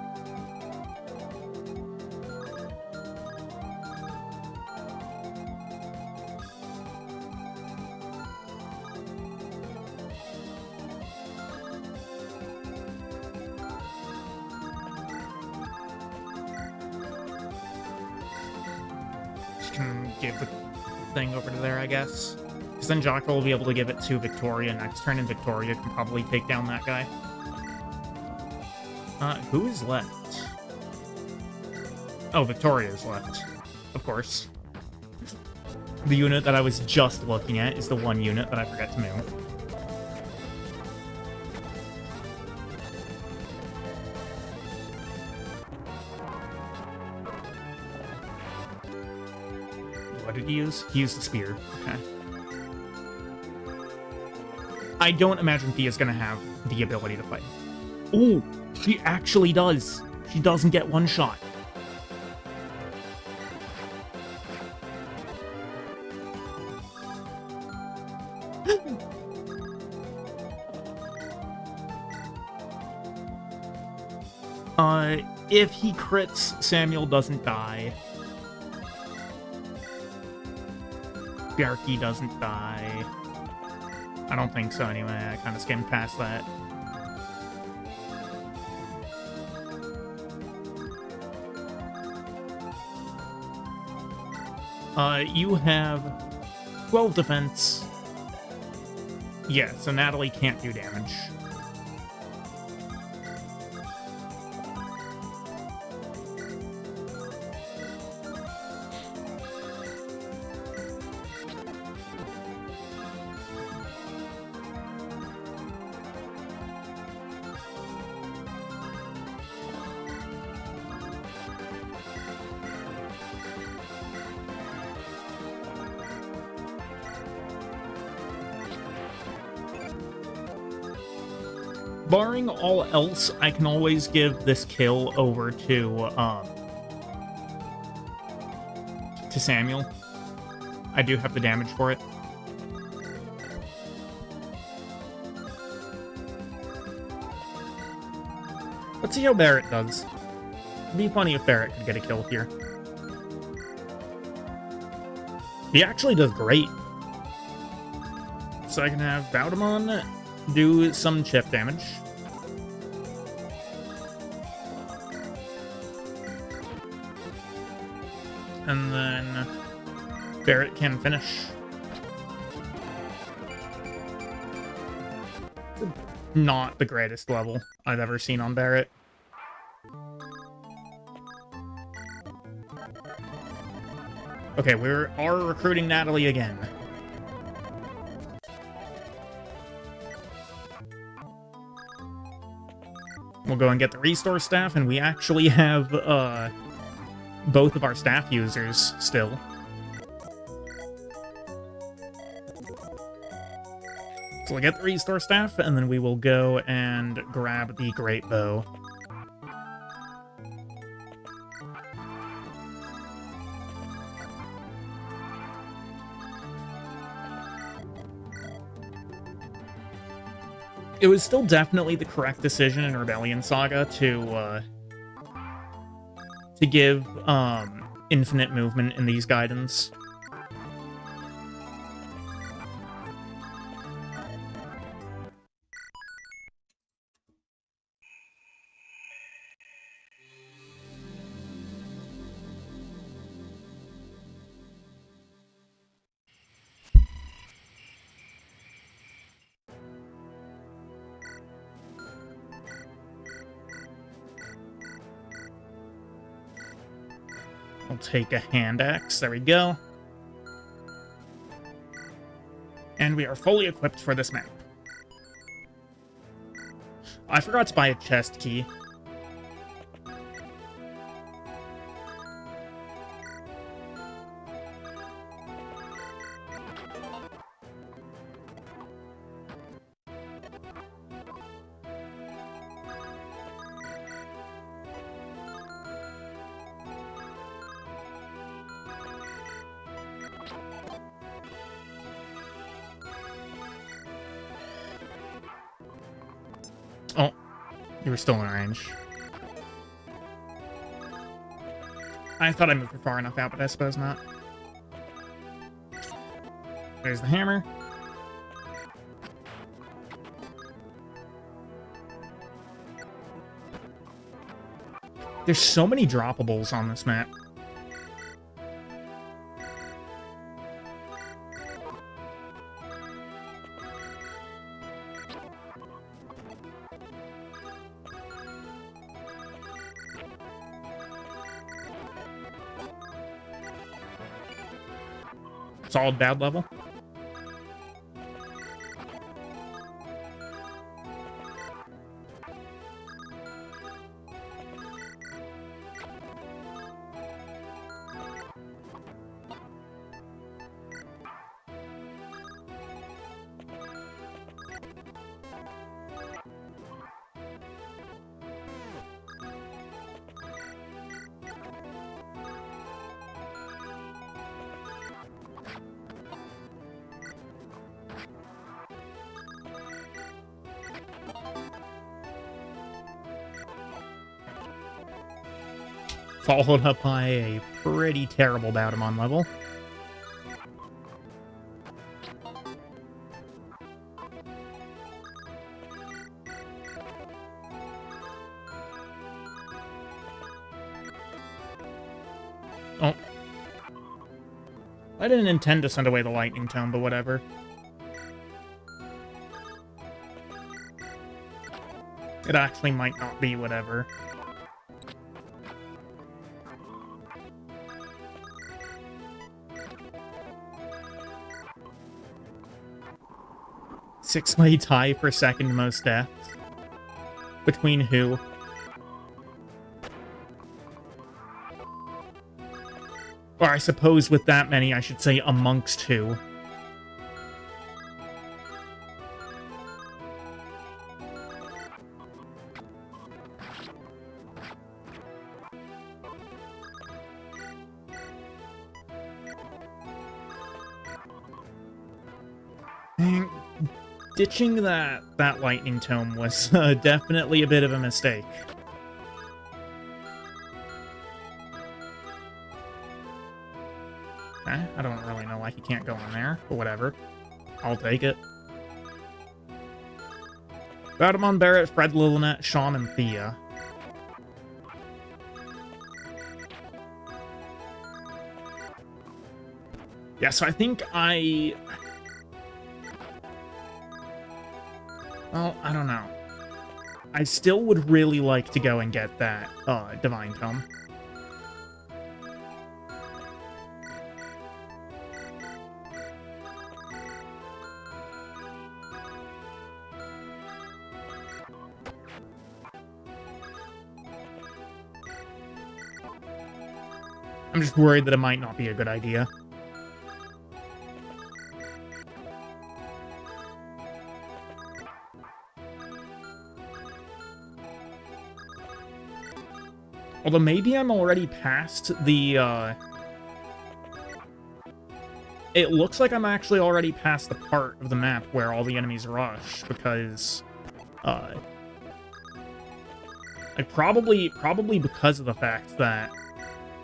give the thing over to there, I guess. Because then Jocko will be able to give it to Victoria next turn, and Victoria can probably take down that guy. Who is left? Oh, Victoria is left. Of course. The unit that I was just looking at is the one unit that I forgot to move. What did he use? He used the spear. Okay. I don't imagine Thea's gonna have the ability to fight. Ooh, she actually does. She doesn't get one shot. If he crits, Samuel doesn't die. Bjarki doesn't die. I don't think so anyway. I kind of skimmed past that. You have 12 defense. Yeah, so Natalie can't do damage. Barring all else, I can always give this kill over to Samuel. I do have the damage for it. Let's see how Barrett does. It'd be funny if Barrett could get a kill here. He actually does great. So I can have Baudemon do some chip damage. And then Barrett can finish. Not the greatest level I've ever seen on Barrett. Okay, we are recruiting Natalie again. We'll go and get the restore staff, and we actually have both of our staff users still. So we'll get the restore staff, and then we will go and grab the great bow. It was still definitely the correct decision in Rebellion Saga to give infinite movement in these Gaidens. I'll take a hand axe. There we go. And we are fully equipped for this map. I forgot to buy a chest key. Oh, you were still in range. I thought I moved far enough out, but I suppose not. There's the hammer. There's so many droppables on this map. solid bad level. Followed up by a pretty terrible Batamon level. Oh. I didn't intend to send away the Lightning Tome, but whatever. It actually might not be whatever. Six-way tie for second most deaths. Between who? Or I suppose with that many, I should say amongst who. Ditching that Lightning Tome was definitely a bit of a mistake. I don't really know why he can't go in there, but whatever. I'll take it. Batamon, Barret, Fred, Lilnet, Sean, and Thea. Yeah, so I think well, I don't know. I still would really like to go and get that Divine Tome. I'm just worried that it might not be a good idea. Although maybe I'm already past the, It looks like I'm actually already past the part of the map where all the enemies rush, because, like, probably because of the fact that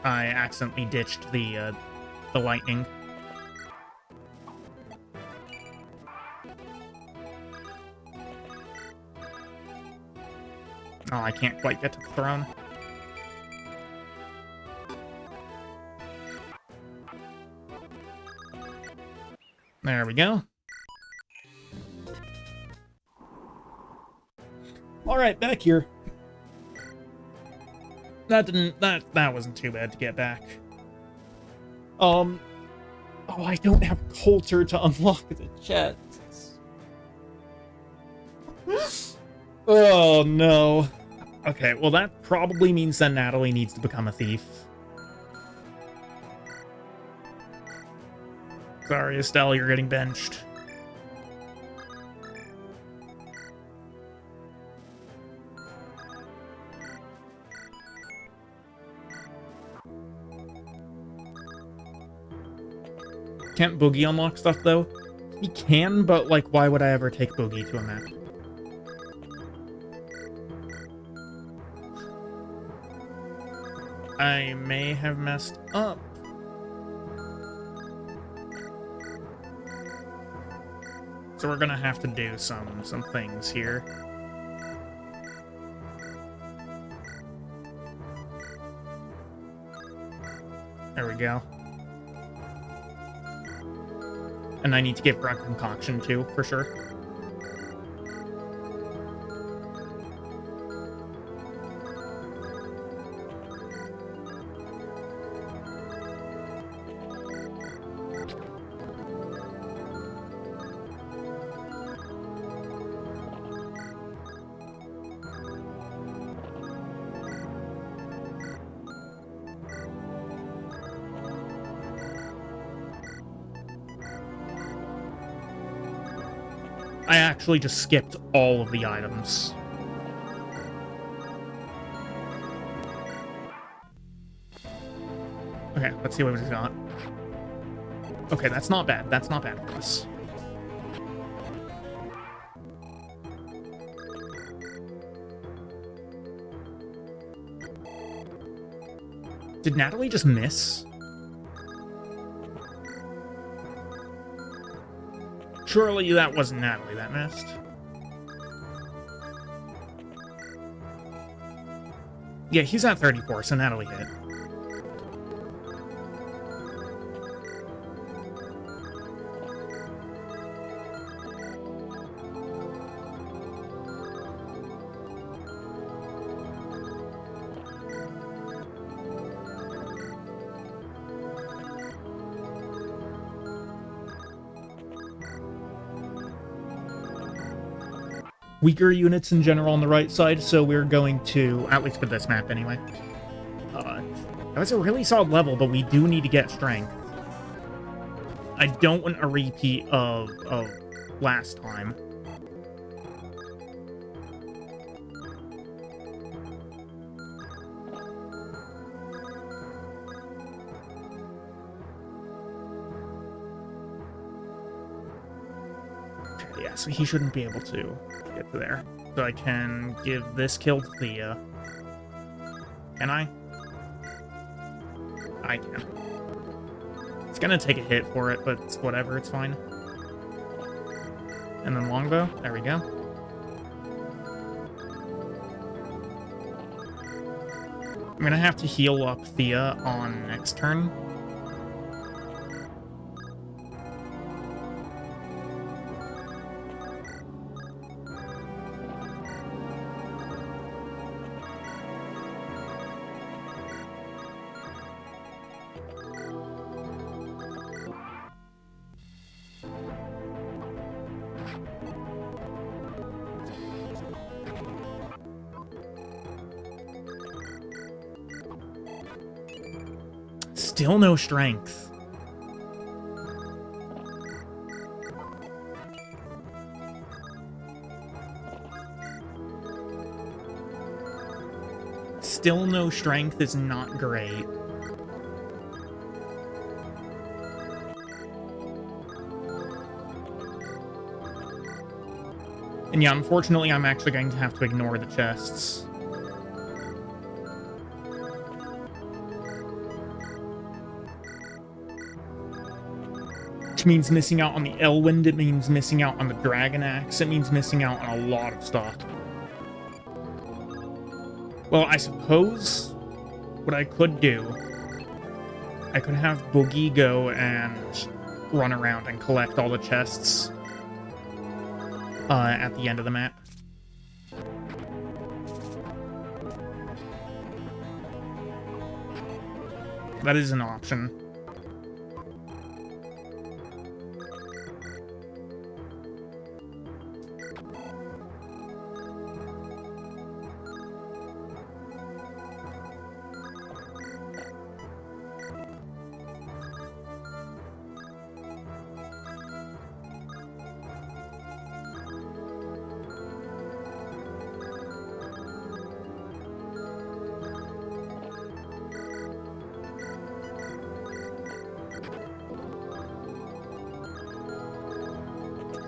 I accidentally ditched the lightning. Oh, I can't quite get to the throne. There we go. All right, back here. That wasn't too bad to get back. Oh, I don't have Coulter to unlock the chests. Oh no. Okay, well that probably means that Natalie needs to become a thief. Sorry, Estelle, you're getting benched. Can't Boogie unlock stuff, though? He can, but, like, why would I ever take Boogie to a map? I may have messed up. So we're gonna have to do some things here. There we go. And I need to get Drug Concoction too, for sure. I actually just skipped all of the items. Okay, let's see what he's got. Okay, that's not bad. That's not bad for us. Did Natalie just miss? Surely that wasn't Natalie that missed. Yeah, he's at 34, so Natalie hit. Weaker units in general on the right side, so we're going to, at least for this map anyway. That was a really solid level, but we do need to get strength. I don't want a repeat of last time. Okay, yeah, so he shouldn't be able to get to there. So I can give this kill to Thea. Can I? I can. It's gonna take a hit for it, but it's whatever, it's fine. And then longbow, there we go. I'm gonna have to heal up Thea on next turn. Still no strength. Still no strength is not great. And yeah, unfortunately, I'm actually going to have to ignore the chests. Which means missing out on the Elwind, it means missing out on the Dragon Axe, it means missing out on a lot of stuff. Well, I suppose what I could do, I could have Boogie go and run around and collect all the chests at the end of the map. That is an option.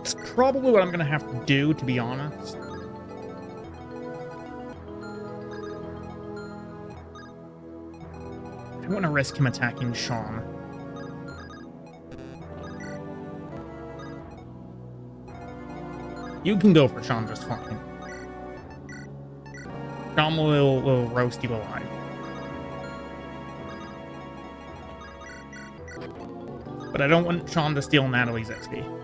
It's probably what I'm gonna have to do, to be honest. I don't want to risk him attacking Sean. You can go for Sean just fine. Sean will roast you alive. But I don't want Sean to steal Natalie's XP.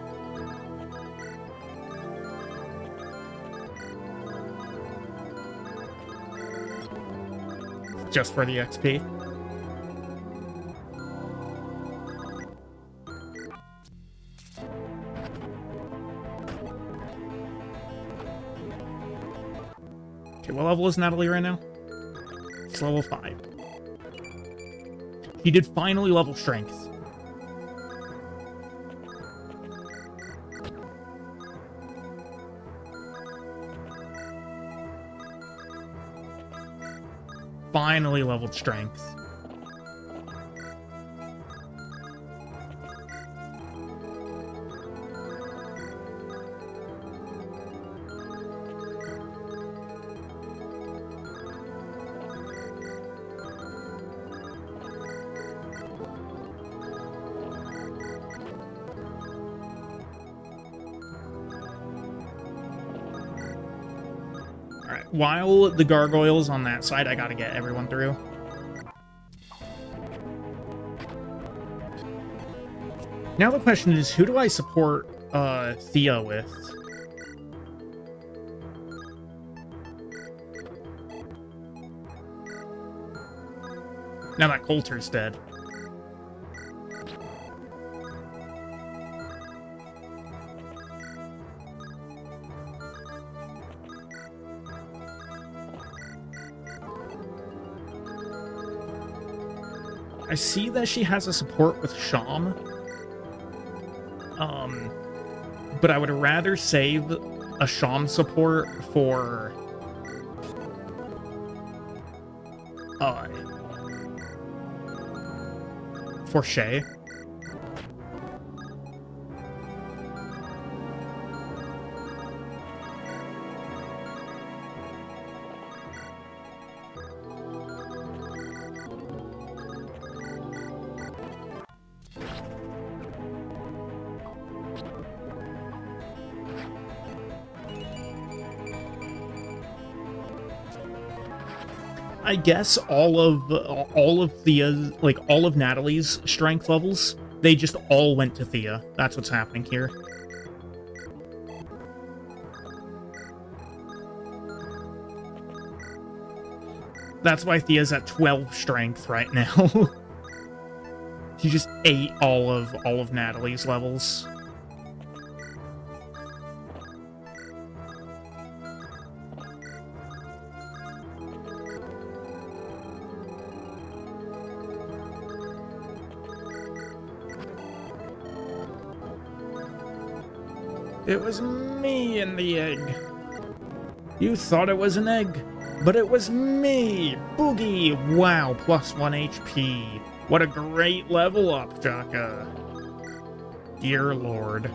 Just for the XP. Okay, what level is Natalie right now? It's level 5. He did finally level strength. finally leveled strength. Alright, while the gargoyle's on that side, I gotta get everyone through. Now the question is, who do I support Thea with? Now that Coulter's dead. I see that she has a support with Sham. But I would rather save a Sham support for Shay. I guess all of Thea's, like, all of Natalie's strength levels, they just all went to Thea. That's what's happening here. That's why Thea's at 12 strength right now. She just ate all of Natalie's levels. It was me in the egg. You thought it was an egg, but it was me! Boogie! Wow, plus 1 HP. What a great level up, Jaka. Dear Lord.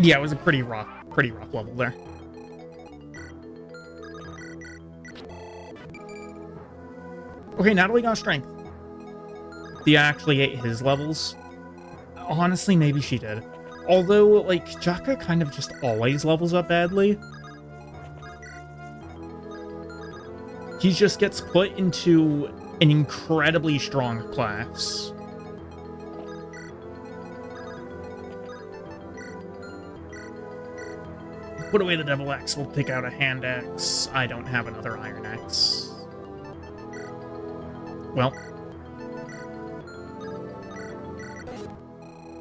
Yeah, it was a pretty rough level there. Okay, Natalie got strength. Thea actually ate his levels. Honestly, maybe she did. Although, like, Jaka kind of just always levels up badly. He just gets put into an incredibly strong class. Put away the Devil Axe, we'll pick out a Hand Axe. I don't have another Iron Axe. Well,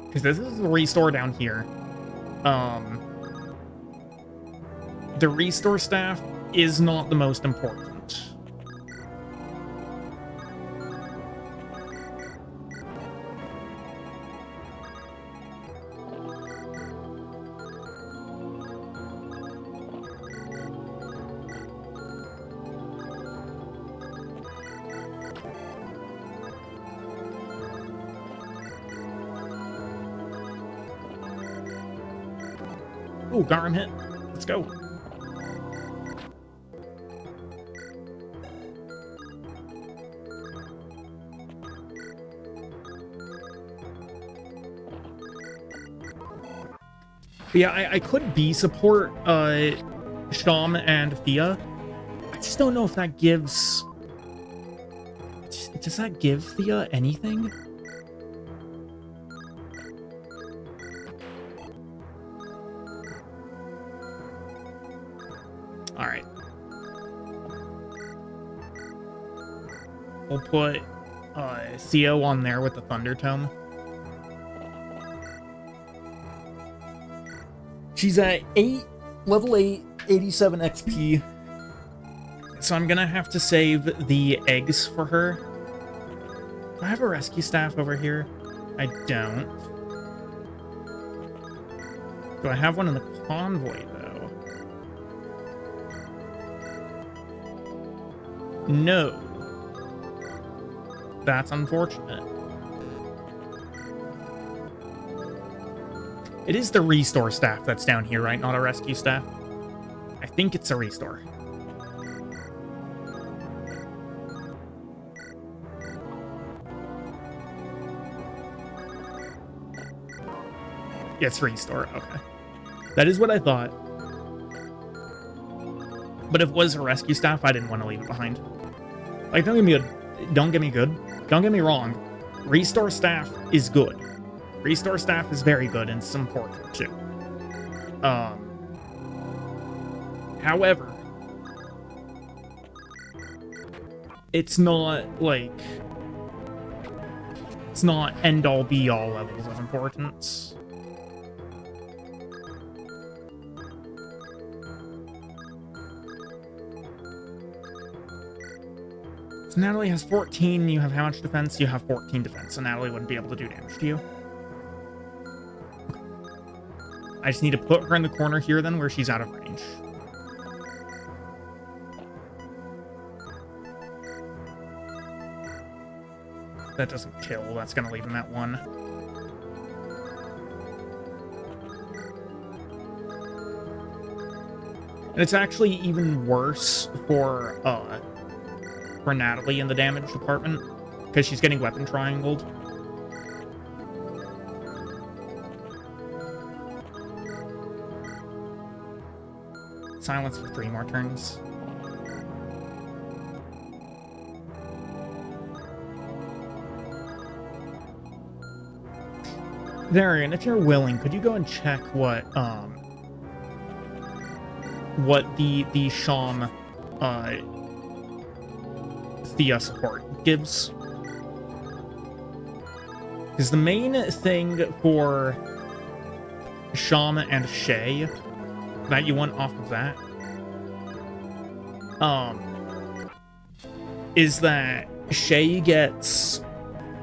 because this is the restore down here. The restore staff is not the most important. Ooh, Garum hit. Let's go. But yeah, I could B support Sham and Thea. I just don't know if that gives... Does that give Thea anything? Alright. We'll put Theo on there with the Thunder Tome. She's at level 8, 87 XP. So I'm gonna have to save the eggs for her. Do I have a rescue staff over here? I don't. Do I have one in the convoy, though? No. That's unfortunate. It is the restore staff that's down here, right? Not a rescue staff? I think it's a restore. Yeah, it's restore. Okay. That is what I thought. But if it was a rescue staff, I didn't want to leave it behind. Like, don't get me wrong. Restore staff is good. Restore staff is very good and it's important too. However, it's not like it's not end all be all levels of importance. So Natalie has 14, you have how much defense? You have 14 defense, so Natalie wouldn't be able to do damage to you. I just need to put her in the corner here then where she's out of range. That doesn't kill, that's gonna leave him at 1. And it's actually even worse for Natalie in the damage department, because she's getting weapon triangled. Silence for 3 more turns. Varian, if you're willing, could you go and check what the Sham Thea support gives? Because the main thing for Sham and Shay that you want off of that is that Shay gets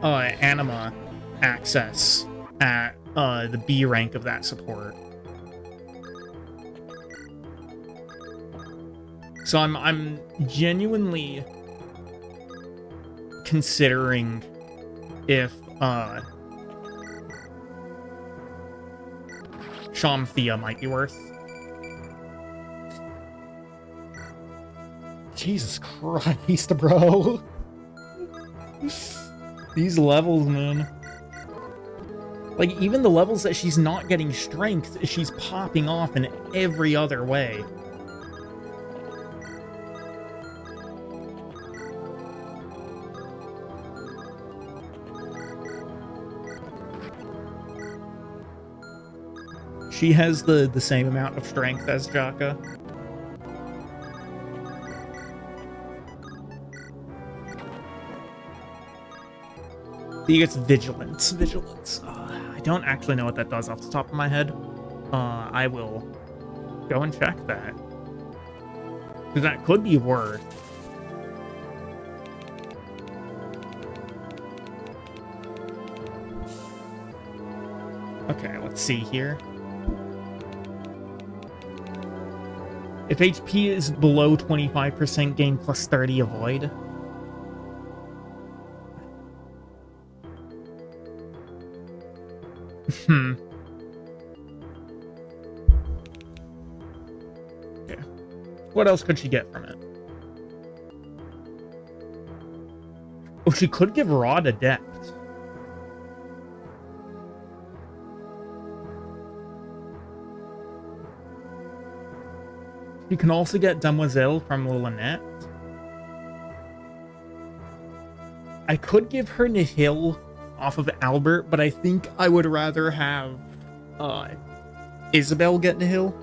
anima access at the B rank of that support. So I'm genuinely considering if Sham Thea might be worth. Jesus Christ, bro. These levels, man. Like, even the levels that she's not getting strength, she's popping off in every other way. She has the same amount of strength as Jaka. He gets vigilance. Vigilance. I don't actually know what that does off the top of my head. I will go and check that. Because that could be worth. Okay, let's see here. If HP is below 25%, gain plus 30 avoid. Okay. What else could she get from it? Oh, she could give Rod Adept. You can also get Demoiselle from Lunatic. I could give her Nihil off of Albert, but I think I would rather have Isabel get Nihil.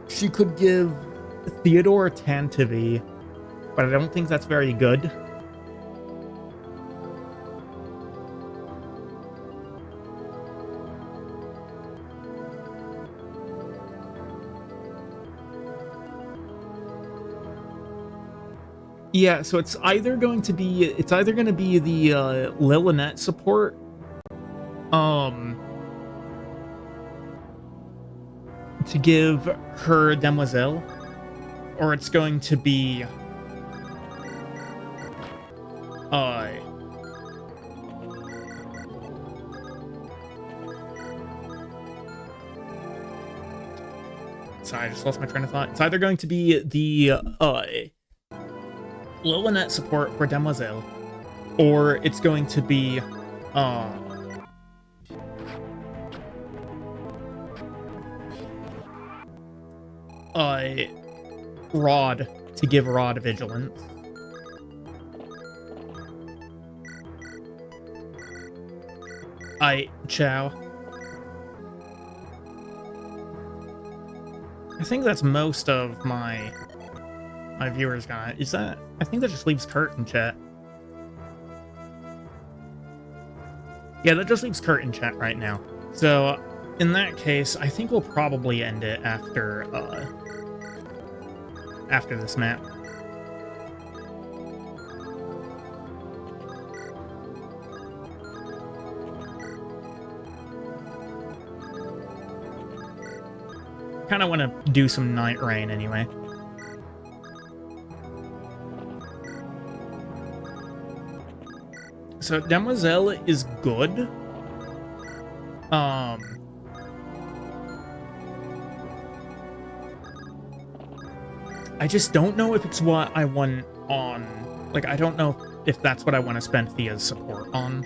She could give Theodore Tantivy, but I don't think that's very good. Yeah, so it's either going to be the Lilinet support, to give her Demoiselle, or it's going to be sorry, I just lost my train of thought. It's either going to be the Lilinet support for Demoiselle, or it's going to be Rod, to give Rod vigilance. Chow. I think that's most of my viewers gonna. Is that? I think that just leaves Kurt in chat. Yeah, that just leaves Kurt in chat right now. So in that case, I think we'll probably end it after this map. Kind of want to do some Night Rain anyway. So Demoiselle is good. I just don't know if it's what I want on... Like, I don't know if that's what I want to spend Thea's support on.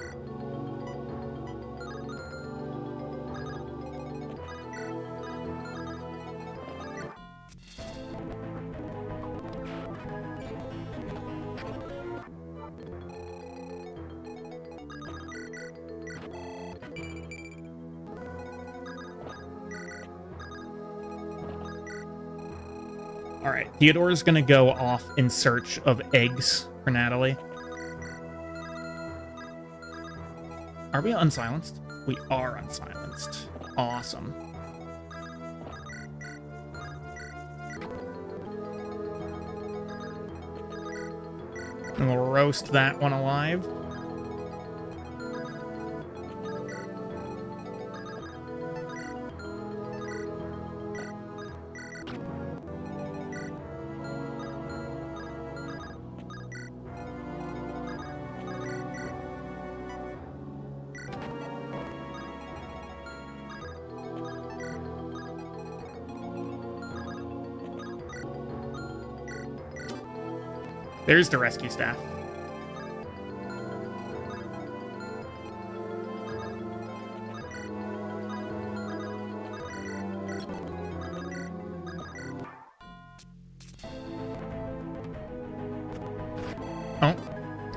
Alright, Theodore's gonna go off in search of eggs for Natalie. Are we unsilenced? We are unsilenced. Awesome. And we'll roast that one alive. There's the rescue staff. Oh,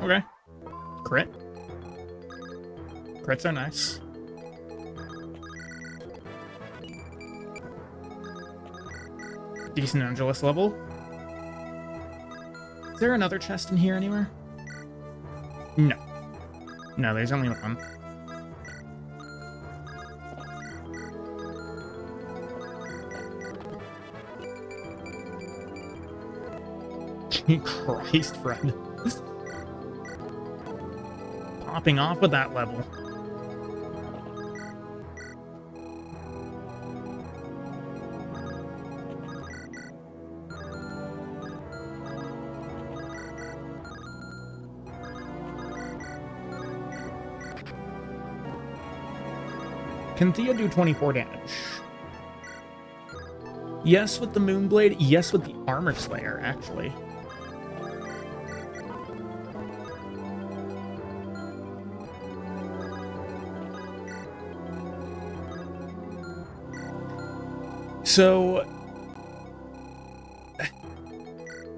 okay. Crit. Crits are nice. Decent Angelus level. Is there another chest in here anywhere? No. No, there's only one. Christ, Fred. Popping off with that level. Can Thea do 24 damage? Yes with the Moonblade, yes with the Armor Slayer, actually. So...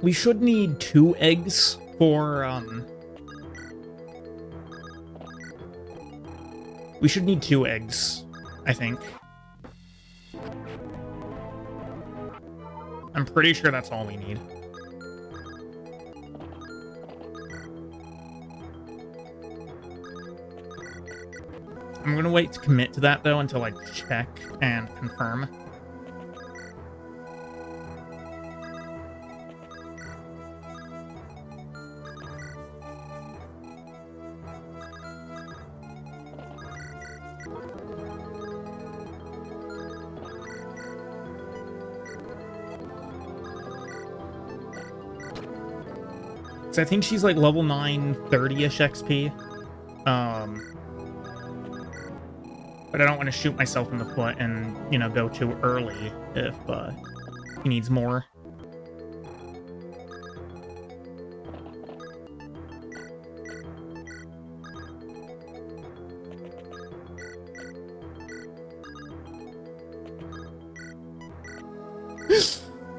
we should need 2 eggs for, we should need 2 eggs, I think. I'm pretty sure that's all we need. I'm gonna wait to commit to that, though, until I check and confirm. So I think she's like level 9, 30-ish XP. But I don't want to shoot myself in the foot and, you know, go too early if he needs more.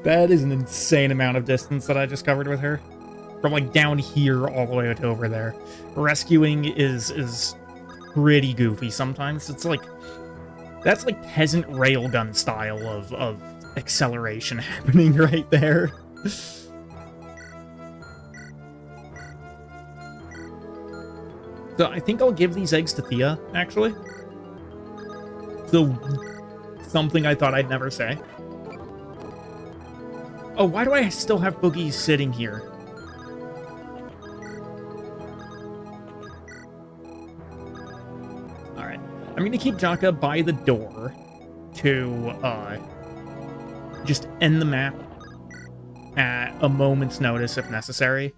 That is an insane amount of distance that I just covered with her. From, like, down here all the way to over there. Rescuing is pretty goofy sometimes. It's like... That's like peasant railgun style of acceleration happening right there. So I think I'll give these eggs to Thea, actually. So, something I thought I'd never say. Oh, why do I still have Boogie sitting here? Alright. I'm going to keep Jaka by the door to just end the map at a moment's notice if necessary.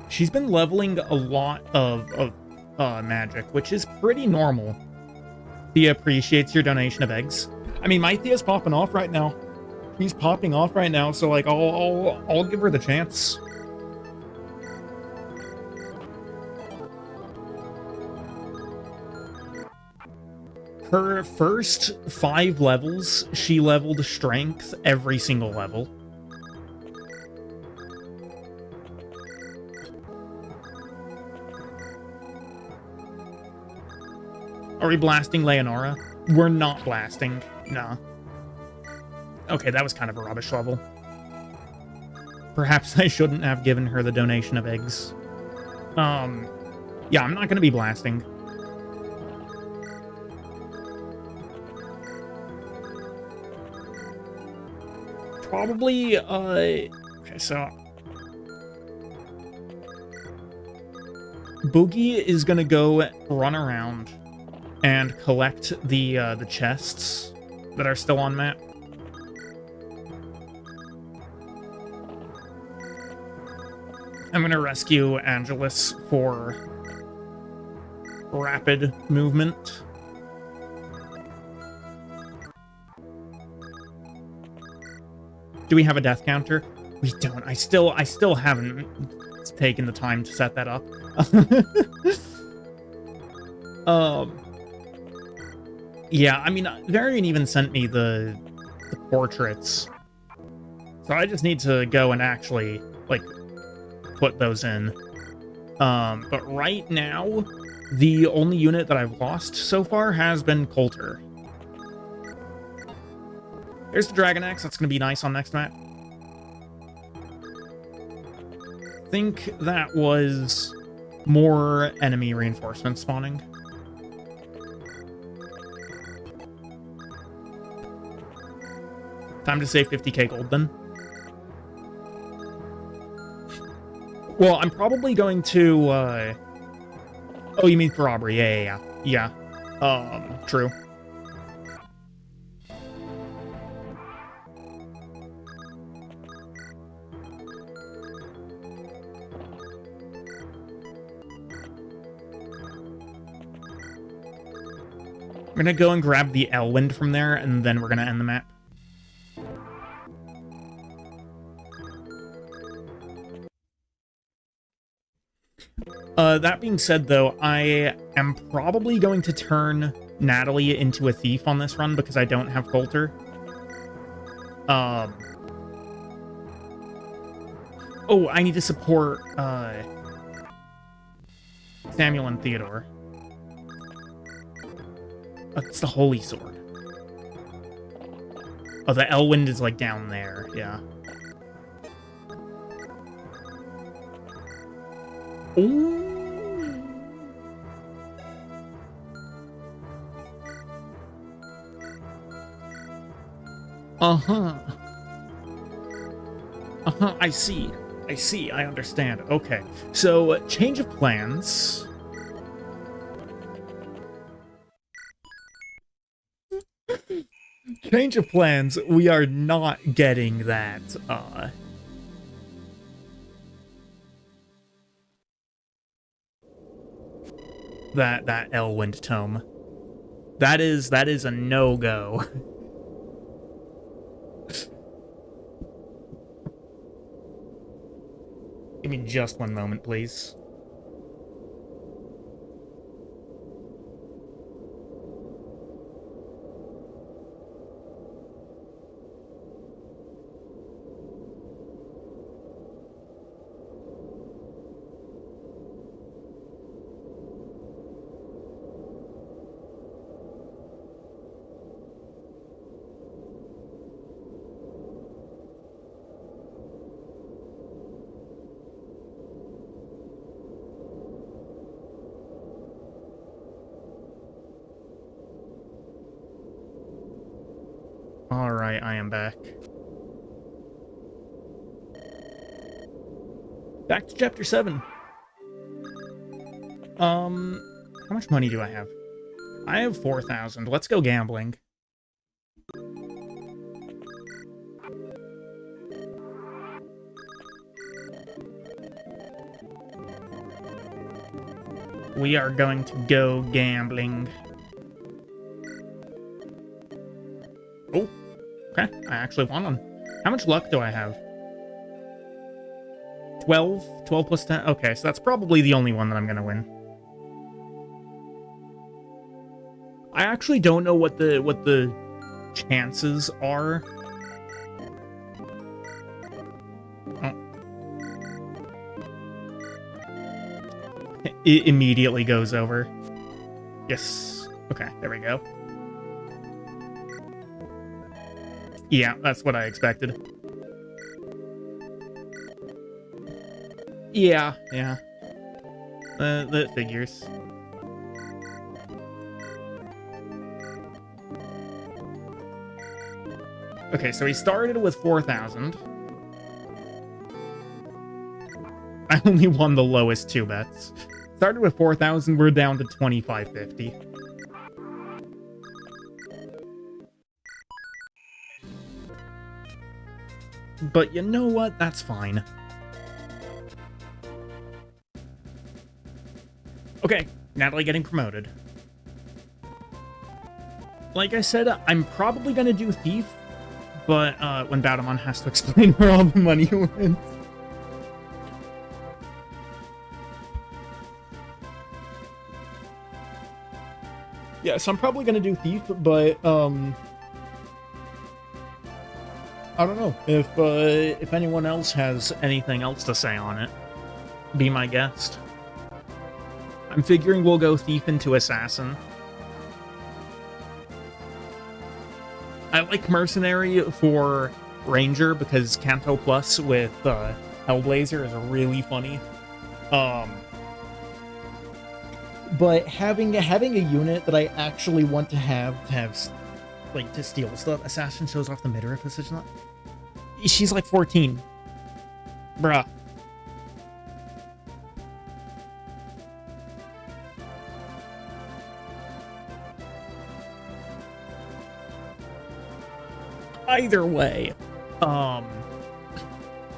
She's been leveling a lot of magic, which is pretty normal. Thea appreciates your donation of eggs. I mean, my Thea's popping off right now. He's popping off right now, so like I'll give her the chance. Her first 5 levels, she leveled strength every single level. Are we blasting Leonora? We're not blasting. Nah. Okay, that was kind of a rubbish level. Perhaps I shouldn't have given her the donation of eggs. Yeah, I'm not gonna be blasting. Probably, okay, so... Boogie is gonna go run around and collect the chests that are still on map. I'm gonna rescue Angelus for rapid movement. Do we have a death counter? We don't. I still haven't taken the time to set that up. Yeah, I mean, Varian even sent me the portraits. So I just need to go and actually, like, put those in. But right now, the only unit that I've lost so far has been Coulter. There's the Dragon Axe. That's going to be nice on next map. I think that was more enemy reinforcements spawning. Time to save 50k gold, then. Well, I'm probably going to, Oh, you mean for robbery? Yeah. True. We're gonna go and grab the Elwind from there, and then we're gonna end the map. That being said, though, I am probably going to turn Natalie into a thief on this run because I don't have Coulter. Oh, I need to support, Samuel and Theodore. Oh, it's the Holy Sword. Oh, the Elwind is, like, down there, yeah. Ooh. I see, I understand. Okay, so, change of plans. Change of plans. We are not getting that, that Elwind tome. That is a no-go. Give me just one moment, please. Alright, I am back. Back to chapter 7. How much money do I have? I have 4,000. Let's go gambling. We are going to go gambling. Oh, okay. I actually won one. How much luck do I have? 12? 12 plus 10? Okay, so that's probably the only one that I'm gonna win. I actually don't know what the chances are. Oh. It immediately goes over. Yes. Okay, there we go. Yeah, that's what I expected. Yeah. That figures. Okay, so he started with 4,000. I only won the lowest 2 bets. Started with 4,000, we're down to 2,550. But you know what? That's fine. Okay, Natalie getting promoted. Like I said, I'm probably gonna do Thief, but when Batamon has to explain where all the money went. Yeah, so I'm probably gonna do Thief, but I don't know if anyone else has anything else to say on it. Be my guest. I'm figuring we'll go Thief into Assassin. I like Mercenary for Ranger because Canto Plus with Hellblazer is really funny. But having a unit that I actually want to have like to steal stuff. Assassin shows off the midriff. Is not? She's like 14, bruh. Either way,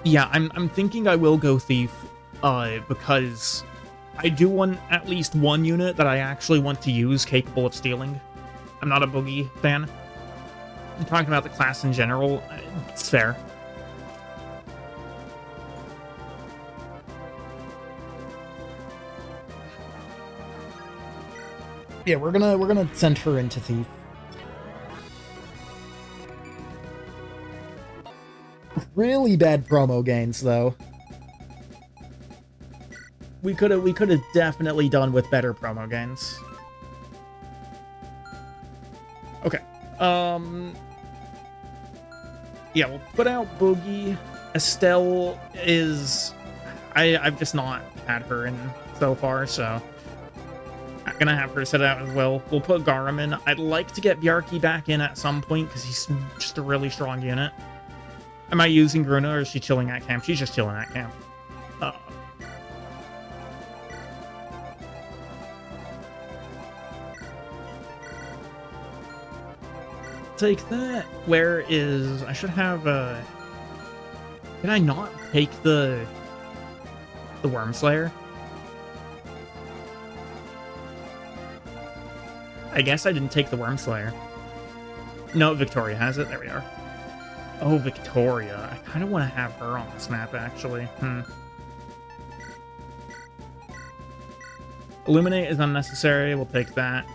yeah, I'm thinking I will go Thief, because I do want at least one unit that I actually want to use capable of stealing. I'm not a Boogie fan. I'm talking about the class in general. It's fair. Yeah, we're gonna send her into Thief. Really bad promo gains, though. We could have definitely done with better promo gains. Okay. Yeah, we'll put out Boogie. Estelle is... I've just not had her in so far, so... I'm gonna have her set out as well. We'll put Garum in. I'd like to get Bjarki back in at some point, because he's just a really strong unit. Am I using Gruna, or is she chilling at camp? She's just chilling at camp. take that. Where is... I should have, Can I not take the Wormslayer? I guess I didn't take the Wormslayer. No, Victoria has it. There we are. Oh, Victoria. I kind of want to have her on this map, actually. Illuminate is unnecessary. We'll take that.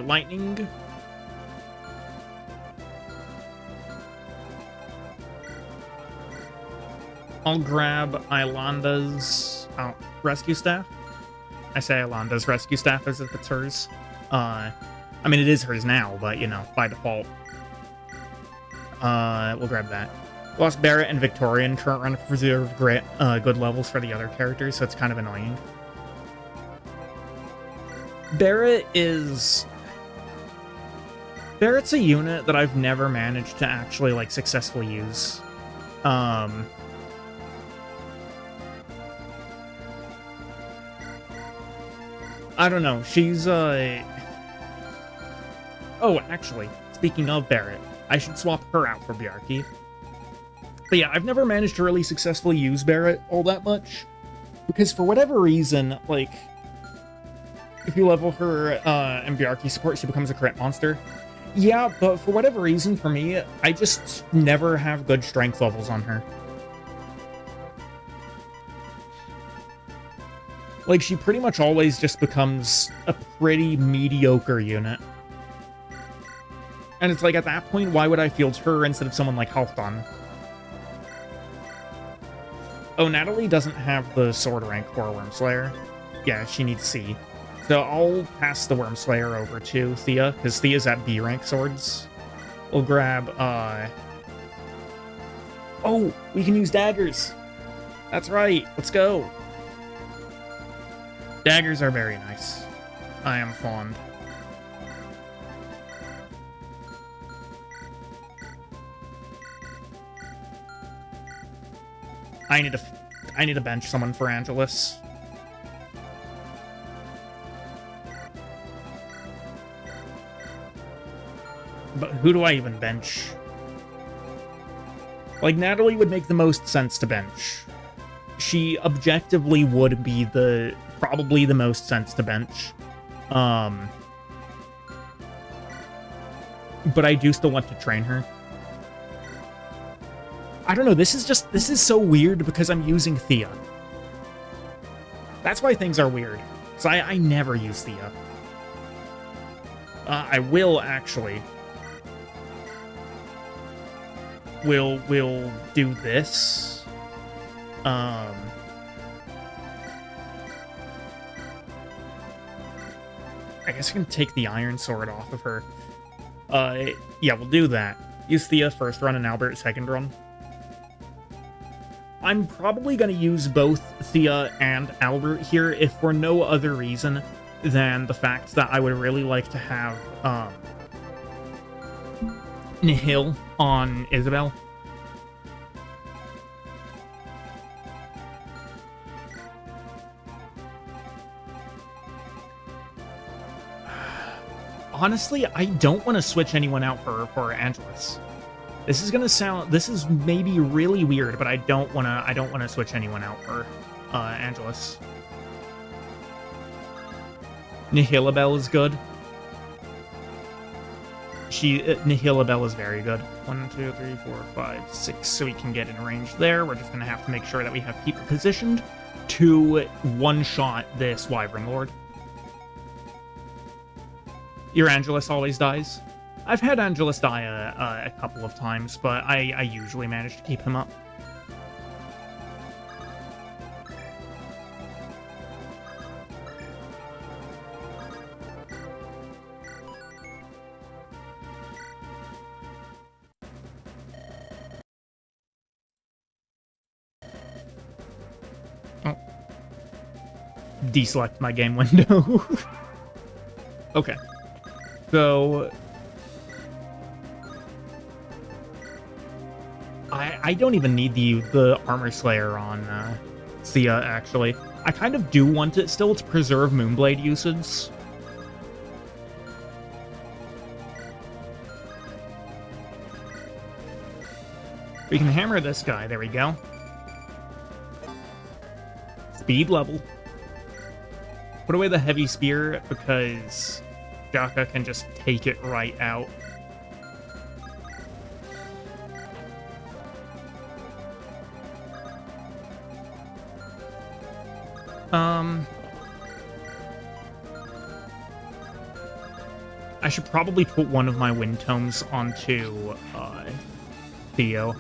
Lightning. I'll grab Yolanda's rescue staff. I say Yolanda's rescue staff as if it's hers. I mean, it is hers now, but, you know, by default. We'll grab that. Lost Barret and Victoria in current run preserve great, good levels for the other characters, so it's kind of annoying. Barret's a unit that I've never managed to actually, like, successfully use. I don't know, she's, Oh, actually, speaking of Barret, I should swap her out for Bjarki. But yeah, I've never managed to really successfully use Barret all that much, because for whatever reason, like, if you level her and Bjarki support, she becomes a crit monster. Yeah, but for whatever reason, for me, I just never have good strength levels on her. Like, she pretty much always just becomes a pretty mediocre unit. And it's like, at that point, why would I field her instead of someone like Halfdan? Oh, Natalie doesn't have the sword rank for Wormslayer. Yeah, she needs C. So I'll pass the Wormslayer over to Thea, because Thea's at B rank swords. We'll grab, Oh, we can use daggers! That's right, let's go! Daggers are very nice. I am fond. I need to bench someone for Angelus. But who do I even bench? Like, Natalie would make the most sense to bench. She objectively would be probably the most sense to bench. But I do still want to train her. I don't know, this is so weird because I'm using Thea. That's why things are weird. So I never use Thea. I will, actually. We'll do this. I guess I can take the Iron Sword off of her. Yeah, we'll do that. Use Thea first run and Albert second run. I'm probably going to use both Thea and Albert here, if for no other reason than the fact that I would really like to have Nihil on Isabel. Honestly, I don't want to switch anyone out for Angelus. This is maybe really weird, but I don't want to switch anyone out for Angelus. Nihilabel is good. Nihilabel is very good. 1, 2, 3, 4, 5, 6. So we can get in range there. We're just going to have to make sure that we have people positioned to one-shot this Wyvern Lord. Your Angelus always dies. I've had Angelus die a couple of times, but I usually manage to keep him up. Oh. Deselect my game window. Okay. So... I don't even need the Armor Slayer on Thea, actually. I kind of do want it still to preserve Moonblade usage. We can hammer this guy. There we go. Speed level. Put away the heavy spear because Jaka can just take it right out. I should probably put one of my wind tomes onto Theo.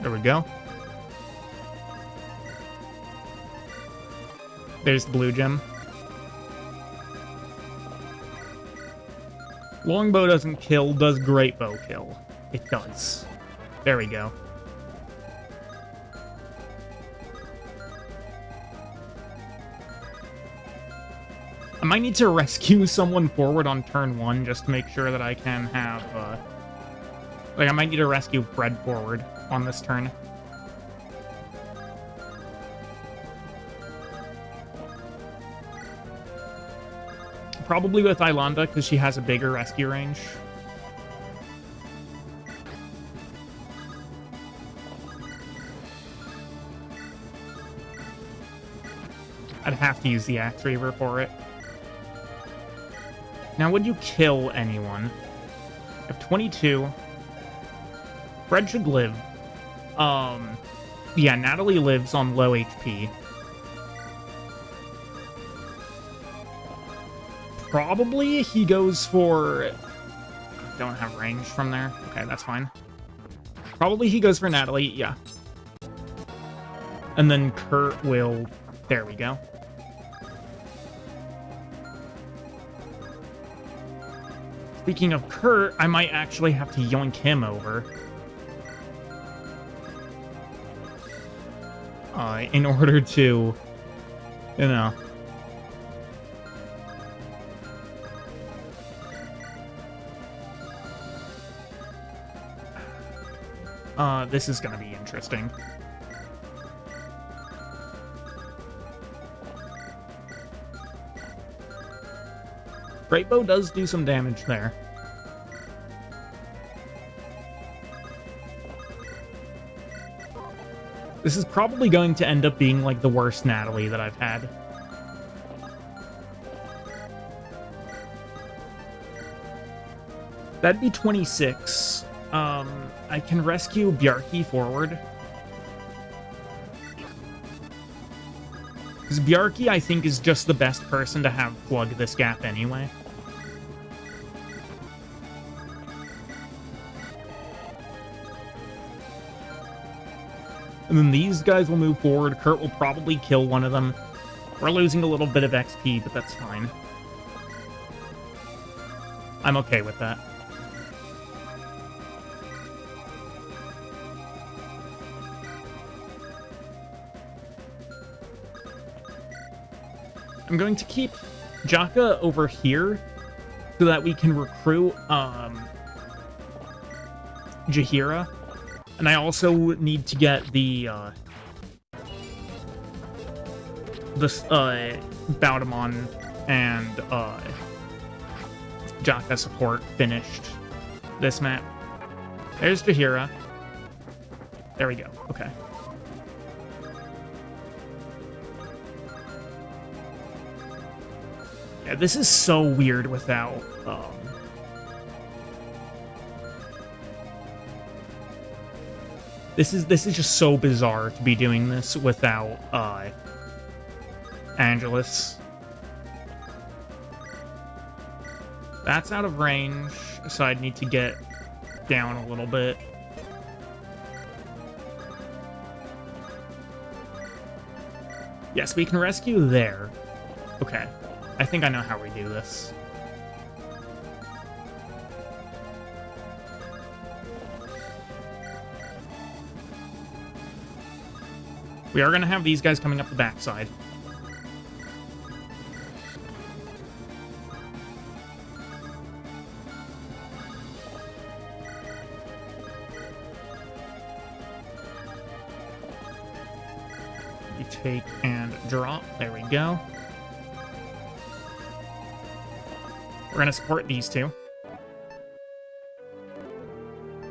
There we go. There's the blue gem. Longbow doesn't kill, does great bow kill? It does. There we go. I might need to rescue someone forward on turn 1 just to make sure that I can have, like, I might need to rescue Fred forward on this turn. Probably with Ilanda, because she has a bigger rescue range. I'd have to use the Axe Reaver for it. Now, would you kill anyone? I have 22. Fred should live. Yeah, Natalie lives on low HP. Probably he goes for... Don't have range from there. Okay, that's fine. Probably he goes for Natalie, yeah. And then Kurt will... There we go. Speaking of Kurt, I might actually have to yoink him over. In order to... You know... This is gonna be interesting. Great bow does do some damage there. This is probably going to end up being like the worst Natalie that I've had. That'd be 26. I can rescue Bjarki forward. Because Bjarki, I think, is just the best person to have plug this gap anyway. And then these guys will move forward. Kurt will probably kill one of them. We're losing a little bit of XP, but that's fine. I'm okay with that. I'm going to keep Jaka over here so that we can recruit Jaheira. And I also need to get the Baudemon and Jaka support finished this map. There's Jaheira. There we go. Okay. Yeah, this is so weird without, This is just so bizarre to be doing this without, Angelus. That's out of range, so I'd need to get down a little bit. Yes, we can rescue there. Okay. I think I know how we do this. We are going to have these guys coming up the backside. We take and drop. There we go. We're going to support these two.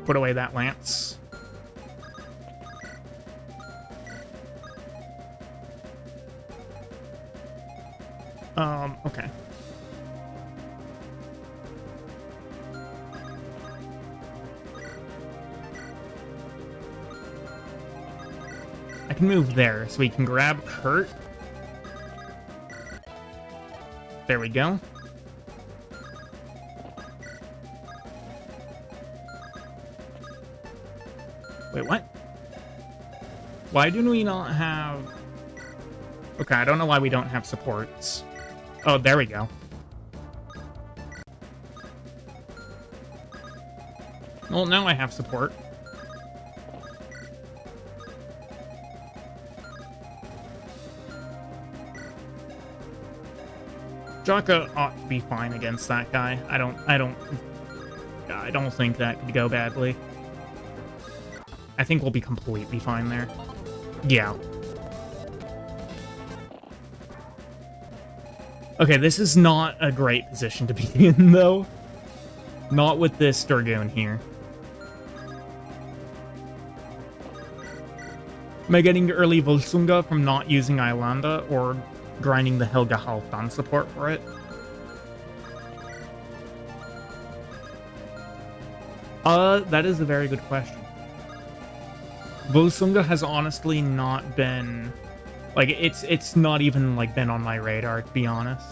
Put away that lance. Okay. I can move there, so we can grab Kurt. There we go. Wait, what? Why do we not have... Okay, I don't know why we don't have supports. Oh, there we go. Well, now I have support. Jaka ought to be fine against that guy. I don't think that could go badly. I think we'll be completely fine there. Yeah. Okay, this is not a great position to be in, though. Not with this Dragoon here. Am I getting early Volsunga from not using Islanda, or grinding the Helga Halfdan support for it? That is a very good question. Volsunga has honestly not been... Like, it's not even, like, been on my radar, to be honest.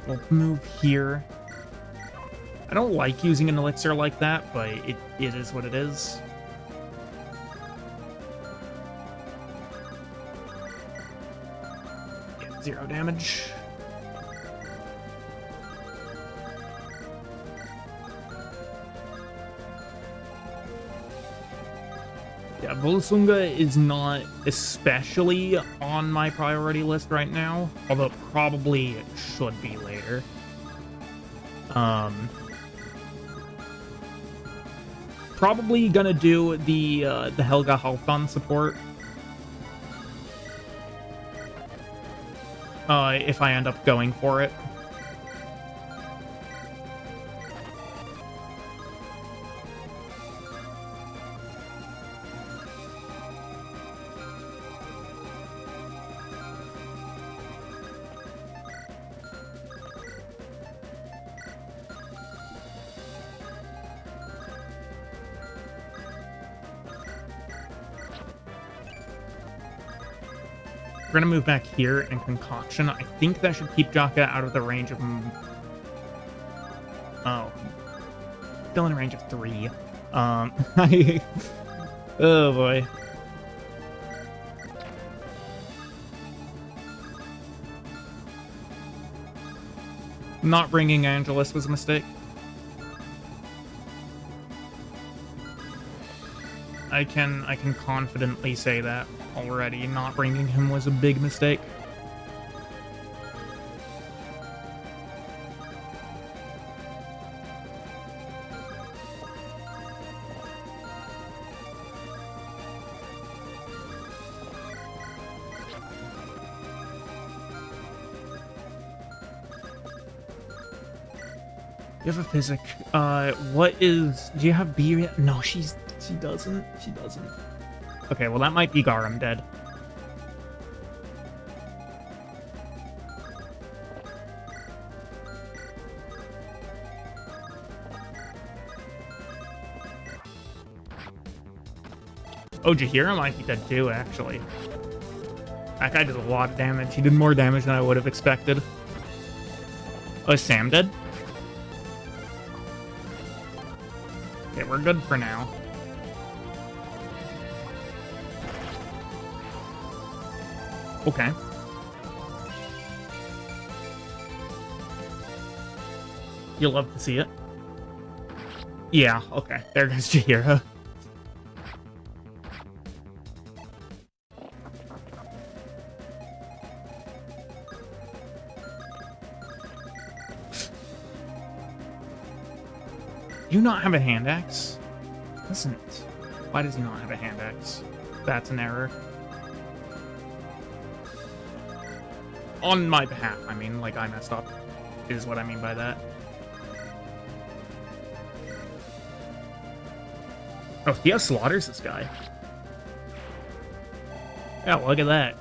We'll move here. I don't like using an elixir like that, but it is what it is. Yeah, 0 damage. Yeah, Volsunga is not especially on my priority list right now, although it probably should be later. Probably gonna do the Helga Halfdan support. If I end up going for it. We're gonna move back here and Concoction. I think that should keep Jaka out of the range of... Oh. Still in range of 3. Oh boy. Not bringing Angelus was a mistake. I can confidently say that already. Not bringing him was a big mistake. You have a physic. What is... Do you have B? No, she doesn't. She doesn't. Okay, well that might be Garum dead. Oh, Jaheira might be dead too, actually. That guy does a lot of damage. He did more damage than I would have expected. Oh, is Sam dead? Okay, we're good for now. Okay. You'll love to see it. Yeah, okay. There goes Jaheira. Do you not have a hand axe? Doesn't. Why does he not have a hand axe? That's an error. On my behalf, I mean, like, I messed up, is what I mean by that. Oh, Theo slaughters this guy. Yeah, look at that.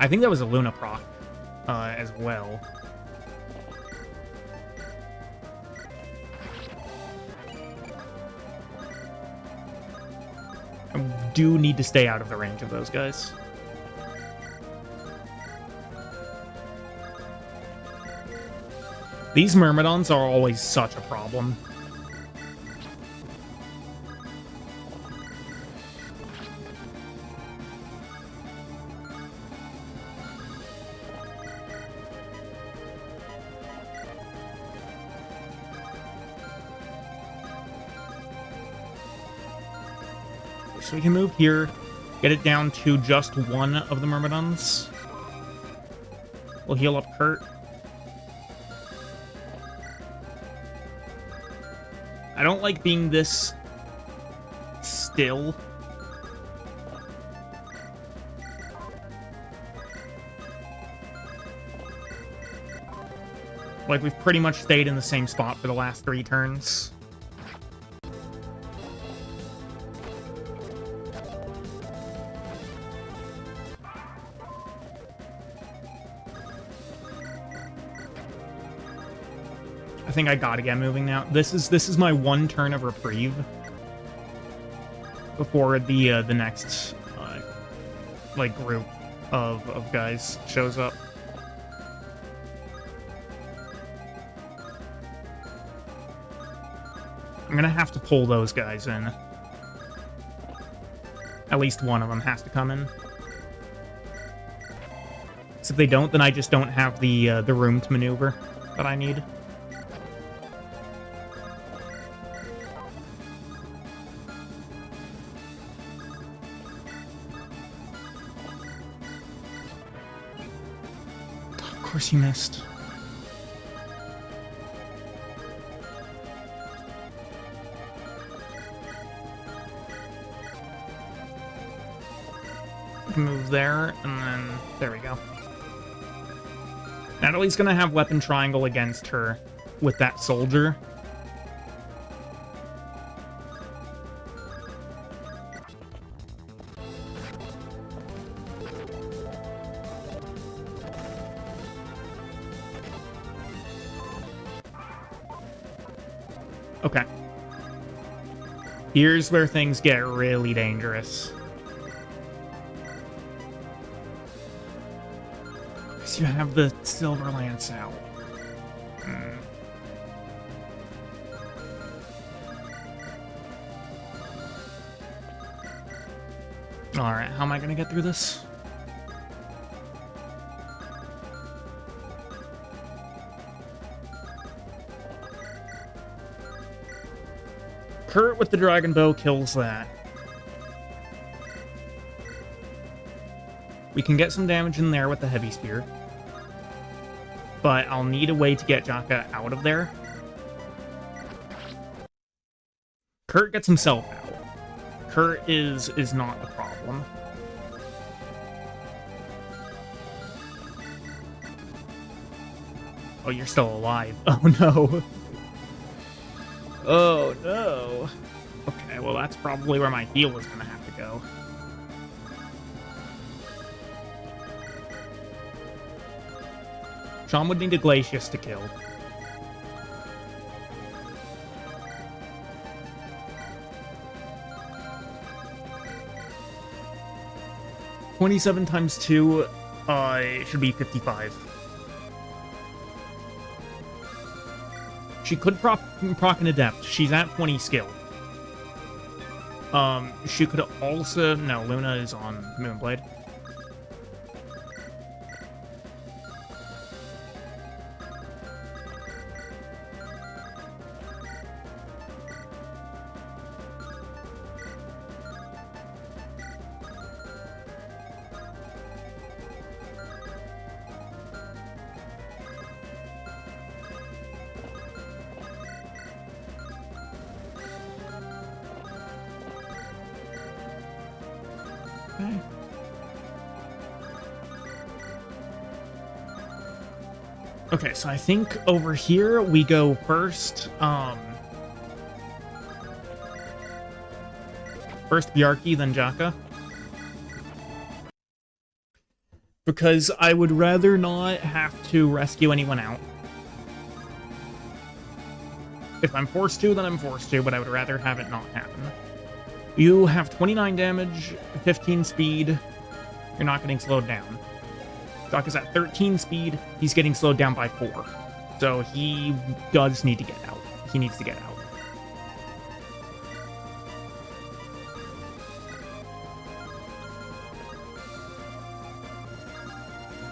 I think that was a Luna proc, as well. I do need to stay out of the range of those guys. These Myrmidons are always such a problem. So we can move here, get it down to just one of the Myrmidons. We'll heal up Kurt. I don't like being this still. Like, we've pretty much stayed in the same spot for the last 3 turns. I think I gotta get moving now. This is my 1 turn of reprieve before the next like group of guys shows up. I'm gonna have to pull those guys in. At least one of them has to come in. So if they don't, then I just don't have the room to maneuver that I need. Of course you missed. Move there, and then there we go. Natalie's gonna have weapon triangle against her with that soldier. Okay. Here's where things get really dangerous. You have the Silver Lance out. Alright, how am I gonna get through this? Kurt with the Dragon Bow kills that. We can get some damage in there with the Heavy Spear. But I'll need a way to get Jaka out of there. Kurt gets himself out. Kurt is not the problem. Oh, you're still alive. Oh, no. Oh, no. Okay, well, that's probably where my heal is going to have to go. Sean would need a Glacius to kill. $27 times 2 should be 55. She could proc an Adept. She's at 20 skill. She could also... No, Luna is on Moonblade. Okay. Okay, so I think over here we go first, first Bjarki, then Jaka. Because I would rather not have to rescue anyone out. If I'm forced to, then I'm forced to, but I would rather have it not happen. You have 29 damage, 15 speed. You're not getting slowed down. Doc is at 13 speed. He's getting slowed down by 4. So he does need to get out. He needs to get out.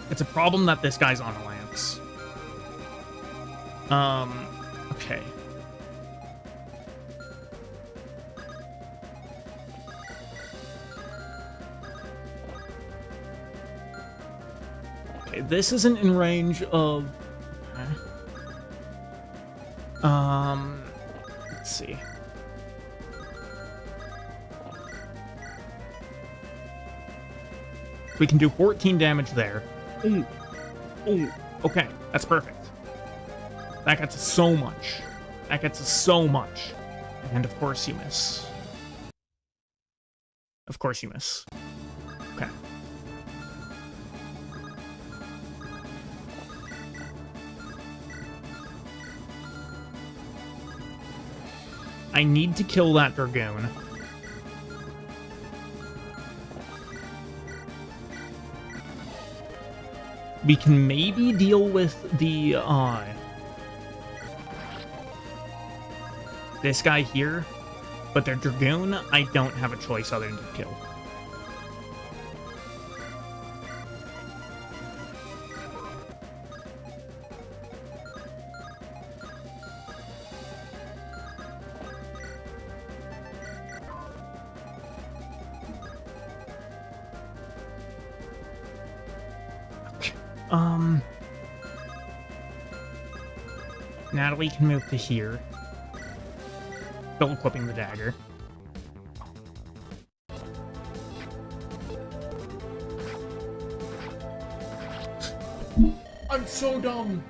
It's a problem that this guy's on a lance. Okay. Okay, this isn't in range of... let's see. We can do 14 damage there. Ooh. Ooh. Okay, that's perfect. That gets us so much. That gets us so much. And of course you miss. Of course you miss. Okay. I need to kill that Dragoon. We can maybe deal with the, this guy here, but their Dragoon, I don't have a choice other than to kill. Natalie can move to here. Still equipping the dagger. I'm so dumb.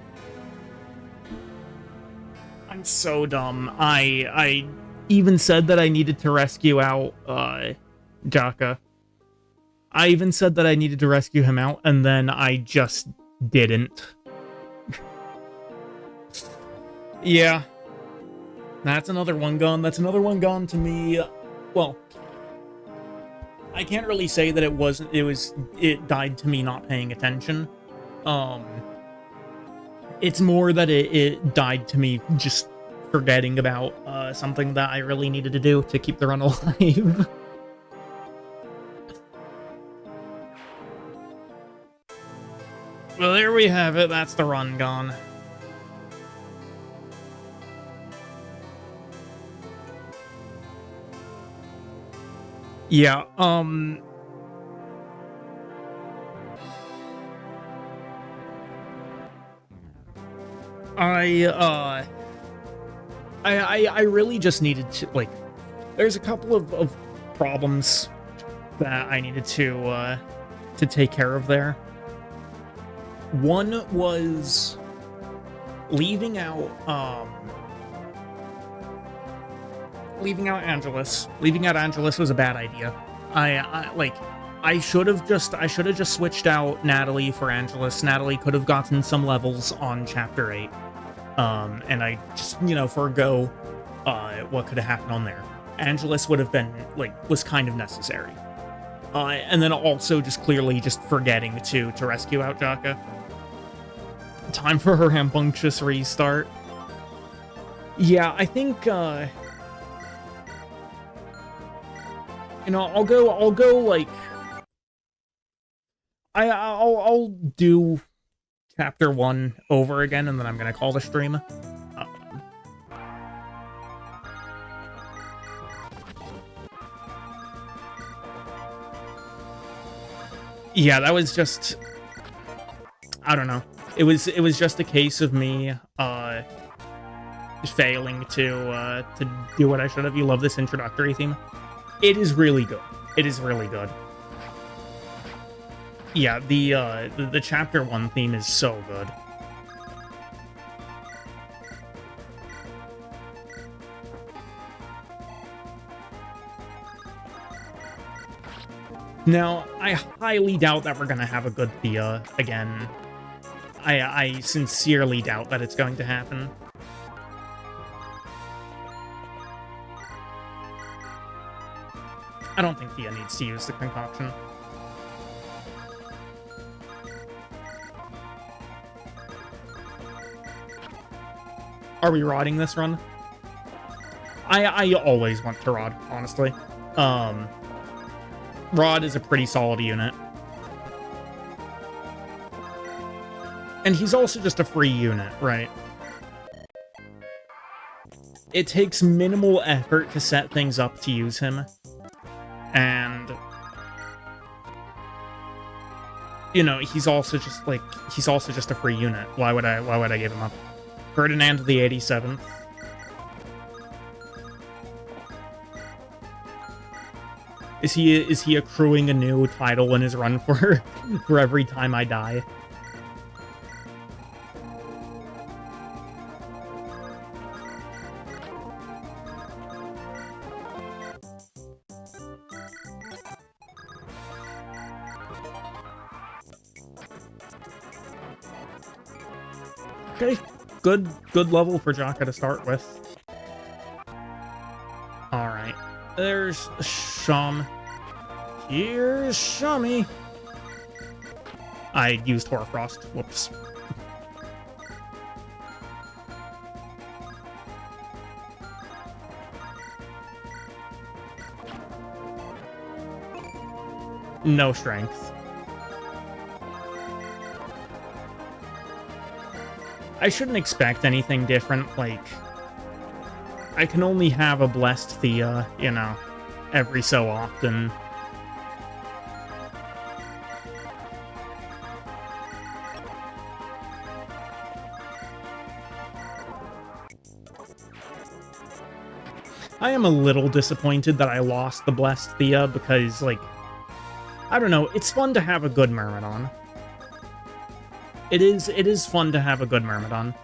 I'm so dumb. I even said that I needed to rescue out Jaka. I even said that I needed to rescue him out, and then I just didn't. Yeah. That's another one gone. That's another one gone to me. Well, I can't really say that it died to me not paying attention. It's more that it died to me just forgetting about something that I really needed to do to keep the run alive. Well, there we have it. That's the run gone. Yeah, I really just needed to, like, there's a couple of problems that I needed to take care of there. One was leaving out Angelus. Leaving out Angelus was a bad idea. I should have just switched out Natalie for Angelus. Natalie could have gotten some levels on Chapter 8. And I just, forego what could have happened on there. Angelus would have been, was kind of necessary. And then also just clearly just forgetting to rescue out Jaka. Time for her rambunctious restart. Yeah, I think, I'll go, like, I'll do Chapter 1 over again, and then I'm gonna call the stream. Yeah, that was just, I don't know. It was just a case of me, failing to do what I should have. You love this introductory theme? It is really good. It is really good. Yeah, the chapter 1 theme is so good. Now, I highly doubt that we're gonna have a good Thea again. I sincerely doubt that it's going to happen. I don't think Thea needs to use the concoction. Are we rodding this run? I always want to rod, honestly. Rod is a pretty solid unit. And he's also just a free unit, right? It takes minimal effort to set things up to use him. And... you know, he's also just a free unit. Why would I give him up? Ferdinand the 87th. Is he accruing a new title in his run for every time I die? Okay, good level for Jaka to start with. Alright, there's Shum. Here's Shummy. I used Hoarfrost. Whoops. No strength. I shouldn't expect anything different, like... I can only have a blessed Thea, you know, every so often. I am a little disappointed that I lost the blessed Thea because, like, I don't know, it's fun to have a good Myrmidon. It is fun to have a good Myrmidon.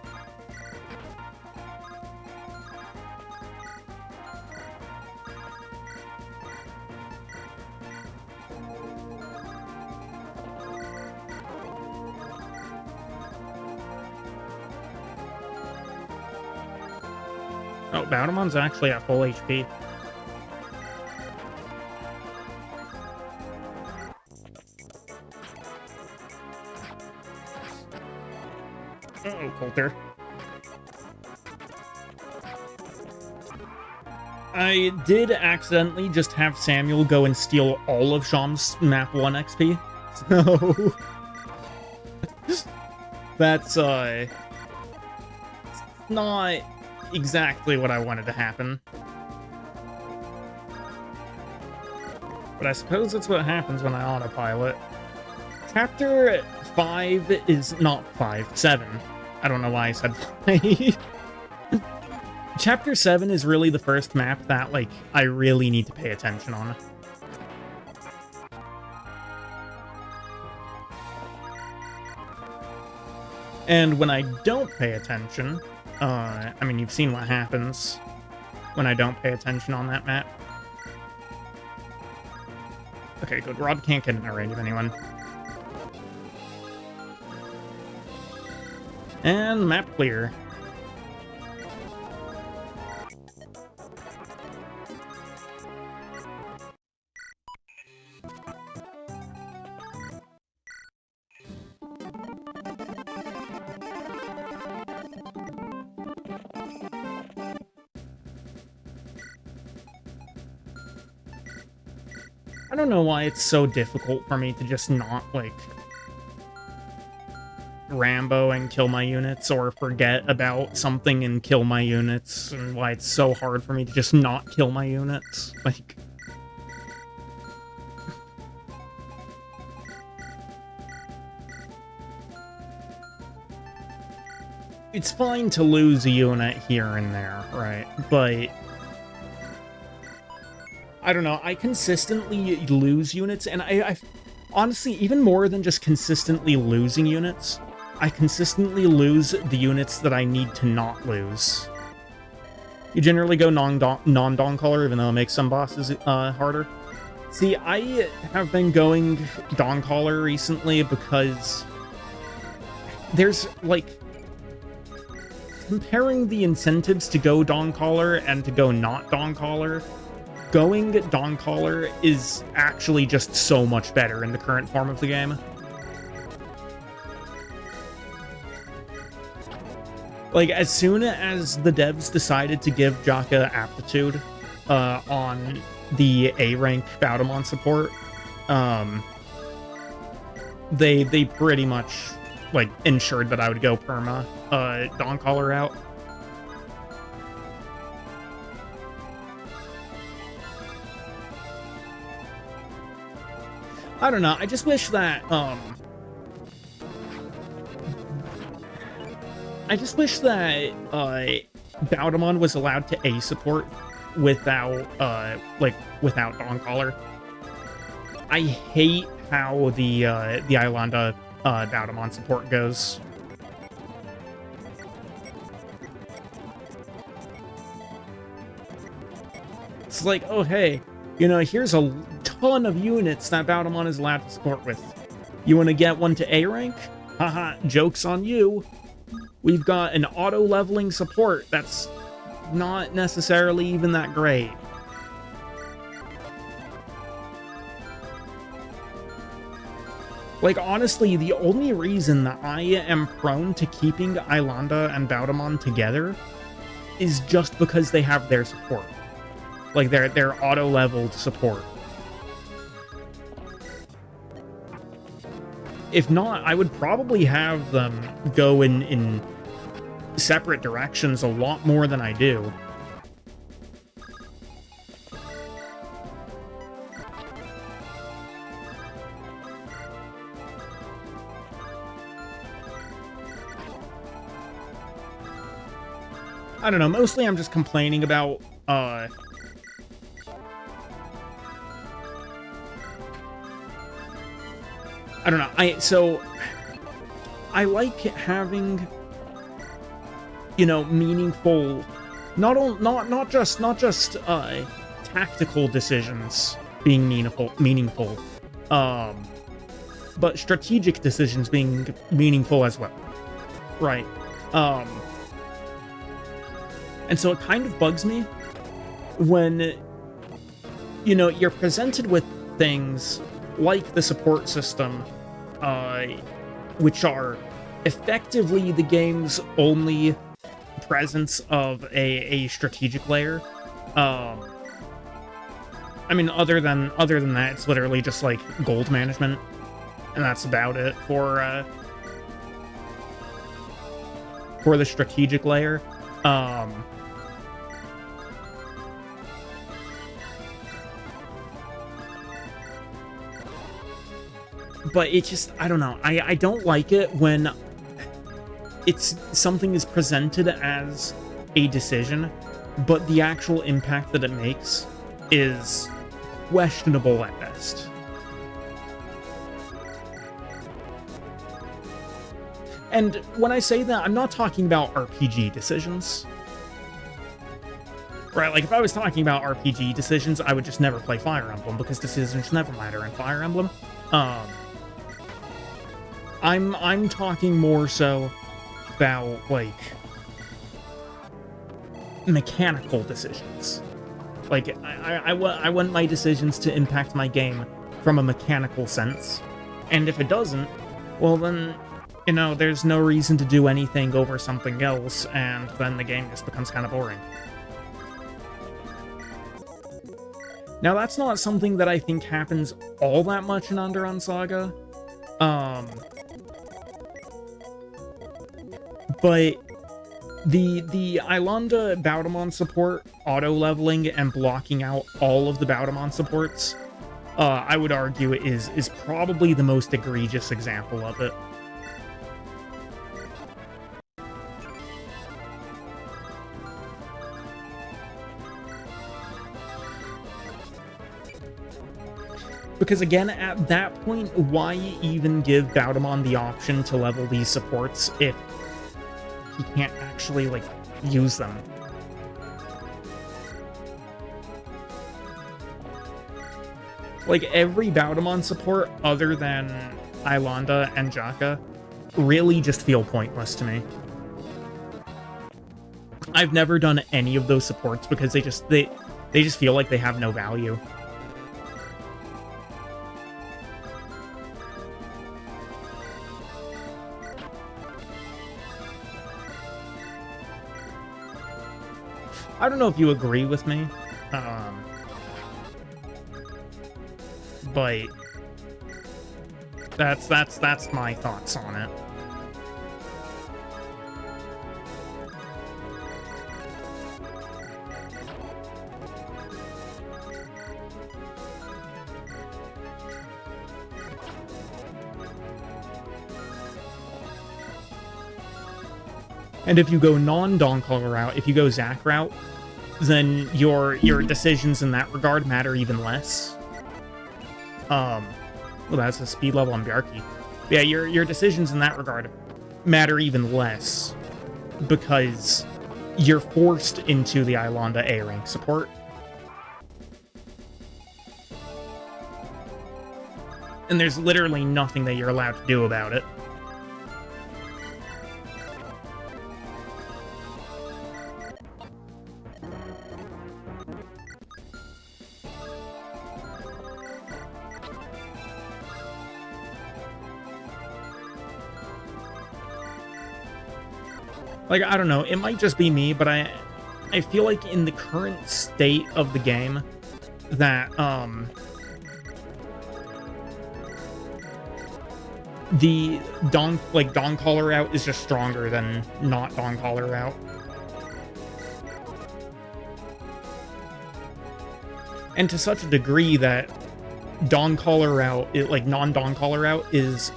Oh, Bowdemon's actually at full HP. Uh-oh, Coulter. I did accidentally just have Samuel go and steal all of Sham's map 1 XP. So... that's, not exactly what I wanted to happen. But I suppose that's what happens when I autopilot. Chapter 5 is not 5, 7. I don't know why I said 5. Chapter 7 is really the first map that, like, I really need to pay attention on. And when I don't pay attention, I mean, you've seen what happens when I don't pay attention on that map. Okay, good. Rob can't get in the range of anyone. And map clear. I don't know why it's so difficult for me to just not, like, Rambo and kill my units, or forget about something and kill my units, and why it's so hard for me to just not kill my units. Like... it's fine to lose a unit here and there, right? But... I don't know, I consistently lose units, and honestly, even more than just consistently losing units, I consistently lose the units that I need to not lose. You generally go non-Dawn Caller, even though it makes some bosses harder. See, I have been going Dawn Caller recently because there's, like, comparing the incentives to go Dawn Caller and to go not Dawn Caller, going Dawn Caller is actually just so much better in the current form of the game. Like, as soon as the devs decided to give Jaka aptitude on the A-rank Baudemont support, they pretty much, like, ensured that I would go perma Dawn Caller out. I don't know, I just wish that, Baudemont was allowed to A support without, without Dawn Caller. I hate how the Iolanda, Baudemont support goes. It's like, oh hey, you know, here's a ton of units that Baudemont is allowed to support with. You want to get one to A rank? Haha, joke's on you. We've got an auto-leveling support that's not necessarily even that great. Like, honestly, the only reason that I am prone to keeping Iolanda and Baudemont together is just because they have their support. Like, their auto-leveled support. If not, I would probably have them go in separate directions a lot more than I do. I don't know, mostly I'm just complaining about, I don't know, I like having, you know, meaningful, not just tactical decisions being meaningful, but strategic decisions being meaningful as well, right? And so it kind of bugs me when, you know, you're presented with things like the support system, which are effectively the game's only presence of a strategic layer. I mean, other than that, it's literally just like gold management, and that's about it for the strategic layer. But it just, I don't know, I don't like it when something is presented as a decision, but the actual impact that it makes is questionable at best. And when I say that, I'm not talking about RPG decisions. Right, like if I was talking about RPG decisions, I would just never play Fire Emblem, because decisions never matter in Fire Emblem. I'm talking more so about, like, mechanical decisions. Like, I want my decisions to impact my game from a mechanical sense. And if it doesn't, well then, you know, there's no reason to do anything over something else, and then the game just becomes kind of boring. Now, that's not something that I think happens all that much in Andaron Saga. But the Iolanda Baudemont support, auto-leveling and blocking out all of the Baudemont supports, I would argue is probably the most egregious example of it. Because again, at that point, why even give Baudemon the option to level these supports if he can't actually, like, use them? Like, every Baudemon support other than Iolanda and Jaka really just feel pointless to me. I've never done any of those supports because they just feel like they have no value. I don't know if you agree with me, but that's my thoughts on it. And if you go non-Dawncaller route, if you go Zac route, then your decisions in that regard matter even less. Well, that's a speed level on Bjarki. Yeah, your decisions in that regard matter even less because you're forced into the Iolanda A rank support. And there's literally nothing that you're allowed to do about it. Like, I don't know, it might just be me, but I feel like in the current state of the game that, the Dawncaller route is just stronger than not Dawncaller route. And to such a degree that Dawncaller route, like non-Dawncaller route, is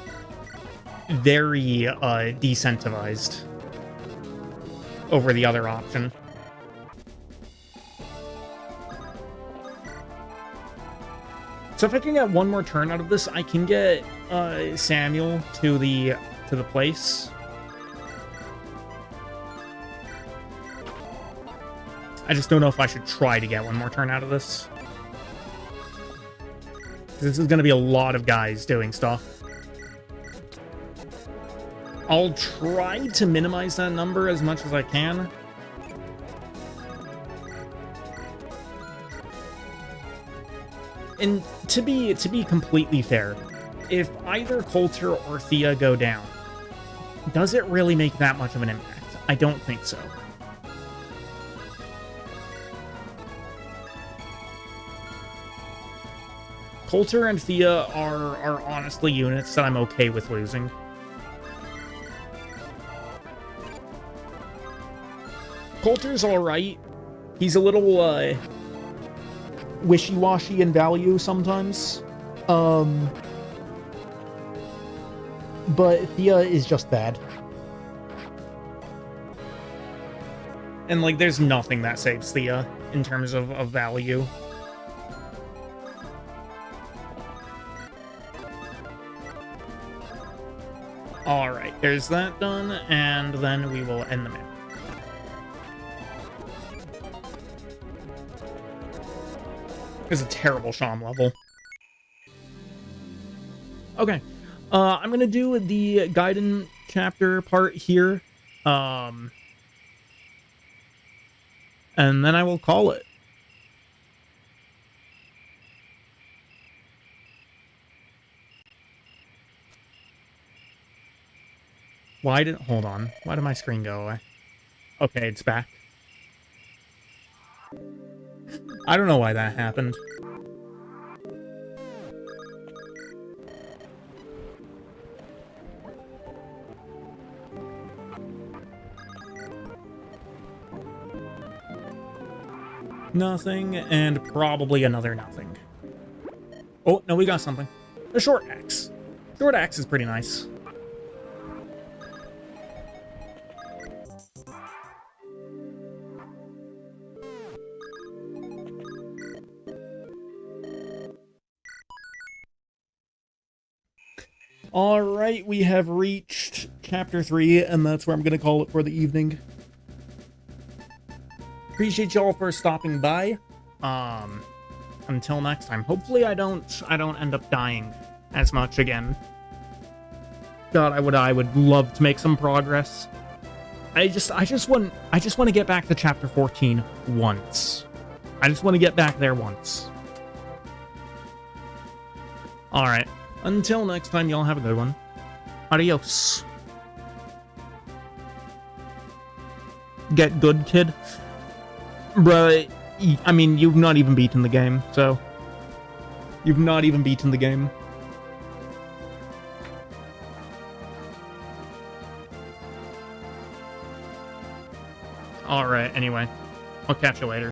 very decentivized over the other option. So if I can get one more turn out of this, I can get Samuel to the place. I just don't know if I should try to get one more turn out of this. This is going to be a lot of guys doing stuff. I'll try to minimize that number as much as I can. And to be completely fair, if either Coulter or Thea go down, does it really make that much of an impact? I don't think so. Coulter and Thea are honestly units that I'm okay with losing. Coulter's alright. He's a little, wishy-washy in value sometimes. But Thea is just bad. And, like, there's nothing that saves Thea in terms of value. Alright, there's that done, and then we will end the map. It's a terrible Sham level. Okay. I'm gonna do the Gaiden chapter part here. And then I will call it. Hold on. Why did my screen go away? Okay, it's back. I don't know why that happened. Nothing, and probably another nothing. Oh, no, we got something. A short axe. Short axe is pretty nice. Alright, we have reached Chapter 3, and that's where I'm going to call it for the evening. Appreciate y'all for stopping by. Until next time. Hopefully I don't end up dying as much again. God, I would love to make some progress. I just want to get back to Chapter 14 once. I just want to get back there once. Alright. Until next time, y'all have a good one. Adios. Get good, kid. Bruh, I mean, you've not even beaten the game, so... You've not even beaten the game. Alright, anyway. I'll catch you later.